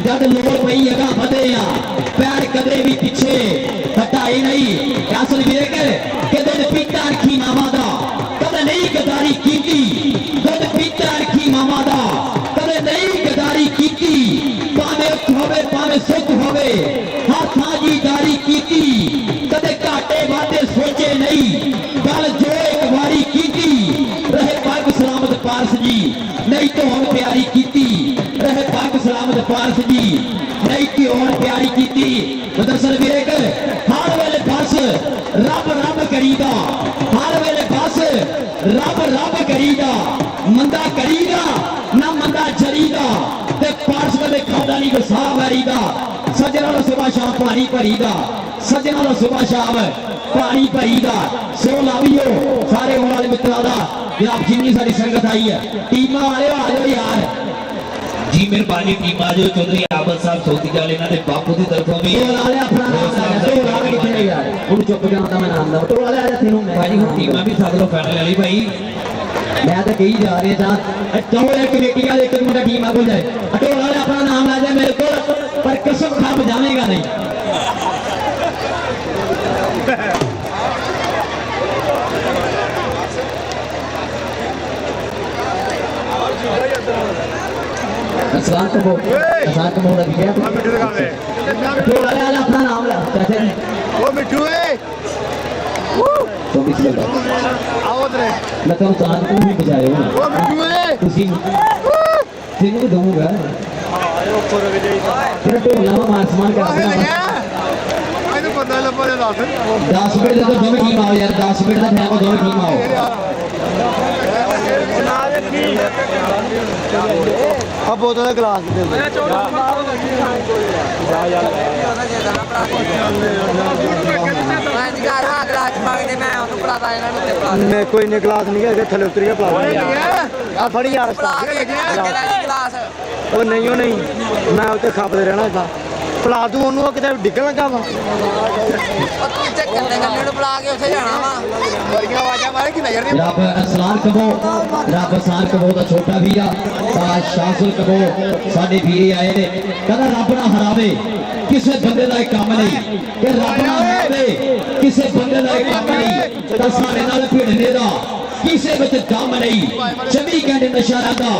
जब लोड़ पई आगा बढ़े पैर कदे भी पीछे हटाए नहीं क्या सुन वीरे के दुध पीता रखी मामा दा कदे नहीं गदारी कीती दुध पीता रखी मामा दा कदे नहीं गदारी कीती भावे होवे भावे सुख होवे हाथां जी दारी कीती कदे घाटे वादे सोचे नहीं गल जो एक बारी कीती रहे पाक सलामत पारस जी नहीं तो हम प्यारी कीती रहे पाक सलामत पारस जी नहीं तो हम प्यारी कीती मुदस्सर वीरे कर हर वेले बस रब रब करीदा हर वेले बस रब रब करीदा मंदा करीदा ना मंदा जरीदा ते पारस कदे खादा नहीं को साह वरीदा सजना लो सुबह शाम पानी भरीदा सजना लो सुबह शाम पानी भरीदा सो लावियो सारे होने वाले मित्रों का जनाब जिन्नी सारी संगत आई है टीम वाले आ जाओ यार जी मेहरबानी टीम आ जाओ चौधरी आबद साहब सौदी वाले इन्होंने बापू की तरफों भी वाले अपना नाम तो वाले कितने यार उन चुप जाता मैं नाम दा तो वाले आ जाते हूं भाई हम टीम भी साथ लो फाइनल वाली भाई मैं तो कही जा रहे था तो एक कमेटी वाले एक मुंडा टीम आ जाए अटोल वाले अपना नाम ला जाए मेरे को पर कसम खा बजावेगा नहीं असान कबो उड़ा दिया तो वाले अपना नाम ला चाचा वो मिठू है तो बिस्मिल्लाह आओ रे मैं तो चांद को भी बजाए हो वो मिठू है खुशी तेरे दूंगा तेरा टोला में आसमान का मैं तो पता लगा ले 10 मिनट तो दो टीम आओ यार 10 मिनट तक मैं दो टीम आओ अब बोतल का गिलास दे मैं कोई नहीं गिलास नहीं है थले उतर गया प्लास फड़ी यार वो नहीं हो नहीं मैं उते खापते रहना था पला तू ਉਹਨੂੰ ਕਿਤੇ ਡਿੱਗਣ ਲੱਗਾ ਵਾ ਤੂੰ ਚੈੱਕ ਕਰਨੇ ਗੱਲੇ ਨੂੰ ਬੁਲਾ ਕੇ ਉੱਥੇ ਜਾਣਾ ਵਾ ਵਰਗੀਆਂ ਆਵਾਜ਼ਾਂ ਮਾਰੇ ਕਿ ਨਜ਼ਰ ਨਹੀਂ रब असलान कबो रब असान कबो दा छोटा वीरा शासुल कबो साडे वीरे आए ने कहदा रब ना हरावे किसे बंदे दा काम नहीं कि रब ना हरावे किसे बंदे दा काम नहीं ता साडे नाल भिड़ने दा किसे विच दम नहीं 24 घंटे नशा रहा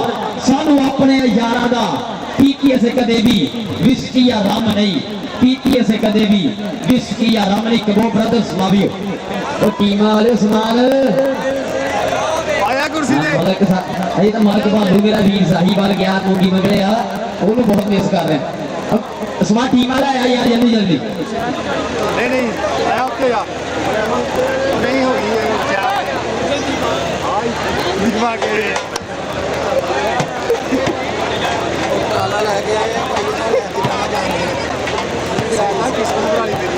सानू अपने यारां दा पीती ऐसे कदे भी विस्की या रम नहीं पीती ऐसे कदे भी विस्की या रम नहीं कबो ब्रदर्स लावियो ओ टीम वाले सुनाल आया कुर्सी ने मालक साहब ये तो मालक बहादुर मेरा वीर साहिबाल गया मुंडी मंगले आ ਉਹਨੂੰ बहुत मिस कर रहे हैं अब स्मार्ट टीम वाला आया यार जल्दी जल्दी नहीं नहीं आया ओके यार नहीं होगी आई दिखवा के ਤਾਲਾ ਲੈ ਕੇ ਆਏ ਆ ਭਾਈ ਨਾਲ ਲੈ ਕੇ ਜਾਣਾ ਜਾਣਗੇ ਸਾਲਾ ਕਿਸਮ ਵਾਲੀ ਮੇਰੀ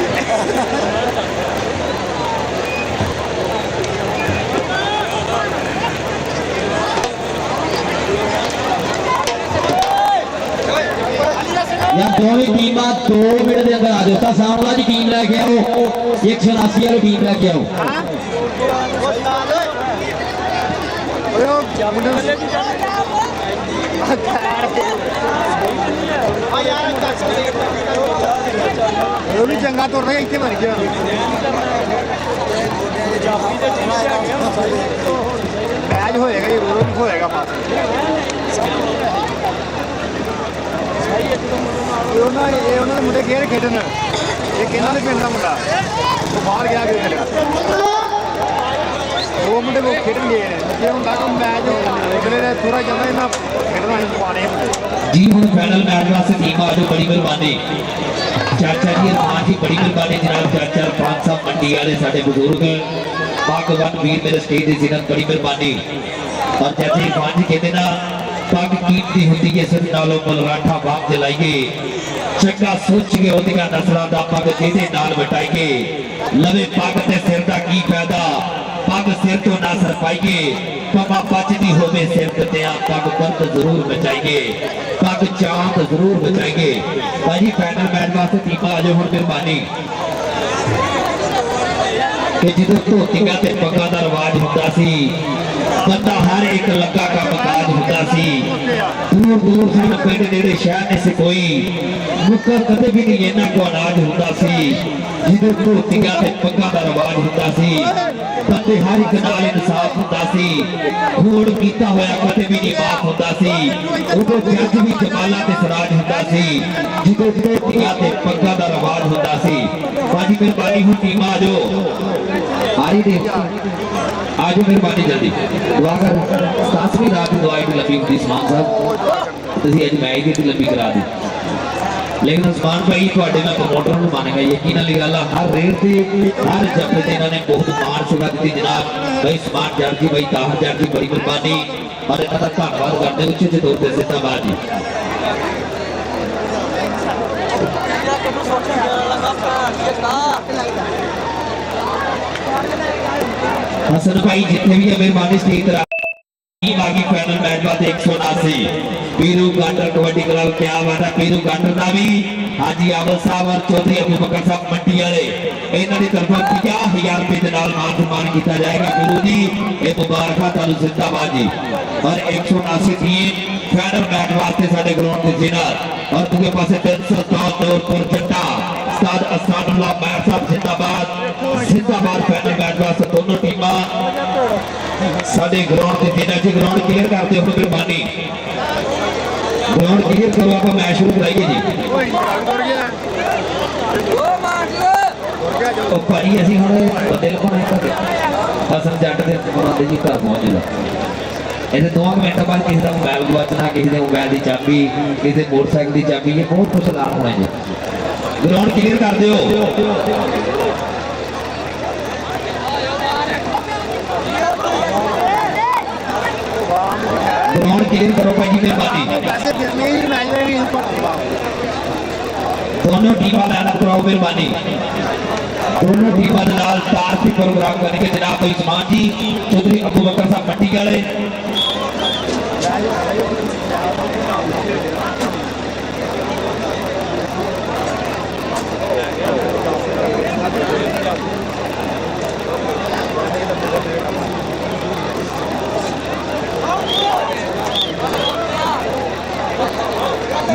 यार दोनों टीम 2 मिनट के अंदर आ जाओ ता सामला जी टीम लेके आओ 180 वाली टीम लेके आओ ਓਏ ਉਹ ਮੁੰਡੇ ਉਹ ਵੀ ਚੰਗਾ ਤੁਰ ਰਿਹਾ ਇੱਥੇ ਮਰ ਗਿਆ ਮੈਚ ਹੋਏਗਾ ਹੀ ਰੋਜ਼ ਹੋਏਗਾ ਪਾਸ ਉਹਨਾਂ ਦੇ ਮੁੰਡੇ ਗਏ ਖੇਡਣ ਇਹ ਕਿਹਨਾਂ ਦੇ ਪਿੰਡ ਦਾ ਮੁੰਡਾ ਉਹ ਬਾਹਰ ਗਿਆ ਕਿ ਖੇਡਣ ਉਹ ਮੁੰਡੇ ਉਹ ਖੇਡਣ ਗਏ ਨੇ ਜੇ ਹੁੰਦਾ ਕਿ ਮੈਚ ਹੋ ਜਾਂਦਾ ਇਧਰੇ ਨੇ ਥੋੜਾ ਜਾਂਦਾ ਇਹਨਾਂ ਖੇਡਣਾ ਹੀ ਪਾਣੇ जी हम फाइनल मैच वास्ते टीम आ जो बड़ी मेहरबानी चाचा जी अरमान जी बड़ी मेहरबानी जनाब चाचा पांच साहब मंडी वाले साडे बुजुर्ग पाकवान वीर मेरे स्टेज की जिन्नत बड़ी मेहरबानी और चाचा अरमान जी कहते ना पग कीमती होती है सिर नालों मलराठा बाप जलाइए चंगा सोच के ओदियां नसलां दा पग जेदे नाल वटाइए लवे पग ते सिर दा की फायदा पग सिर तो ना सर पाइए पमा बचती होवे सिर ते पग दर्द जरूर बचाइए पग चांद जरूर बचाइए भाजी फाइनल मैच वास्ते टीम आ जाओ हुण मेहरबानी कि जो धोतियां ते पग्गां दा रिवाज हुंदा सी बंदा हर एक लगा का मकाज हुंदा सी दूर दूर सन पिंड नेड़े शहर ने से कोई मुक्कर कदे भी नहीं इन्ना को अनाज हुंदा सी जो धोतियां ते पग्गां दा रिवाज हुंदा सी बंदे हर एक नाल इंसाफ हुंदा सी खून कीता होया कदे भी नहीं माफ हुंदा सी उदों जज भी जमाला ते सराज हुंदा सी जो धोतियां ते पग्गां दा रिवाज हुंदा सी भाजी मेहरबानी हुण टीम आ जाओ आरी दे आज मेहरबानी जल्दी दुआ कर 7वीं रात की दुआ की लंबी होती समान साहब तुसी अज मैच की लंबी करा दी लेकिन उस्मान भाई थोड़े मैं प्रमोटर ਨੂੰ मानेगा यकीन वाली गल हर रेट से हर जगह से इन्होंने बहुत मान सेवा दी जनाब भाई उस्मान जट जी भाई ताहर जट जी बड़ी मेहरबानी और इन्हों का धन्यवाद करते उच्चे तौर पर जिंदाबाद जी हसन भाई जितने भी है मेहरबानी स्टेज बाकी फाइनल मैच वास्ते 179 पीरू गांडर कबड्डी क्लब क्या बात है पीरू गांडर का भी हाजी आवल साहब और चौधरी अबू बकर साहब मंडी वाले इन्हों की तरफों 50,000 रुपए के नाल मान सम्मान किया जाएगा पीरू जी ये मुबारक तुहानू जिंदाबाद जी और 179 टीम फाइनल मैच वास्ते साडे ग्राउंड के जिन्नत और दूसरे पासे 374 चट्टा उस्ताद असानुल्लाह मैर साहब जिंदाबाद फाइनल मैच वास्ते दोनों टीमां साडे ग्राउंड के जिन्ना जी ग्राउंड क्लियर करते हो मेहरबानी ग्राउंड क्लियर करो आप मैच शुरू कराइए जी ओ भाई असि हुण बंदे लभाने हसन जट दे बंदे जी घर पहुंच जा इसे 2 मिनट बाद किसी का मोबाइल गवाचना किसी के मोबाइल की चाबी किसी मोटरसाइकिल की चाबी ये बहुत कुछ लाभ होना जी ग्राउंड क्लियर कर दो ग्राउंड क्लियर करो भाई जी मेहरबानी दोनों टीमां लाइनअप कराओ मेहरबानी दोनों टीमां दे नाल तारफी प्रोग्राम करके जनाब भाई उस्मान जी चौधरी अबू बकर साहब मंडी वाले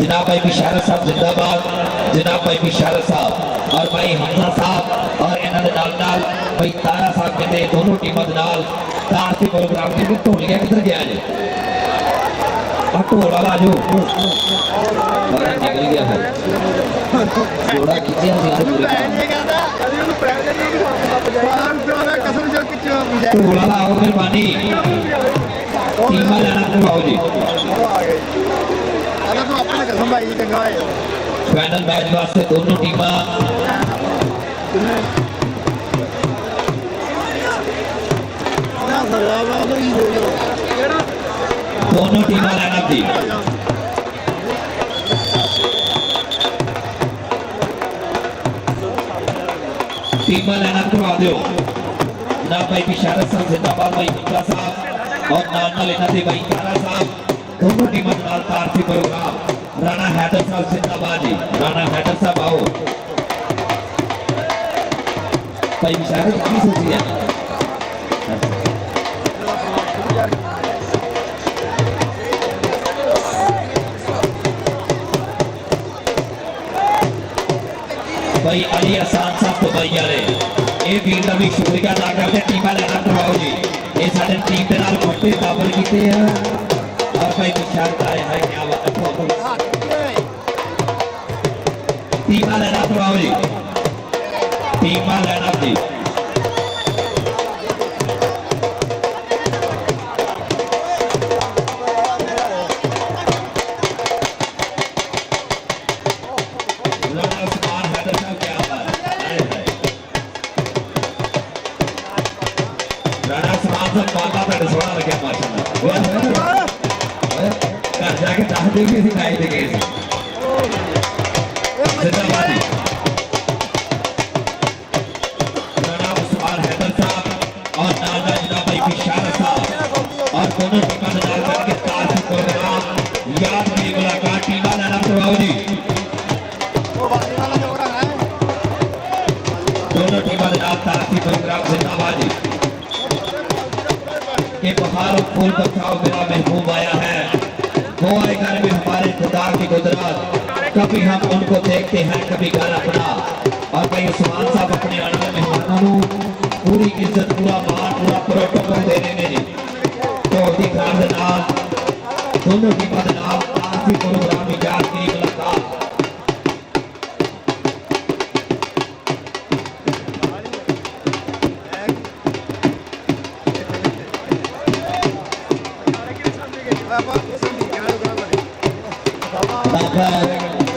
जनाब भाई बिशारत साहब जिंदाबाद जनाब भाई बिशारत साहब और भाई हमजा साहब और इन्होंने नाल भाई तारा साहब कहते दोनों टीमों के नाल तारती प्रोग्राम के ढोलिया किधर गया जी ढोल वाला जो बड़ा निकल गया है जोड़ा खिंचे ढोल वाला आओ मेहरबानी टीम लेना करवाओ जी फाइनल मैच वास्ते दोनों टीमां लाइनअप दी टीमां लाइनअप करवा दो ना भाई बिशारत साहब जिंदाबाद भाई हमजा साहब और नाल इन्हां दे भाई तारा साहब दोनों टीमों के नाल तारफी प्रोग्राम राणा हैदर साहब जिंदाबाद जी राणा हैदर साहब आओ भाई बिशारत की सोची है भाई अली आसान साहब दुबई वाले ये वीर का भी शुक्रिया अदा करते टीमां लैना करवाओ जी ये साडे टीम के नाल मोटे काबल कीते हैं और भाई निशान आए है क्या बात है टीमां लैना करवाओ जी टीमां लैना जी दोनों टीमों के नाम तारसी प्रोग्राम जिंदाबाद के बहार फूल बरसाओ मेरा महबूब आया है वो आए घर में हमारे खुदा की कुदरत कभी हम उनको देखते हैं कभी घर अपना और भाई उस्मान साहब अपने आने मेहमानों पूरी इज्जत पूरा मान पूरा प्रोटोकॉल देने में जी तो अधिकार के नाम दोनों टीमों के नाम तारसी प्रोग्राम में जात की मुलाकात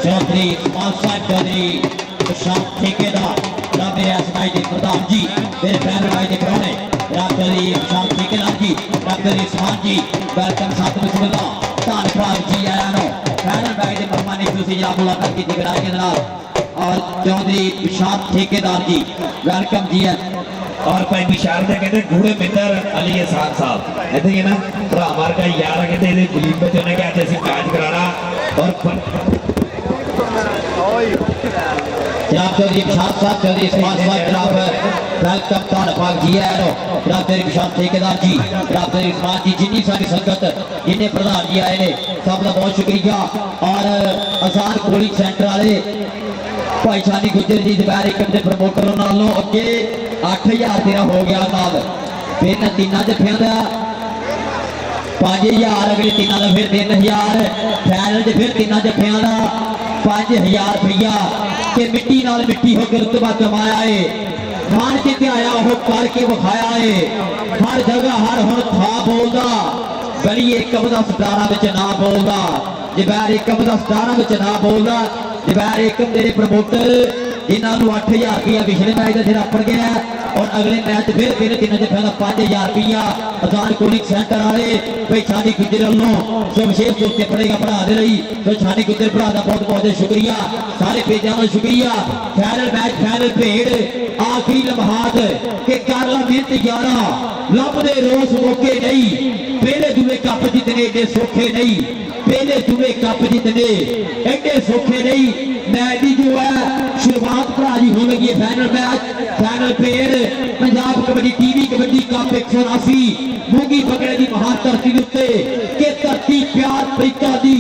चौधरी साहब चौधरी शाम ठेकेदार मेरे असमाई के प्रधान जी मेरे बहन भाई के प्राणे चौधरी शाम ठेकेदार जी डॉक्टर इस्मान जी वेलकम साथ में सुनता धन्यवाद जी आया नो बहन भाई के प्रमाणिक दूसरी जनाब मुलाकात की जिगरा के जनाब और चौधरी शाम ठेकेदार जी वेलकम जी है और भाई विशाल ने कहते गूढ़े मित्र अली एहसान साहब ऐसे ही है ना भरा मार का यार कहते हैं दिलीप बच्चों ने क्या जैसे मैच कराना और जनाब चौधरी विशाल साहब चौधरी इस्माल साहब जनाब वेलकम धन्यवाद जी है जनाब चौधरी विशाल ठेकेदार जी जनाब चौधरी इस्माल जी जिन्नी सारी संगत जिन्हें प्रधान जी आए ने सब का बहुत शुक्रिया और आजाद पोलिंग सेंटर वाले भाई शानी गुजर जी दोपहर एक के प्रमोटर नालों अगे 8000 तेरा हो गया नाल फिर तीन जफिया का 5000 अगले तीन का फिर 3000 फाइनल फिर तीन जफिया का 5000 रुपया के मिट्टी नाल मिट्टी होकर रुतबा कमाया है मान के आया वो करके विखाया है हर जगह हर हुण था बोलदा गली एकम दा 17 ना बोलदा जबैर एकम दा 17 ना बोलदा जबैर एकम मेरे प्रमोटर इन्होंने 8000 रुपया पिछले मैच का सिर अपड़ गया और अगले मैच फिर तीन जफिया 5000 रुपया आजाद कोलिंग सेंटर वाले भाई छानी गुजर वालों जो विशेष तौर पर पड़ेगा भरा दे रही तो छानी गुजर भरा का बहुत बहुत शुक्रिया सारे पेजा का शुक्रिया फाइनल मैच फाइनल भेड़ आखिरी लम्हात के कारला मेहनत 11 लभदे रोज मौके नहीं पहले दूसरे कप जितने एडे सौखे नहीं पहले दूसरे कप जितने एडे सौखे नहीं मैच की जो है शुरुआत भरा जी होने लगी है फाइनल मैच फाइनल पेड़ पंजाब कबड्डी टीवी कबड्डी कप 180 मूंगी पकड़े की महान धरती उत्ते के धरती प्यार प्रीता दी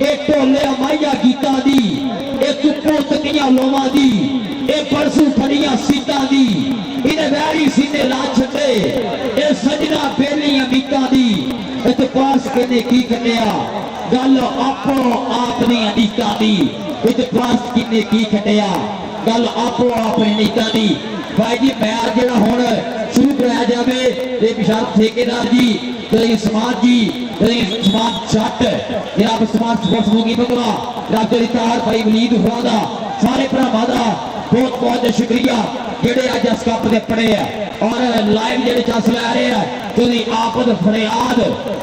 ए ढोले माइया गीता दी ए चुप्पो तकिया लोवा दी ए परसू फड़िया सीता दी इन्हें वैरी सीने ला छे ए सजना बेली अमीता दी इतपास कहने की कटिया गल आपो आपनी अनीता दी इतपास किन्ने की कटिया गल आपो अपनी अनीता दी भाई जी मैच जो हुण शुरू कराया जाए ये विशाल ठेकेदार जी समाज जी समाज छट जनाब समाज स्पोर्ट्स मूगी बगला डॉक्टर इतार भाई वलीद हुआ सारे भरावां दा बहुत बहुत शुक्रिया जेडे अज इस कप दे पड़े है और लाइव जेडे चस लै रहे हैं तुझी आपद फरियाद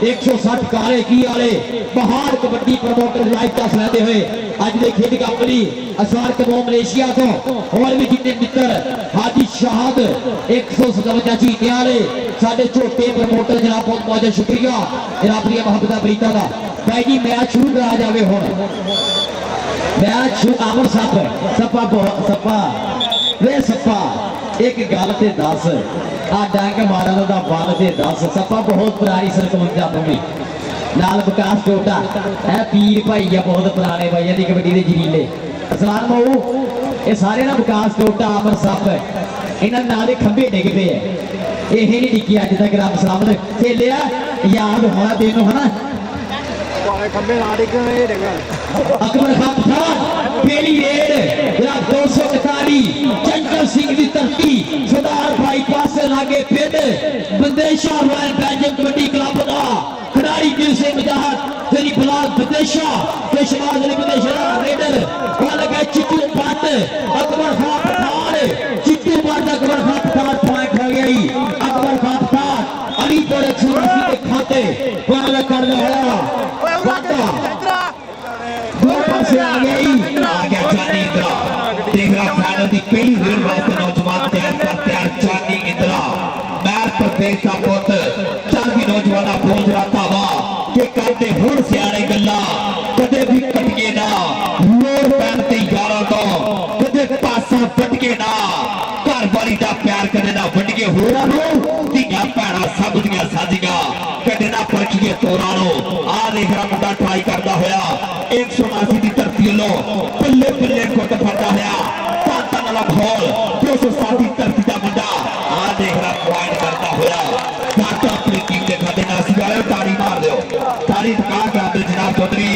160 काले की वाले बहार कबड्डी प्रमोटर लाइव चस लैंदे हुए अज दे खेड कप लई असार कबो मलेशिया तो और भी जितने मित्र हाजी शाहद 157 जीते वाले साडे छोटे प्रमोटर जनाब बहुत बहुत शुक्रिया जनाब प्रिय मोहब्बत प्रीता दा भाई जी मैच शुरू कराया जाए हुण मैच शुरू आमर साहब सपा वे सपा एक गल ते दस आ डंग मारन दा बल ते दस सपा बहुत पुरानी सरकमंजा भूमि नाल विकास टोटा है पीर भाई है बहुत पुराने भाई दी कबड्डी दे जरीले असलान मऊ ਇਹ ਸਾਰੇ ਨਾ ਵਿਕਾਸ ਟੋਟਾ ਅਮਰ ਸੱਪ ਇਹਨਾਂ ਦੇ ਨਾਂ ਦੇ ਖੰਭੇ ਡਿੱਗਦੇ ਆ ਇਹ ਨਹੀਂ ਡਿੱਗੀ ਅੱਜ ਤੱਕ ਰੱਬ ਸਲਾਮਤ ਖੇਲਿਆ ਯਾਦ ਹੋਣਾ ਤੈਨੂੰ ਹਨਾ ਪਾਲੇ ਖੰਬੇ ਨਾ ਡਿੱਗਣ ਡਿੱਗਾ अकबर खान खान पहली रेड 241 चंचल सिंह की धरती सरदार भाई पास लागे पिंड Bandesha royal Belgium kabaddi club का खिलाड़ी दिल से मुजाहद तेरी बलाद बंदेशा ते शमाल अली बंदेशा रेडर और लगा चिट्टू पट अकबर खान पठान चिट्टू पट अकबर खान पठान पॉइंट हो गई अकबर खान पठान अली पर 180 के खाते पर कर रहा वाटा दो पासे आ गया जानी इंद्रा देख रहा फाइनल की पहली रेल वास्ते नौजवान तैयार जानी इंद्रा मैर प्रदेश का पुत चल भी नौजवान बोल रहा था वाह कि करते हुण सियाने गल्ला कदे भी कटके ना लोर पहनते यारों तो कदे पासा फटके ना घर वाली दा प्यार करे ना वंडके होरां नु धीआं भैणां सब दियां साजियां कदे ना परखिए तोरां नु आ देख रहा मुंडा ट्राई करदा होया 179 दी धरती लो बल्ले बल्ले कुट फड़दा होया ताता वाला घोल 207 दी धरती दा मुंडा आ देख रहा पॉइंट करदा होया ताता अपनी टीम दे खाते नासी आयो ताड़ी मार दियो ताड़ी टका के जनाब चौधरी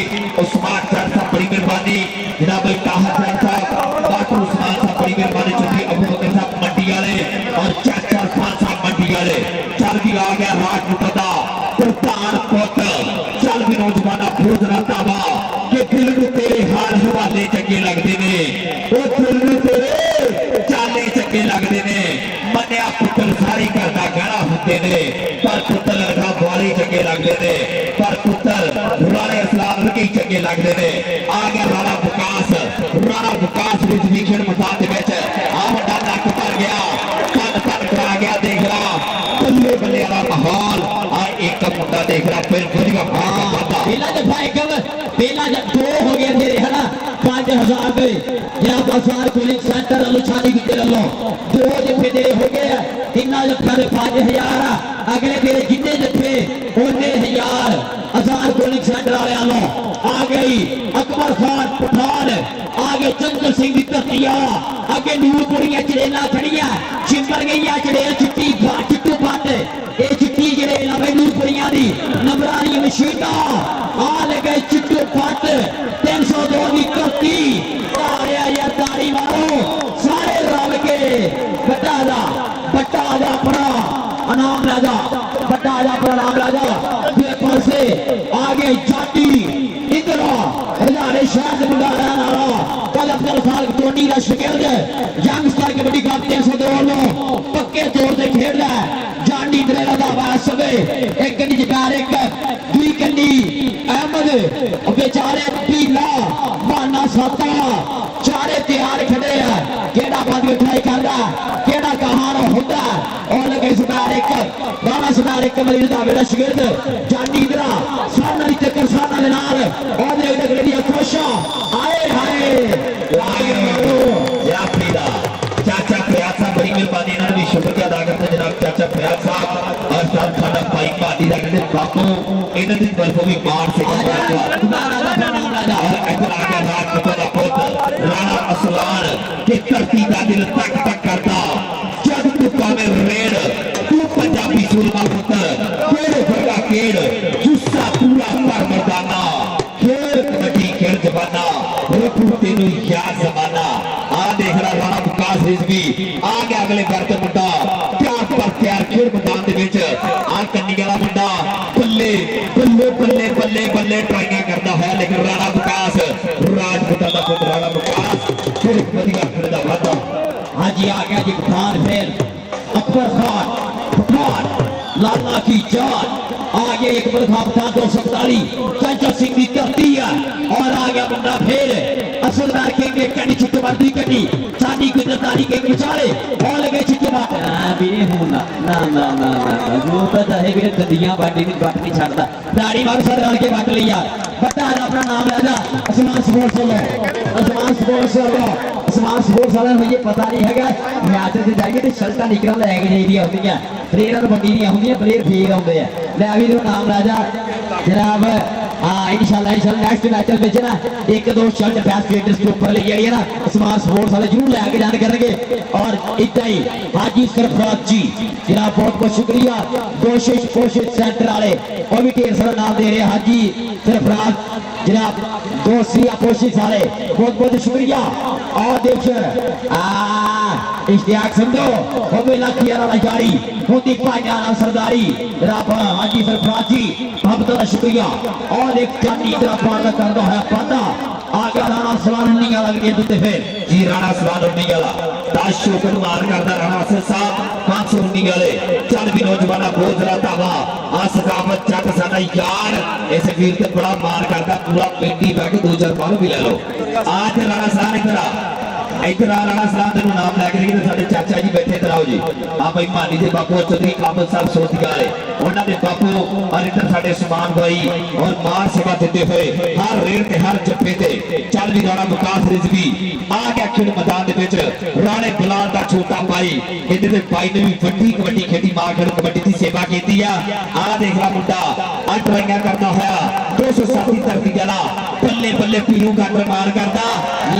उस्मान खान साहब बड़ी मेहरबानी जनाब ताहा खान साहब बाटू उस्मान साहब बड़ी मेहरबानी चौधरी अबू बकर साहब मंडी वाले और चाचा खान साहब मंडी वाले चल भी आ गया राजपूत दा प्रधान पुत चल भी नौजवाना खोज रहा वा कि दिल नूं तेरे हाल हवाले चंगे लगदे ने ओ दिल नूं तेरे चाले चंगे लगदे ने मन्निया पुत्र सारी करदा गहरा हुंदे ने पर पुत्र लगा वाले चंगे लगदे ने पर पुत्र राणे इस्लाम वर्गे चंगे लगदे ने आ गया राणा विकास विच विखेड़ मैदान दे विच आ वड्डा नक पर गया कन करा गया देख रहा बल्ले बल्ले वाला माहौल आ एक मुंडा देख रहा फिर बढ़िया पहला दफा एक पहला जब दो हो गए मेरे है ना 5000 पे या बाजार पुलिस सेंटर लुछानी की तेरे लो दो जफे तेरे हो गए तीना जफा दे 5000 अगले तेरे जितने जफे ओने 1000 पुलिस सेंटर वाले लो आ गई अकबर खान पठान आगे चंचल सिंह की धरतिया आगे नूरपुरिया चड़ेला खड़िया चिंबर गई चड़ेल चिट्टी चिट्टू पट ये चिट्टी जड़े नवे नूरपुरिया दी नंबरानी मशीना आ लगे चिट्टू पट 302 की धरती यार ताड़ी मारो सारे रल के बट्टा जा अपना अनाम राजा बट्टा जा अपना नाम राजा फिर पासे आगे जाटी इधर हजारे शहर मुंडा रहने वाला कल अफजल खान टोनी का शिगिर्द यंग स्टार कबड्डी कप 302 नो पक्के तौर पे खेल रहा है जानी दरेला दा वास वे एक कनी जकार एक दुई कनी अहमद बेचारे पीला माना साता चारे तैयार खड़े हैं केड़ा बंद उठाई करदा केड़ा कहां होता और लगे सुनार एक बाबा सुनार एक मरीज दा बेड़ा शिगिर्द जानी दरा सामने चक्कर सामने दे नाल और दे गड्डी खुशा आए हाय लागे मारो या पीड़ा चाचा प्रयास साहब बड़ी मेहरबानी इन्होंने भी शुक्रिया अदा करते जनाब चाचा प्रयास साहब और साथ साडा भाई भाटी दा कहते बापू इन्हां दी तरफों भी मार से इधर आ गया राजपूत दा पुत राणा असलान के धरती दा दिल तक तक करता जब तू पावे रेड तू पंजाबी सूरमा पुत्र केड़ वर्गा केड़ जुस्सा पूरा पर मर्दाना खेल कबड्डी खेल जमाना रूपू तेनू याद जमाना आ देख रहा राणा विकास रिजवी आ गया अगले घर ते मुंडा प्यार पर प्यार खेल मैदान दे विच आ कन्नी वाला मुंडा बल्ले बल्ले बल्ले बल्ले बल्ले ट्राइयां करदा है लेकिन राणा विकास राजपूत दा पुत्र राणा विकास फिर वधिया खेल दा वादा हां जी आ गया जी खान फिर अकबर खान लाला की जान आगे एक बल्खा 247 चंचल सिंह की धरती है और आ गया बंदा फिर असलदार के कड़ी छुट्टी मारती कड़ी चांदी की दरदारी के विचारे और लगे छुट्टी मार वीरे होना ना ना ना ना जो पता है वीरे ददियां बाटी नहीं बात नहीं छाड़ता दाढ़ी मार सर डाल के बांट लिया बता अपना नाम राजा आसमान स्पोर्ट्स वाला आसमान स्पोर्ट्स वाला आसमान स्पोर्ट्स वाला मुझे पता नहीं हैगा मैच से जाएंगे तो शर्टा निकल लैके जाइए होती हैं प्लेयर बंडी नहीं होंगी प्लेयर फेर आते हैं ले भी तो नाम राजा जनाब हाँ इंशाल्लाह नेक्स्ट मैच में ना एक दो शर्ट बेस्ट क्रिएटर्स के ऊपर ले जाइए ना स्मार्ट स्पोर्ट्स वाले जरूर लेके जाने करेंगे। और इतना ही हाजी सरफराज जी जनाब बहुत बहुत शुक्रिया। कोशिश सेंटर वाले और भी ढेर सारा नाम दे रहे हैं हाजी सरफराज जनाब दोसिया कोशिश वाले बहुत बहुत शुक्रिया। और देखिए इश्तियाक समझो हो गई लाखिया वाला जारी होती पायदान सरदारी जनाब हाजी सरफराज जी बहुत बहुत शुक्रिया। और एक चांदी इधर पार करता है पादा आगे राणा सलाम नहीं लग गया तो फिर जी राणा सलाम उन्नी गला ताश शोकन मार करता राणा से साहब 500 उन्नी गले चल भी नौजवाना बहुत रहा वा आ सकावत चक साडा यार इस वीर ते बड़ा मार करता पूरा पिंडी बैठ 2-4 बार भी ले लो। आज राणा सलाम इधर राणा सलाम तेन नाम लैके लेकिन साडे चाचा जी बैठे इधर आओ जी आ भाई मानी दे बापू चौधरी काबल साहब सोतिया वाले उन्होंने बापू और इधर साडे सुमान भाई और मार सेवा देते हुए हर रेड ते हर जप्पे ते चल भी राणा विकास रिजवी आ गया खेल मैदान दे विच राणे बिलाल दा छोटा भाई इधर दे भाई ने भी वड्डी कबड्डी खेडी मां खेल कबड्डी दी सेवा कीती आ देखला मुंडा आ ट्राइयां करदा होया 207 धरती वाला बल्ले बल्ले पीरू गाटर मार करदा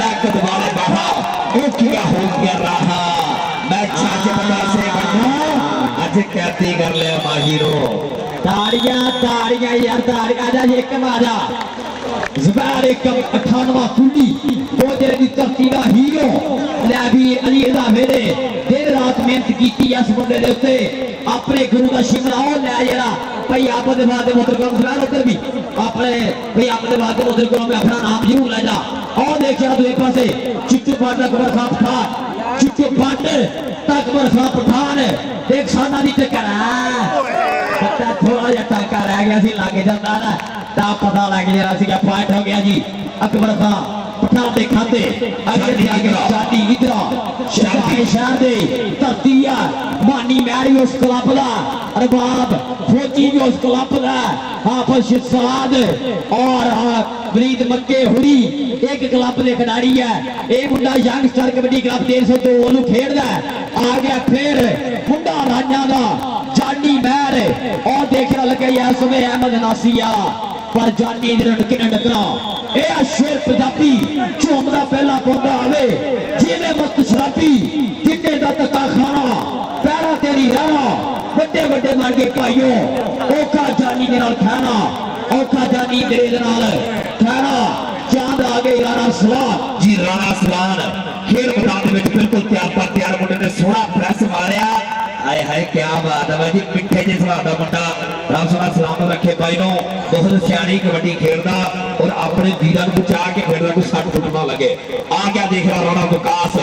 लाकत वाले बाहा ओ क्या हो गया रहा मैं चाचे बता से बना आज कहती कर ले माहिरो ताड़ियां यार ताड़ियां जा एक मारा जुबैर एक 98 कुंडी वो तेरे दी धरती दा हीरो ले भी अली दा मेरे दिन रात मेहनत कीती इस बंदे दे उत्ते अपने गुरु दा शिमला ओ ले जरा भाई आप दे बाद मोटर कम सुना उधर भी अपने भाई आप दे बाद मोटर कम में अपना नाम जरूर ले जा। और देखिए तो एक पासे चिट्टू पाट अकबर खान पठान चिट्टू पाट अकबर खान पठान एक साना दी टक्कर है थोड़ा जा टाका रह गया सी लागे जाता ना ता पता लग गया सी पॉइंट हो गया जी अकबर खान पठान दे खाते अगे आगे शादी इधर शादी शहर दे धरतीया मानी मैरी उस क्लब दा अरबाब फौजी भी उस क्लब दा हाफिज साद और वरीद मक्के हुरी एक क्लब दे खिडारी है ये मुंडा यंगस्टर कबड्डी क्लब 302 ओनू खेडदा आ गया फिर मुंडा राजा दा जानी मैर और देखना लगे इस समय अहमद नासिया पर जानी किने टकरा ए शेर पंजाबी झूमदा पहला पौधा आवे जिवें मस्त शराबी चिट्टे दा तका खाना पैरा तेरी रहना बड़े बड़े मर के भाइयों औखा जानी दे नाल खाना औखा जानी दे नाल खाना चांद आ गई राणा सलाम जी राणा सलाम खेल मैदान में बिल्कुल तैयार मुंडे ने सोहना प्रेस मारिया आए हाय क्या बात है जी मिठे जे सुभाव दा मुंडा राम सोना सलाम रखे भाई नो बहुत सियाणी कबड्डी खेलदा और अपने वीरां नूं बचा के खेलदा कोई सट फुट ना लगे आ गया देख रहा राणा विकास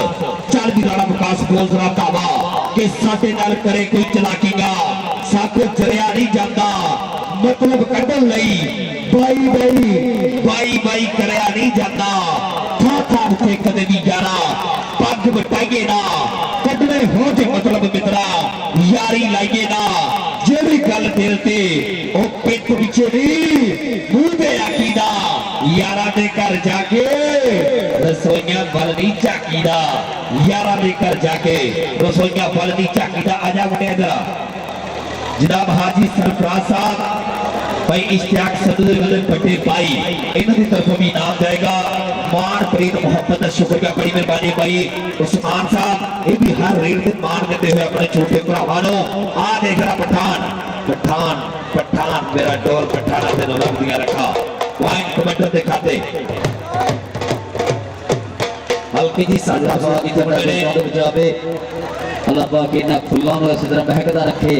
चल भी राणा विकास बोल जरा धावा कि साडे नाल करे कोई चलाकीगा साथों जरिया नहीं जाता मतलब कढण लई बाई करया नहीं जाता था उसे कदे भी जाना पग बटाइए ना कदमे हो जे मतलब मित्रा यारी लाइए ना जे भी गल दिल ते ओ पिट पिछे नहीं मुंह दे आकीदा यारा दे घर जाके रसोइयां बल नहीं झाकीदा यारा दे घर जाके रसोइयां बल नहीं झाकीदा आजा मुंडे इधर जनाब हाजी सरफराज साहब भाई इश्तियाक सदर पट्टे पाई इन्हों की तरफ भी इनाम जाएगा मान प्रीत मोहब्बत शुक्रिया बड़ी मेहरबानी भाई उस्मान साहब ये भी हर रेट से मान देते हुए अपने छोटे भरावां नूं आ देख रहा पठान मेरा डोर पठाना से रख दिया रखा पॉइंट कमेंटर के खाते हल्की जी साझा सवाल की जावे अल्लाह पाक इन्हां फुल्लां नूं इस तरह महकदा रखे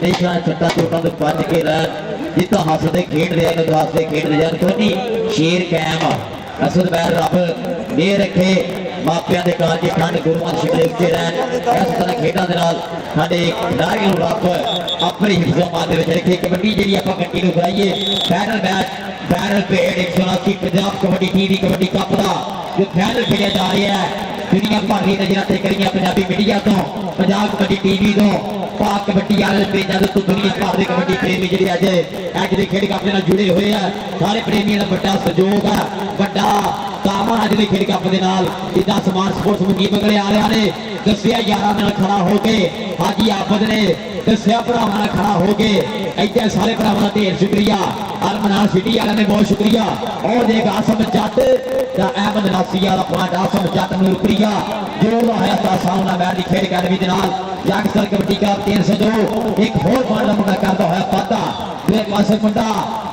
देशा छट्टा चोटां तो बच के रह जितना हसते खेड रहे हैं तो हसते खेड रहे हैं कोई शेर कैम असद बैर रब दे रखे मापिया के काल की ठंड गुरुमान शिकले उच्चे रहन इस तरह खेडों के नाल साडे खिडारियों नूं रब अपनी हिफ्ज़-ओ-मान दे विच रखे कबड्डी जिहड़ी आपां कंटिन्यू कराइए फाइनल मैच फाइनल पेड़ 179 पंजाब कबड्डी टीवी कबड्डी कप दा जो फाइनल खेडिया जा रहा है दुनिया भर की नजर से करिया पंजाबी मीडिया तो पंजाब कबड्डी टीवी तो पाक कबड्डी वाले पेजा तो दुनिया भर के कबड्डी प्रेमी जिहड़े अज खेड कप नाल जुड़े हुए हैं सारे प्रेमियों का बड़ा सहयोग है बड़ा ਕਾਮਾ ਅੱਜ ਦੇ ਖੇਡ ਕੱਪ ਦੇ ਨਾਲ ਜਿੱਦਾਂ ਸਮਾਨ ਸਪੋਰਟਸ ਮੁਕੀ ਬਗਲੇ ਆ ਰਿਹਾ ਨੇ ਦੱਸਿਆ ਯਾਰਾਂ ਨਾਲ ਖੜਾ ਹੋ ਕੇ ਹਾਜੀ ਆਫਤ ਨੇ ਦੱਸਿਆ ਭਰਾਵਾਂ ਨਾਲ ਖੜਾ ਹੋ ਕੇ ਇੱਥੇ ਸਾਰੇ ਭਰਾਵਾਂ ਦਾ ਢੇਰ ਸ਼ੁਕਰੀਆ ਅਰਮਨਾਲ ਸਿਟੀ ਵਾਲਿਆਂ ਨੇ ਬਹੁਤ ਸ਼ੁਕਰੀਆ ਔਰ ਦੇਖ ਆਸਮ ਜੱਟ ਦਾ ਅਹਿਮਦ ਨਾਸੀ ਵਾਲਾ ਪੁਆਇੰਟ ਆਸਮ ਜੱਟ ਨੂੰ ਰੁਪਈਆ ਜੋ ਹੈ ਤਾਂ ਸਾਹਮਣਾ ਮੈਚ ਦੀ ਖੇਡ ਅਕੈਡਮੀ ਦੇ ਨਾਲ ਯੰਗਸਟਰ ਕਬੱਡੀ ਕਲੱਬ 302 ਇੱਕ ਹੋਰ ਫਾਂਡ ਦਾ ਮੁੰਡਾ ਕਰਦਾ ਹੋਇਆ ਵਾਧਾ ਦੂਏ ਪਾਸੇ ਮੁੰਡਾ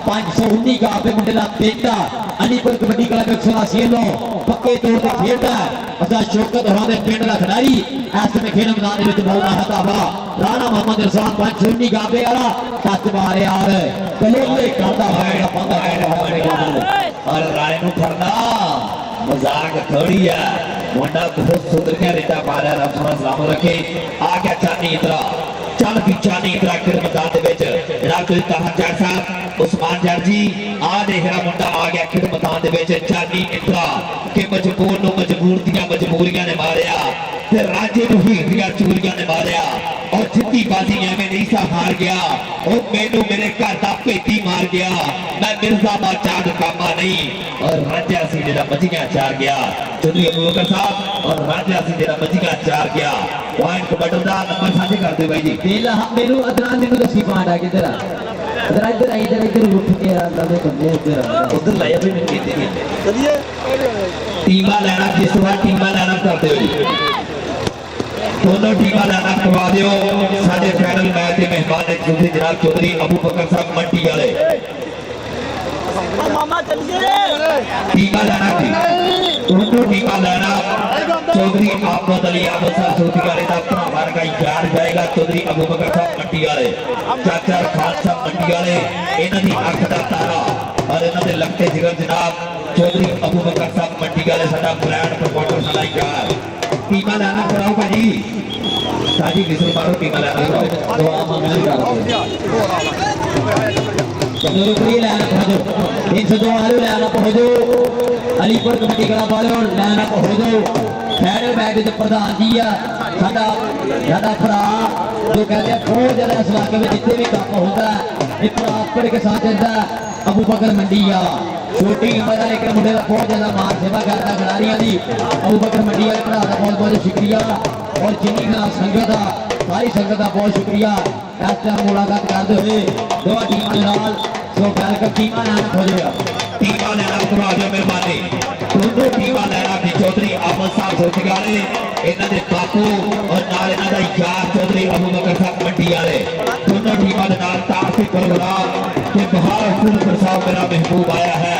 519 ਦਾ ਆਪਣੇ ਮੁੰਡੇ ਦਾ ਬੇਟਾ ਅਲੀਪੁਰ ਕਬੱਡੀ ਕਲੱਬ 180 ਨੂੰ ਪੱਕੇ ਤੌਰ ਤੇ ਖੇਡਦਾ ਅਸਾ ਸ਼ੌਕਤ ਹੋਰਾਂ ਦੇ ਪਿੰਡ ਦਾ ਖਿਡਾਰੀ ਇਸ ਸਮੇਂ ਖੇਡ ਮੈਦਾਨ ਦੇ ਵਿੱਚ ਮੌਜੂਦ ਹੈ ਤਾਬਾ ਰਾਣਾ ਮੁਹੰਮਦ ਰਸਾਨ 519 ਗਾਬੇ ਵਾਲਾ ਟੱਚ ਮਾਰਿਆ ਔਰ ਪਹਿਲੇ ਕਰਦਾ ਹੋਇਆ ਪਾਉਂਦਾ ਹੈ और राय नु फड़ना मजाक थोड़ी है मुंडा बहुत सुंदर क्या रेटा मारा रब सोना सलाम रखे आ गया चांदी इतरा चल भी चांदी इतरा के मैदान दे विच जनाब तुसीं ताहर जट साहब उस्मान जट जी आ देखरा मुंडा आ गया खेड मैदान दे विच चांदी इतरा के मजबूर नु मजबूर दियां मजबूरियां ने मारिया ते राजे नु हीर दियां चूरियां ने मारिया और जिद्दी बाजी एवें नहीं सा हार गया और मैनू मेरे घर का भेती मार गया मैं मिर्जाबाद चार कामा नहीं और राजा सी जेड़ा मजिया चार गया चौधरी अबू बकर साहब और राजा सी जेड़ा मजिया चार गया पॉइंट कबड्डी दा नंबर साझे कर दे भाई जी बेला मेनू अदरान मेनू दसी पांड आ किधर आ इधर इधर उठ के आ गले बंदे इधर उधर ले भी मैं कहते नहीं ਵਧੀਆ टीमा लेना जिस बार टीमा लेना कर दे जी दोनों टीमा लेना करवा दियो साडे फाइनल मैच के मेहमान ने चौधरी जनाब चौधरी अबू बकर साहब मंडी वाले ਮਾਮਾ ਚੱਲੀਏ टीमा लेना थी दोनों टीमा लेना चौधरी आफत अली आफत साहब चौधरी वाले का भरा का यार जाएगा चौधरी अबू बकर साहब मंडी वाले चाचा खान साहब मंडी वाले इन्हां दी अख दा तारा और इन्हां दे लगते जिगर जनाब चौधरी अबू बकर साहब मंडी वाले साडा ब्रांड प्रमोटर साडा यार टीमा लेना कराओ भाजी साजी किसी मारो टीमा लेना कराओ दुआ मांगने का चलो रुपये लेना पहुंचो 302 वाले लेना पहुंचो अलीपुर कबड्डी क्लब वाले लेना पहुंचो फैनल मैच ਦੇ ਪ੍ਰਧਾਨ ਜੀ ਆ ਸਾਡਾ ਭਰਾ ਜੋ ਕਹਿੰਦੇ ਬਹੁਤ ਜ਼ਿਆਦਾ ਇਸ ਇਲਾਕੇ ਵਿੱਚ ਜਿੱਥੇ ਵੀ ਕੰਮ ਹੁੰਦਾ ਇੱਕ ਭਰਾ ਆਪੜ ਕੇ ਸਾਥ ਦਿੰਦਾ ਅਬੂ ਬਕਰ ਮੰਡੀ ਆ ਛੋਟੀ ਉਮਰ ਦਾ ਲੇਕਿਨ ਮੁੰਡੇ ਦਾ ਬਹੁਤ ਜ਼ਿਆਦਾ ਮਾਨ ਸੇਵਾ ਕਰਦਾ ਖਿਡਾਰੀਆਂ ਦੀ ਅਬੂ ਬਕਰ ਮੰਡੀ ਵਾਲੇ ਭਰਾ ਦਾ ਬਹੁਤ ਬਹੁਤ ਸ਼ੁਕਰੀਆ ਔਰ ਜਿੰਨੀ ਵੀ ਸੰਗਤ ਆ ਸਾਰੀ ਸੰਗਤ ਦਾ ਬਹੁਤ ਸ਼ੁਕਰੀਆ ਇਸ ਟਾਈਮ ਮੁਲਾਕਾਤ ਕਰਦੇ ਹੋਏ ਦੋਵਾਂ ਟੀਮਾਂ ਦੇ ਨਾਲ ਸੋ ਵੈਲਕਮ ਟੀਮਾਂ ਨਾਲ ਹੋ ਜਾਏਗਾ टीमा लेना करवा दियो मेहरबानी दोनों टीमा लेना भी चौधरी आफत साहब चौधरी वाले इन्हां दे बापू और नाल इन्हां दा यार चौधरी अबू बकर साहब मंडी वाले दोनों टीमां दे नाल तारफी प्रोग्राम के बहार फूलपुर साहब मेरा महबूब आया है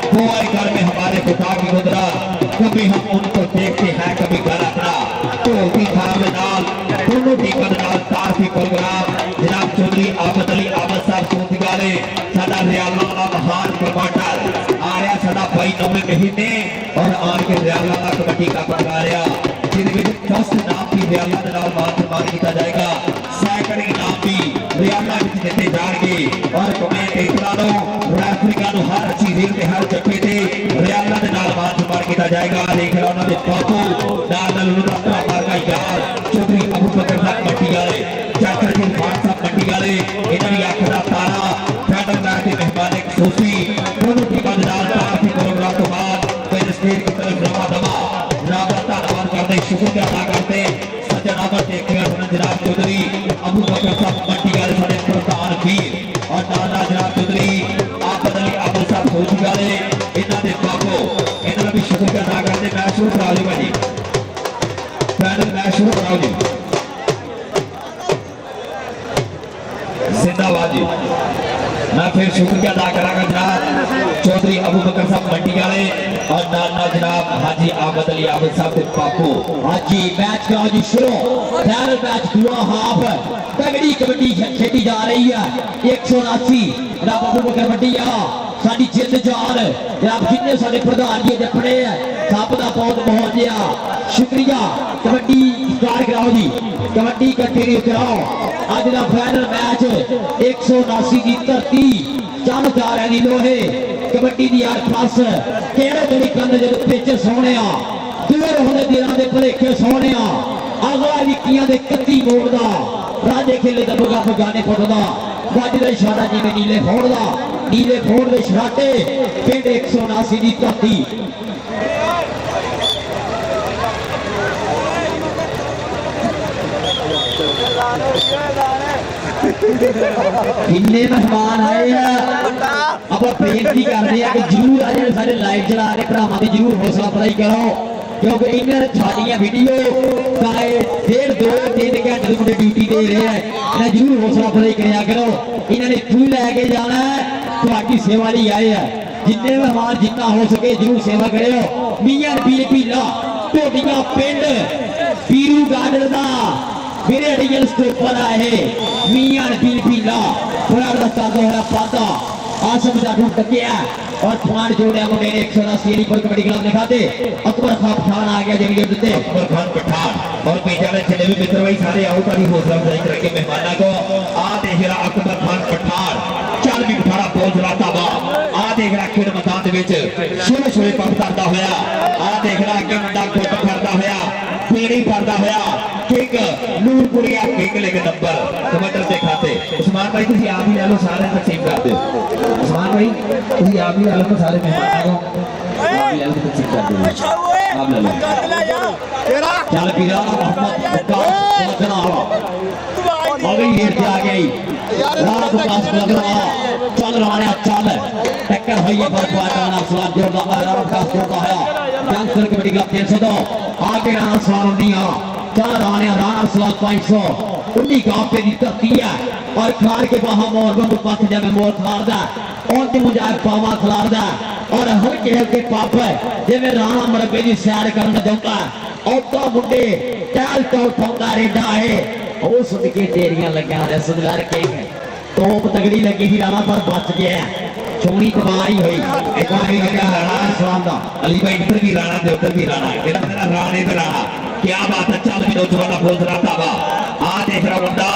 वो आए घर में हमारे पिता की कुदरत कभी हम उनको देखते हैं कभी घर अपना ढोल की थाप दे नाल दोनों टीमां दे नाल तारफी प्रोग्राम जनाब चौधरी आफत अली आफत साहब चौधरी वाले साडा रियाला दा महान प्रमोटर आ रहा साडा भाई 9 महीने और आन के रियाला दा कबड्डी का पका रहा जिहदे विच 10 इनाम भी रियाला दे नाल मान सम्मान किया जाएगा सैकड़ इनाम भी रियाला विच दिते जाणगे और कमेंटेटरां नूं रैफरीआं नूं हर चीज़ ते हर जगह ते रियाला दे नाल मान सम्मान किया जाएगा देख रहा उन्हां दे बापू नाल उन्हां दा भरा यार चौधरी अबू बकर साहब मंडी वाले चाचा जी खान साहब मंडी वाले इन्हां दी अख दा तारा फैडल मैच के मेहमान खूसी दोनों टीमां दे नाल काफी प्रोग्राम तो बाद फिर स्टेज की तरफ रवा दवा जनाब का धन्यवाद करते शुक्र अदा करते सज्जन अमर देखिए जनाब चौधरी अबू बकर साहब मंडी वाले साडे प्रधान वीर और नाना जनाब चौधरी आफत अली आफत साहब चौधरी वाले इन्हां दे बाबू इन्हां भी शुक्र अदा करते मैच शुरू करा दी भाजी फैडल मैच शुरू कराओ जी जिंदाबाद जी मैं फिर शुक्रिया अदा करांगा जनाब चौधरी अबू बकर साहब मंडी वाले और नाना जनाब हाजी आफत अली आफत साहब के बापू हाजी मैच का जी शुरू फाइनल मैच दुआ हाफ तगड़ी कबड्डी खेली जा रही है 179 जनाब अबू बकर मंडी आ साडी जिंद जान जनाब जिन्ने साडे प्रधान जी जपड़े है सब दा बहुत बहुत जिया शुक्रिया कबड्डी स्टार्ट कराओ जी कबड्डी कंटिन्यू कराओ अज दा फाइनल मैच 179 की धरती चल जा रही लोहे कबड्डी दी यार प्लस केड़े तेरी कंध जद पिच सोने दूर होने दिलां दे भलेखे सोने अगला विक्कियां दे कत्ती मोड़दा राजे खेले दा बगा बगाने फुटदा गज दा इशारा जिवें नीले फोड़दा नीले फोड़ दे शराटे पिंड 179 दी धरती किन्ने मेहमान आए हैं ਆਪਾਂ ਬੇਨਤੀ ਕਰਦੇ ਆ ਕਿ ਜਰੂਰ ਆ ਜਿਹੜੇ ਸਾਡੇ ਲਾਈਵ ਚਲਾ ਰਹੇ ਭਰਾਵਾਂ ਦੀ ਜਰੂਰ ਹੌਸਲਾ ਅਫਜ਼ਾਈ ਕਰੋ ਕਿਉਂਕਿ ਇਹਨਾਂ ਨੇ ਸਾਡੀਆਂ ਵੀਡੀਓ ਕਾਏ 1.5-2-3 ਘੰਟੇ ਦੀ ਡਿਊਟੀ ਦੇ ਰਹੇ ਆ ਇਹਨਾਂ ਜਰੂਰ ਹੌਸਲਾ ਅਫਜ਼ਾਈ ਕਰਿਆ ਕਰੋ ਇਹਨਾਂ ਨੇ ਇੱਥੋਂ ਲੈ ਕੇ ਜਾਣਾ ਤੁਹਾਡੀ ਸੇਵਾ ਲਈ ਆਏ ਆ ਜਿੰਨੇ ਮਹਿਮਾਨ ਜਿੰਨਾ ਹੋ ਸਕੇ ਜਰੂਰ ਸੇਵਾ ਕਰਿਓ ਮੀਆਂ ਪੀਰ ਪੀਲਾ ਢੋਡੀਆਂ ਪਿੰਡ ਪੀਰੂ ਗਾਰਡਨ ਦਾ मेरे रियल स्टोपर आए मियां पीर पीला बड़ा रस्ता दोहरा पाता आसम जादू टकिया और फाड़ जोड़े मुंडे ने 180 पर कबड्डी क्लब दिखाते अकबर खान पठान आ गया जंगली देते अकबर खान पठान और पीछे वाले चले हुए मित्र भाई सारे आउट वाली हौसला अफजाई करके मेहमानों को आ देख रहा अकबर खान पठान चल भी उठाड़ा पहुंच रहा ताबा आ देख रहा खेल मैदान दे विच सोने सोने पंप करता होया आ देख रहा कि मुंडा गुट करता होया पीड़ी करता होया किंग नूरपुरिया किंग लेके नंबर कमांडर से खाते उस्मान भाई तुझे आप ही ले लो सारे तकसीम कर दो उस्मान भाई तुझे आप ही ले लो सारे मेहमानों को आप ही ले लो तकसीम कर दो आप ले लो चल पीरा मोहम्मद विकास पहुंचना अभी हीर से आ गई राणा विकास पहुंचना चल राणा चल टक्कर हुई है पर राणा सलाम जोरदार राणा विकास जोरदा है जंगसर कबड्डी क्लब 302 आगे राणा सलाम दिया चल राणा सलाम 500 उन्हीं गांव पे दी धरती है और खार के वहां मोर बंद पास जब मोर खारदा और ते मुझे पावा खिलारदा और हर के पाप जिवें राणा मरबे दी सैर करन जांदा और तो मुंडे टहल तो पाउंदा रेडा है ओ सदके तेरियां लगा दे सुधर के तोप तगड़ी लगी ही राणा पर बच गया चोनी तबाही हुई एक बार भी लगा राणा सलाम दा अली भाई इधर भी राणा दे उधर भी राणा तेरा मेरा राणे ते राणा क्या बात है चल भी नौजवान बोल रहा था आ देख रहा बंदा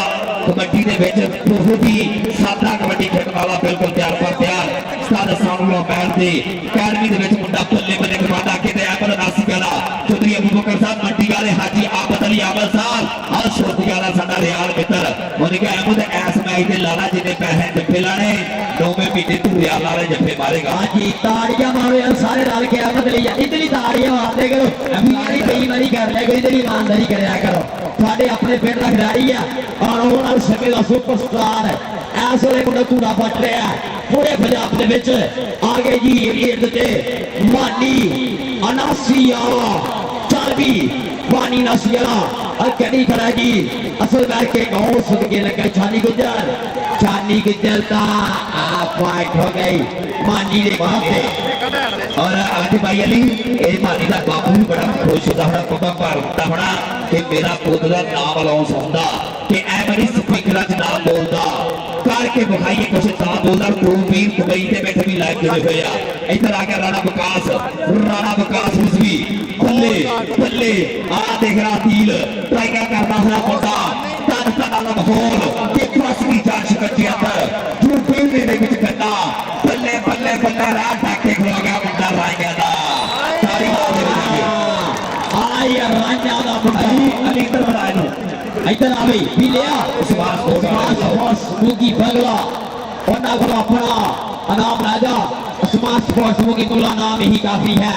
कबड्डी दे विच बहुत ही सादा कबड्डी खेलने वाला बिल्कुल तैयार पर तैयार सादा सामने बैठ दे अकादमी दे विच मुंडा बल्ले बल्ले करवादा के ते एपल नासी वाला चौधरी अबू बकर साहब मंडी वाले हाजी आबद अली आबद साहब और छोटी वाला साडा रियाल मित्र उन्हें कहा अहमद ऐस मैच दे लाला जिन्ने पैसे जप्पे लाने 9वें महीने तू रियाल वाले जप्पे मारेगा हाजी ताड़ियां मारो यार सारे रल के अहमद अली इतनी ताड़ियां मारते करो हमारी बेईमानी कर ले कोई तेरी ईमानदारी करया करो साडे अपने पिंड दा खिडारी है और वो नाल समय दा सुपरस्टार है ऐस वेले मुंडा धूड़ा पट रहा है पूरे पंजाब दे विच आगे जी एड ते मानी अनासिया चल भी पानी नसिया और कड़ी करेगी असल बैठ के गाँव सुन के लगा छानी गुजर का फाइट हो गई मानी ने वहां पे और आज भाई अली ये मानी का बापू भी बड़ा खुश होता होना पप्पा भरता होना कि मेरा पुत्र का नाम अलाउंस होता कि ऐ बड़ी स्पीकर च नाम बोलता करके बुखाइए कुछ नाम बोलता प्रोवीर दुबई के बैठे भी लाइव जुड़े हुए आ इधर आ गया राणा विकास उसवी बल्ले बल्ले आ देख रहा तील ट्राइका करना हुआ बंदा तन तन वाला माहौल कि बस की जान शकती अंदर जो फील्ड में विच करना बल्ले बल्ले बल्ले राह ढाके खड़ा गया मुंडा राइया दा सारी बात है आया राजा दा मुंडा अली इधर बनाए नो इधर आ गई पी लिया सुभाष मुगी बगला ओना को अपना नाम राजा सुभाष स्पोर्ट्स मुगी बगला नाम ही काफी है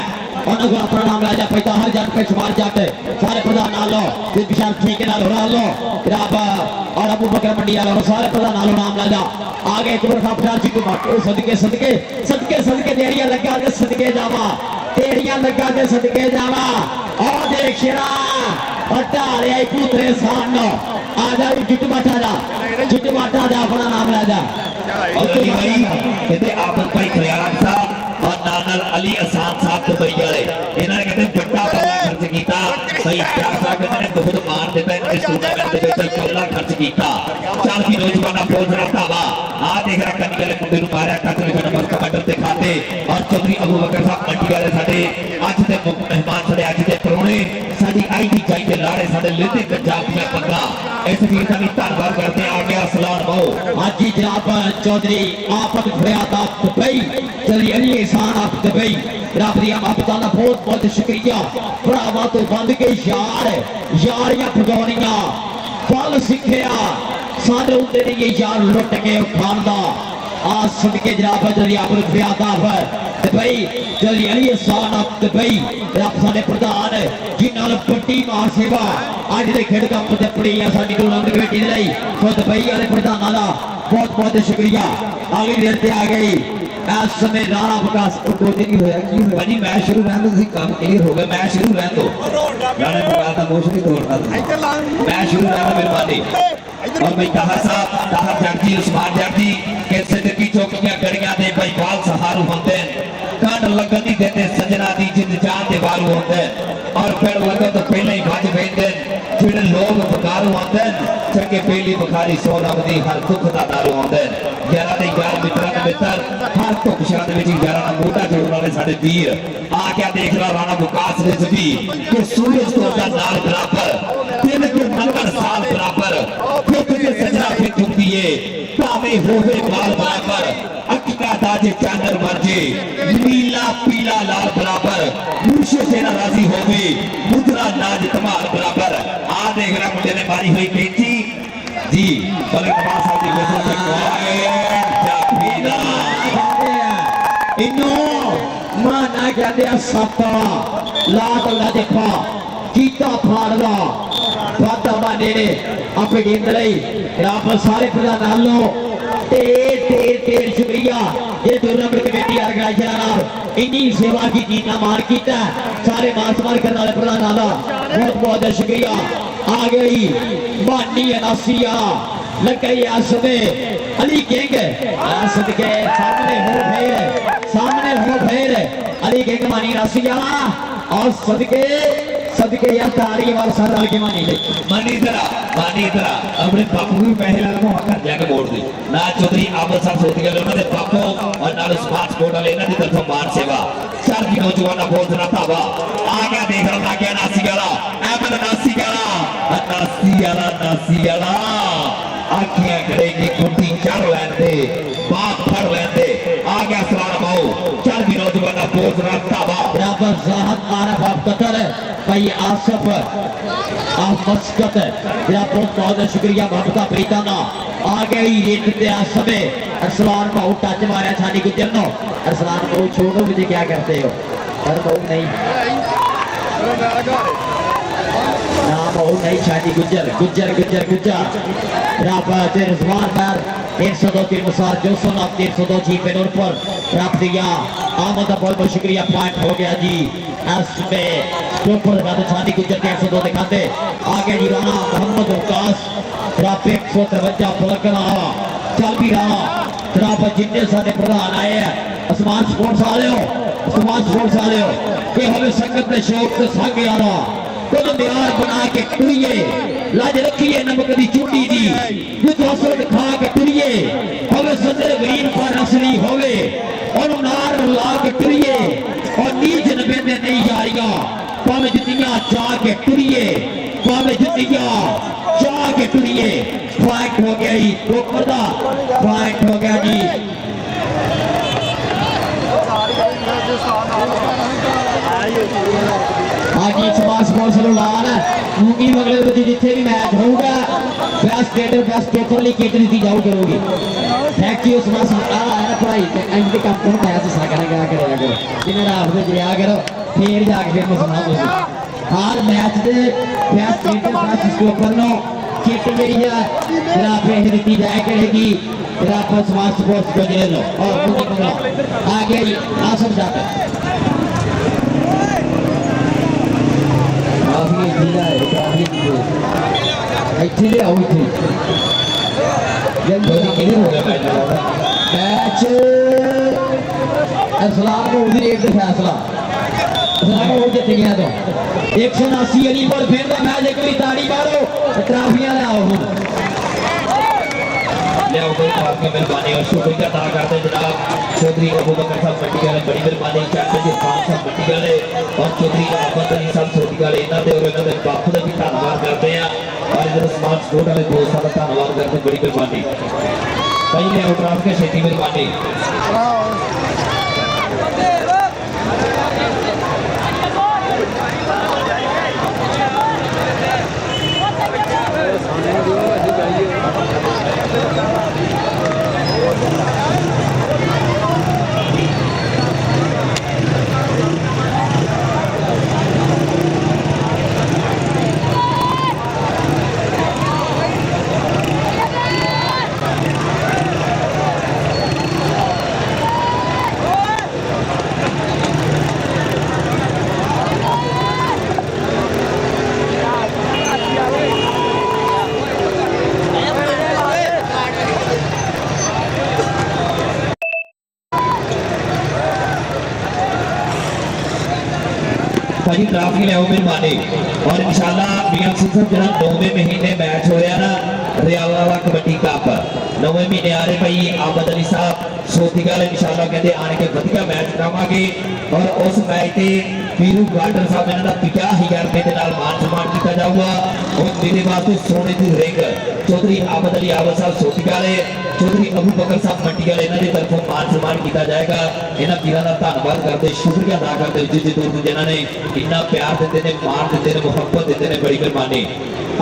ओना को अपना नाम राजा पैदा हर जात पे शुमार जाते सारे प्रधान नाल लो विशाल ठेके नाल हो लो राबा और अबू बकर मंडी वाला सारे प्रधान नाल नाम राजा आगे एक बार खापदार जी को बाटो सदके सदके सदके सदके देरिया लगा के सदके जावा तेरिया लगा के सदके जावा और देख शेरा हटाले पुत्रे सान आजा जुटमाटा जा अपना नाम राजा और अली भाई कहते आफत भाई खरियाला साहब और नानल अली असान साहब तो बड़ी वाले इन्होंने कहते बड़ा पैसा खर्च किया भाई क्या साहब कहते ने बहुत मार देता है इस टूर्नामेंट दे विच कल्ला खर्च किया चल भी नौजवान फौज रहा वा आ देख रहा कन्नी वाले मुंडे नु मारया कच लिखा नंबर कमांडर ते खाते और चौधरी अबू बकर साहब मंडी वाले साडे आज दे मुख मेहमान साडे आज दे परौणे साडी आई दी जाई दे लाड़े साडे लेते पंजाब दा पंगा इस वीर दा भी धन्नवाद करते आ गया सलाम बहु हाजी जनाब चौधरी आपत फरियाद आप दुबई चली अली एहसान आप दुबई बराबरी आपका ना बहुत बहुत शुक्रिया भरावां तो बंद के यारियां फगौनियां फल सिखिया साडे उते नहीं यार लुट के खान दा आज सुन के जनाब जल्दी आप ज्यादा है ते भाई जल्दी अली सान आप ते भाई आप सारे प्रधान जिन्हां ने बड़ी मां सेवा आज दे खेड कप ते पड़ी है साडी टूर्नामेंट कमेटी दे लई तो ते भाई वाले प्रधानां दा बहुत बहुत शुक्रिया अगली देर ते आ गई इस समय राणा विकास को नहीं होया की होया भाजी मैच शुरू रहने दो काम क्लियर हो गया मैच शुरू रहने दो राणा विकास का मोशन ही तोड़ना मैच शुरू रहना मेहरबानी और भाई ताहर जगजी उस्मान जगजी कैसे की चौकियां गड़ियां दे भाई बाल सहारू होंदे कांड लगन नहीं देते सजना दी जिंद जान दे वारू होंदे और फिर लगन तो पहले ही भज वेंदे जिहड़े लोग बकारू होंदे चंगे पहली बुखारी सोनावदी हर दुख दा दारू होंदे यारा दे यार मित्रा दे मित्र हर दुख शरण दे विच यारा दा मोटा जोड़न वाले साडे वीर आ क्या देख रहा राणा विकास ने सभी कि सूरज तो दा नाल बराबर दिन के नंबर साल बराबर के सजना पे थुकिए पावे होवे बाल बराबर अक्का दाजे चांदर मर्जे नीला पीला लाल बराबर मूशे से नाराजी होवे मुद्रा नाज तमाल बराबर आ देख रहा मुझे ने मारी हुई कैंची जी बले कमाल साहब की वजह से जाफीला इनो माना कहते हैं सपा लात ला देखा कीता फाड़दा बाता माने ने अपने गेंद लई आप सारे प्रधान लो ढेर शुक्रिया ये टूर्नामेंट कमेटी ऑर्गेनाइजर नाल इन्नी सेवा की जीना मान कीता सारे मार करने वाले प्रधान आला बहुत बहुत शुक्रिया आ गई मानी अनासिया लग गई आसमे अली किंग सदके सामने हो फेर अली किंग मानी अनासिया और सदके यार तारी वाला सर डाल के मानी इधर अपने बापू भी पहला को हकर जाके मोड़ दी ना चौधरी आबद साहब सोती गए उन्होंने बापू और नाल स्मार्ट कोड वाले इन्हां दी तरफों मान सेवा चार की नौजवान बहुत रहा था आ गया देख रहा था क्या नासी वाला अहमद नासी वाला आखियां करेगी कुटी चढ़ लेंदे बात फड़ लेंदे आ गया सलाम भाऊ चार की नौजवान बहुत रहा था बराबर ज़ाहद आरफ आप कतर भाई आसफ आप मस्कत बहुत बहुत शुक्रिया मोहब्बत प्रीताना आ गई रेत ते आसमे अरसलान भाऊ टच मारा छानी गुजर नो अरसलान भाऊ छोड़ो मुझे क्या करते हो अरे भाऊ नहीं ना भाऊ नहीं छानी गुजर राफत रिजवान पर 102 के अनुसार जोसन आप 102 जी पेनोर पर प्राप्त किया आमद का बहुत बहुत शुक्रिया पॉइंट हो गया जी इसमें प्रॉपर दिखाते छानी गुजर के 102 दिखाते आगे जी राणा मोहम्मद वकास राप 153 पलक रहा चल भी रहा राप जितने सारे प्रधान आए हैं आसमान स्पोर्ट्स वाले हो कि हमें संगत में शौक से संग आ रहा खुद म्यार बना के टुरिए लाज रखिए नमक दी चुटी दी विश्वासों खा के टुरिए हमें सदर गरीब पर असली होवे और नार ला के टुरिए और नीच नबेंदे नहीं जाएगा पावे जितियां चाह के टुरिए पावे जितियां चाह के टुरिए पॉइंट हो गया ही तो पर्दा पॉइंट हो गया जी आगे समाज स्पॉन्सर लाल मूंगी मगले ਵਿੱਚ ਜਿੱਥੇ ਵੀ ਮੈਚ ਹੋਊਗਾ ਬੈਸਟ ਟ੍ਰੇਡਰ ਬੈਸਟ ਟੋਕਰ ਲਈ ਕਿਟ ਦਿੱਤੀ ਜਾਊ ਕਰੋਗੇ ਥੈਂਕ ਯੂ ਸਮਾਜ ਆ ਨਾ ਪੜਾਈ ਤੇ ਐਂਡ ਦੇ ਕੰਮ ਨੂੰ ਮੈਚ ਹਿੱਸਾ ਕਰਾਂਗਾ ਕਰਿਆ ਕਰੋ ਜਿਵੇਂ ਰਾਤ ਦੇ ਜਿਆ ਕਰੋ ਫੇਰ ਜਾ ਕੇ ਫਿਰ ਮਸਲਾ ਤੁਸੀਂ ਹਰ ਮੈਚ ਦੇ ਬੈਸਟ ਟ੍ਰੇਡਰ ਬੈਸਟ ਟੋਕਰ ਨੂੰ किट मेरी है फिर आप दी जाए करेगी फिर आप समाज स्पोर्ट्स को ले लो और आगे आसम जाता है फैसला 179 अली पर फिर मैच एक बार ताड़ी मारो ट्राफियां लाओ मेहरबानी और शुक्रिया अदा करते जनाब चौधरी अबू बकर साहब मंडी वाले बड़ी मेहरबानी चैंपियन खान साहब मंडी वाले और चौधरी अहमद अली साहब छोटी वाले इन्होंने और इन्होंने बापू का भी धन्यवाद करते हैं और इधर स्मार्ट स्पोर्ट वाले दोस्तों का धन्यवाद करते बड़ी मेहरबानी पहले आउट के छेती मेहरबानी भाजी ट्राफी ले आओ मेहरबानी और इंशाल्लाह मियां सिंह जरा 9वें महीने मैच हो रहा ना रियाला कबड्डी कप 9वें महीने आ रहे भाई आमद अली साहब सोतीगल इंशाल्लाह कहते आने के वधिया मैच करावांगे और उस मैच ते वीरू गार्डन साहब इन्हां दा 50,000 रुपए दे नाल मान सम्मान किया जाऊगा और मेरे वास्ते सोने दी रिंग चौधरी आमद अली आबद साहब सोतीगल चौधरी अबू बकर साहब मंडी वाले इन्हां दे तरफों मान सम्मान किया जाएगा इन्हां वीरां दा धन्नवाद करते शुक्रिया अदा करते जिन्हां ने इन्ना प्यार दिंदे ने मान दिंदे ने मुहब्बत दिंदे ने बड़ी मेहरबानी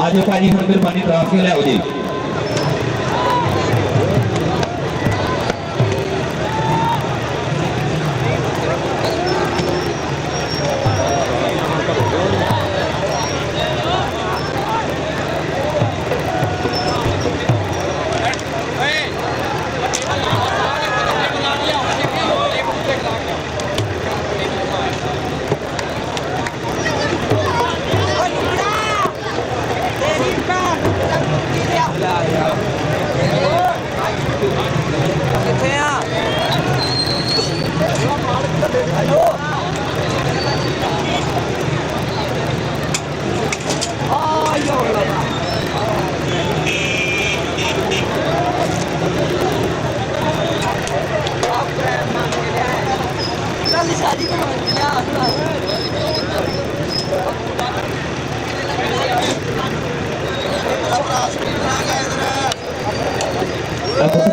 आज भाजी हुण मेहरबानी ट्राफी ले आओ जी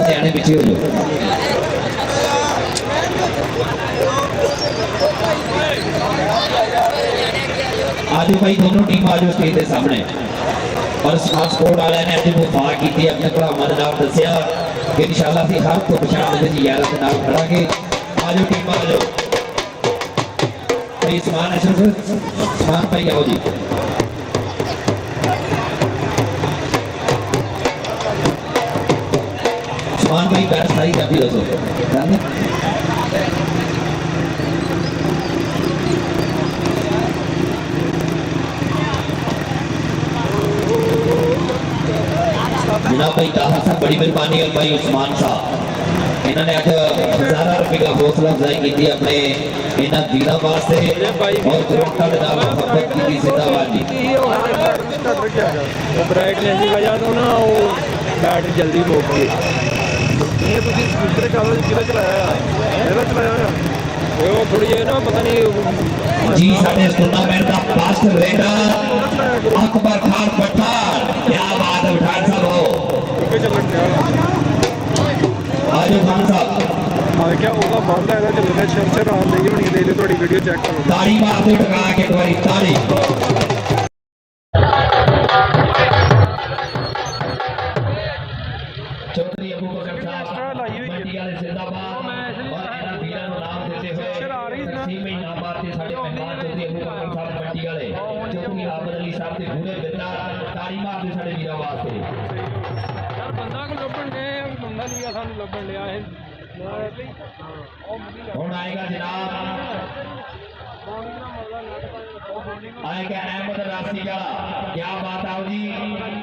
ध्यान पीछे हो जाओ आज भाई दोनों टीम आज स्टेज के सामने और स्मार्ट स्पोर्ट वाले ने अज वफा की अपने भरावां दे नाल दस्सिया कि इंशाअल्लाह असीं हर तो पछाण दे यार दे नाल खड़ांगे आज टीम आ जाओ भाई समान भाई आओ जी समान भाई बैठ सारी काफी दसो जनाब भाई ताहा साहब बड़ी मेहरबानी और भाई उस्मान साहब इन्होंने अज 1000 रुपए का हौसला अफजाई की अपने इन्होंने वीरों वास्ते और ग्राउंडा के नाल मोहब्बत की जिंदाबाद जी ब्रेक लेने की वजह तो ना वो बैटरी जल्दी मुक गई ये तो दूसरे कागज किधर चलाया वो थोड़ी है ना पता नहीं जी साडे टूर्नामेंट का फास्ट रेडर अकबर खान पठान क्या बात है पठान साहब आज खान साहब आ क्या होगा बंद है चलने शर्चर आ रही होनी दे दे थोड़ी वीडियो चेक करो ताड़ी मार दो टका के एक बारी ताड़ी चौधरी अबू बकर साहब मंडी वाले जिंदाबाद और इन्हां वीरां नूं नाम देते हुए तकसीम इनामात के साडे मेहमान चौधरी अबू बकर साहब मंडी वाले चौधरी आबद अली साहब दे बूढ़े बेटा ताड़ी मार दे साडे वीरां वास्ते यार बंदा को लभण दे बंदा नहीं आ सानू लभण लिया है हुण आएगा जनाब आएगा अहमद राशि का क्या बात आओ जी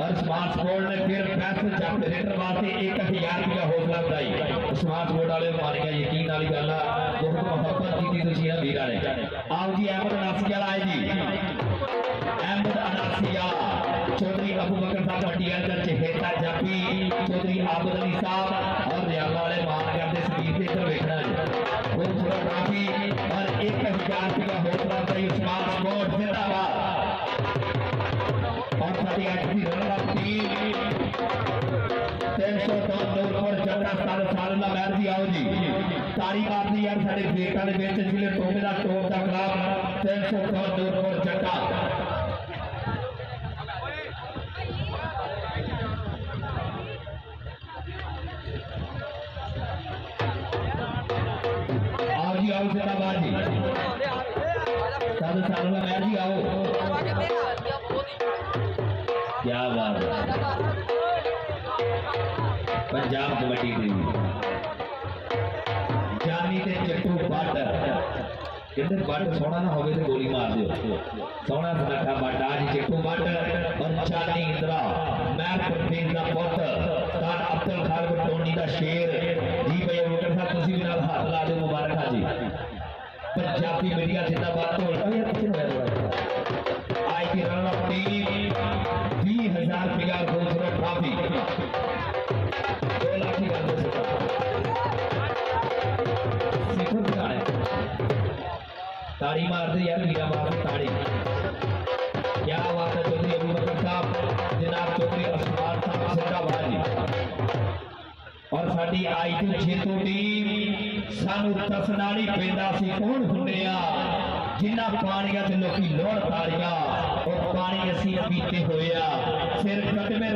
और स्मार्ट स्पोर्ट ने फिर फैसल जब रेटर वास्ते 1000 रुपया हौसला बढ़ाई स्मार्ट स्पोर्ट वाले मारेगा यकीन वाली गल बहुत मोहब्बत की तुसी ना वीरा ने आओ जी अहमद राशि वाला आए जी अहमद राशि चौधरी अबू बकर साहब मंडिया का चहेता जापी चौधरी आबद अली साहब और रियाला वाले मान करते स्पीड से इधर देखना है वो थोड़ा काफी और 1000 रुपया हौसला बढ़ाई स्मार्ट स्पोर्ट जिंदाबाद और साडी आज की रनर टीम 300 टन दूर पर जटा साल ला मैच जी आओ जी ताड़ी मारदी यार साडे बेटा दे विच जिले टोमे दा टॉप दा खिलाफ 300 टन दूर पर जटा आओ जी आओ जिंदाबाद जी साल ला मैच जी आओ क्या बात है पंजाब कबड्डी टीम जानी ते चट्टू बट कहते बट सोना ना होवे तो गोली मार दियो सोना सनाठा बट आज चट्टू बट और चांदी इंद्रा मैच परफेज दा पुत साड अब्दुल खालिक टोनी दा शेर जी भाई वकर साहब तुसी भी नाल हाथ ला दो मुबारक जी पंजाबी मीडिया जिंदाबाद ढोल आज की रनअप टीम 20,000 रुपया घोषणा ट्रॉफी 2 लाख की गल ताड़ी मारते यार वीरा मारते ताड़ी क्या बात है चौधरी अबू बकर साहब जनाब चौधरी असमान साहब सिंगाबाद जी और साडी आई टू जेतू टीम सानू दसना नहीं पैंदा सी कौन हुंदे आ जिन्ना पानियां ते लोकी लोड़ तारियां और पानी असीं पीते होया सिर कदमे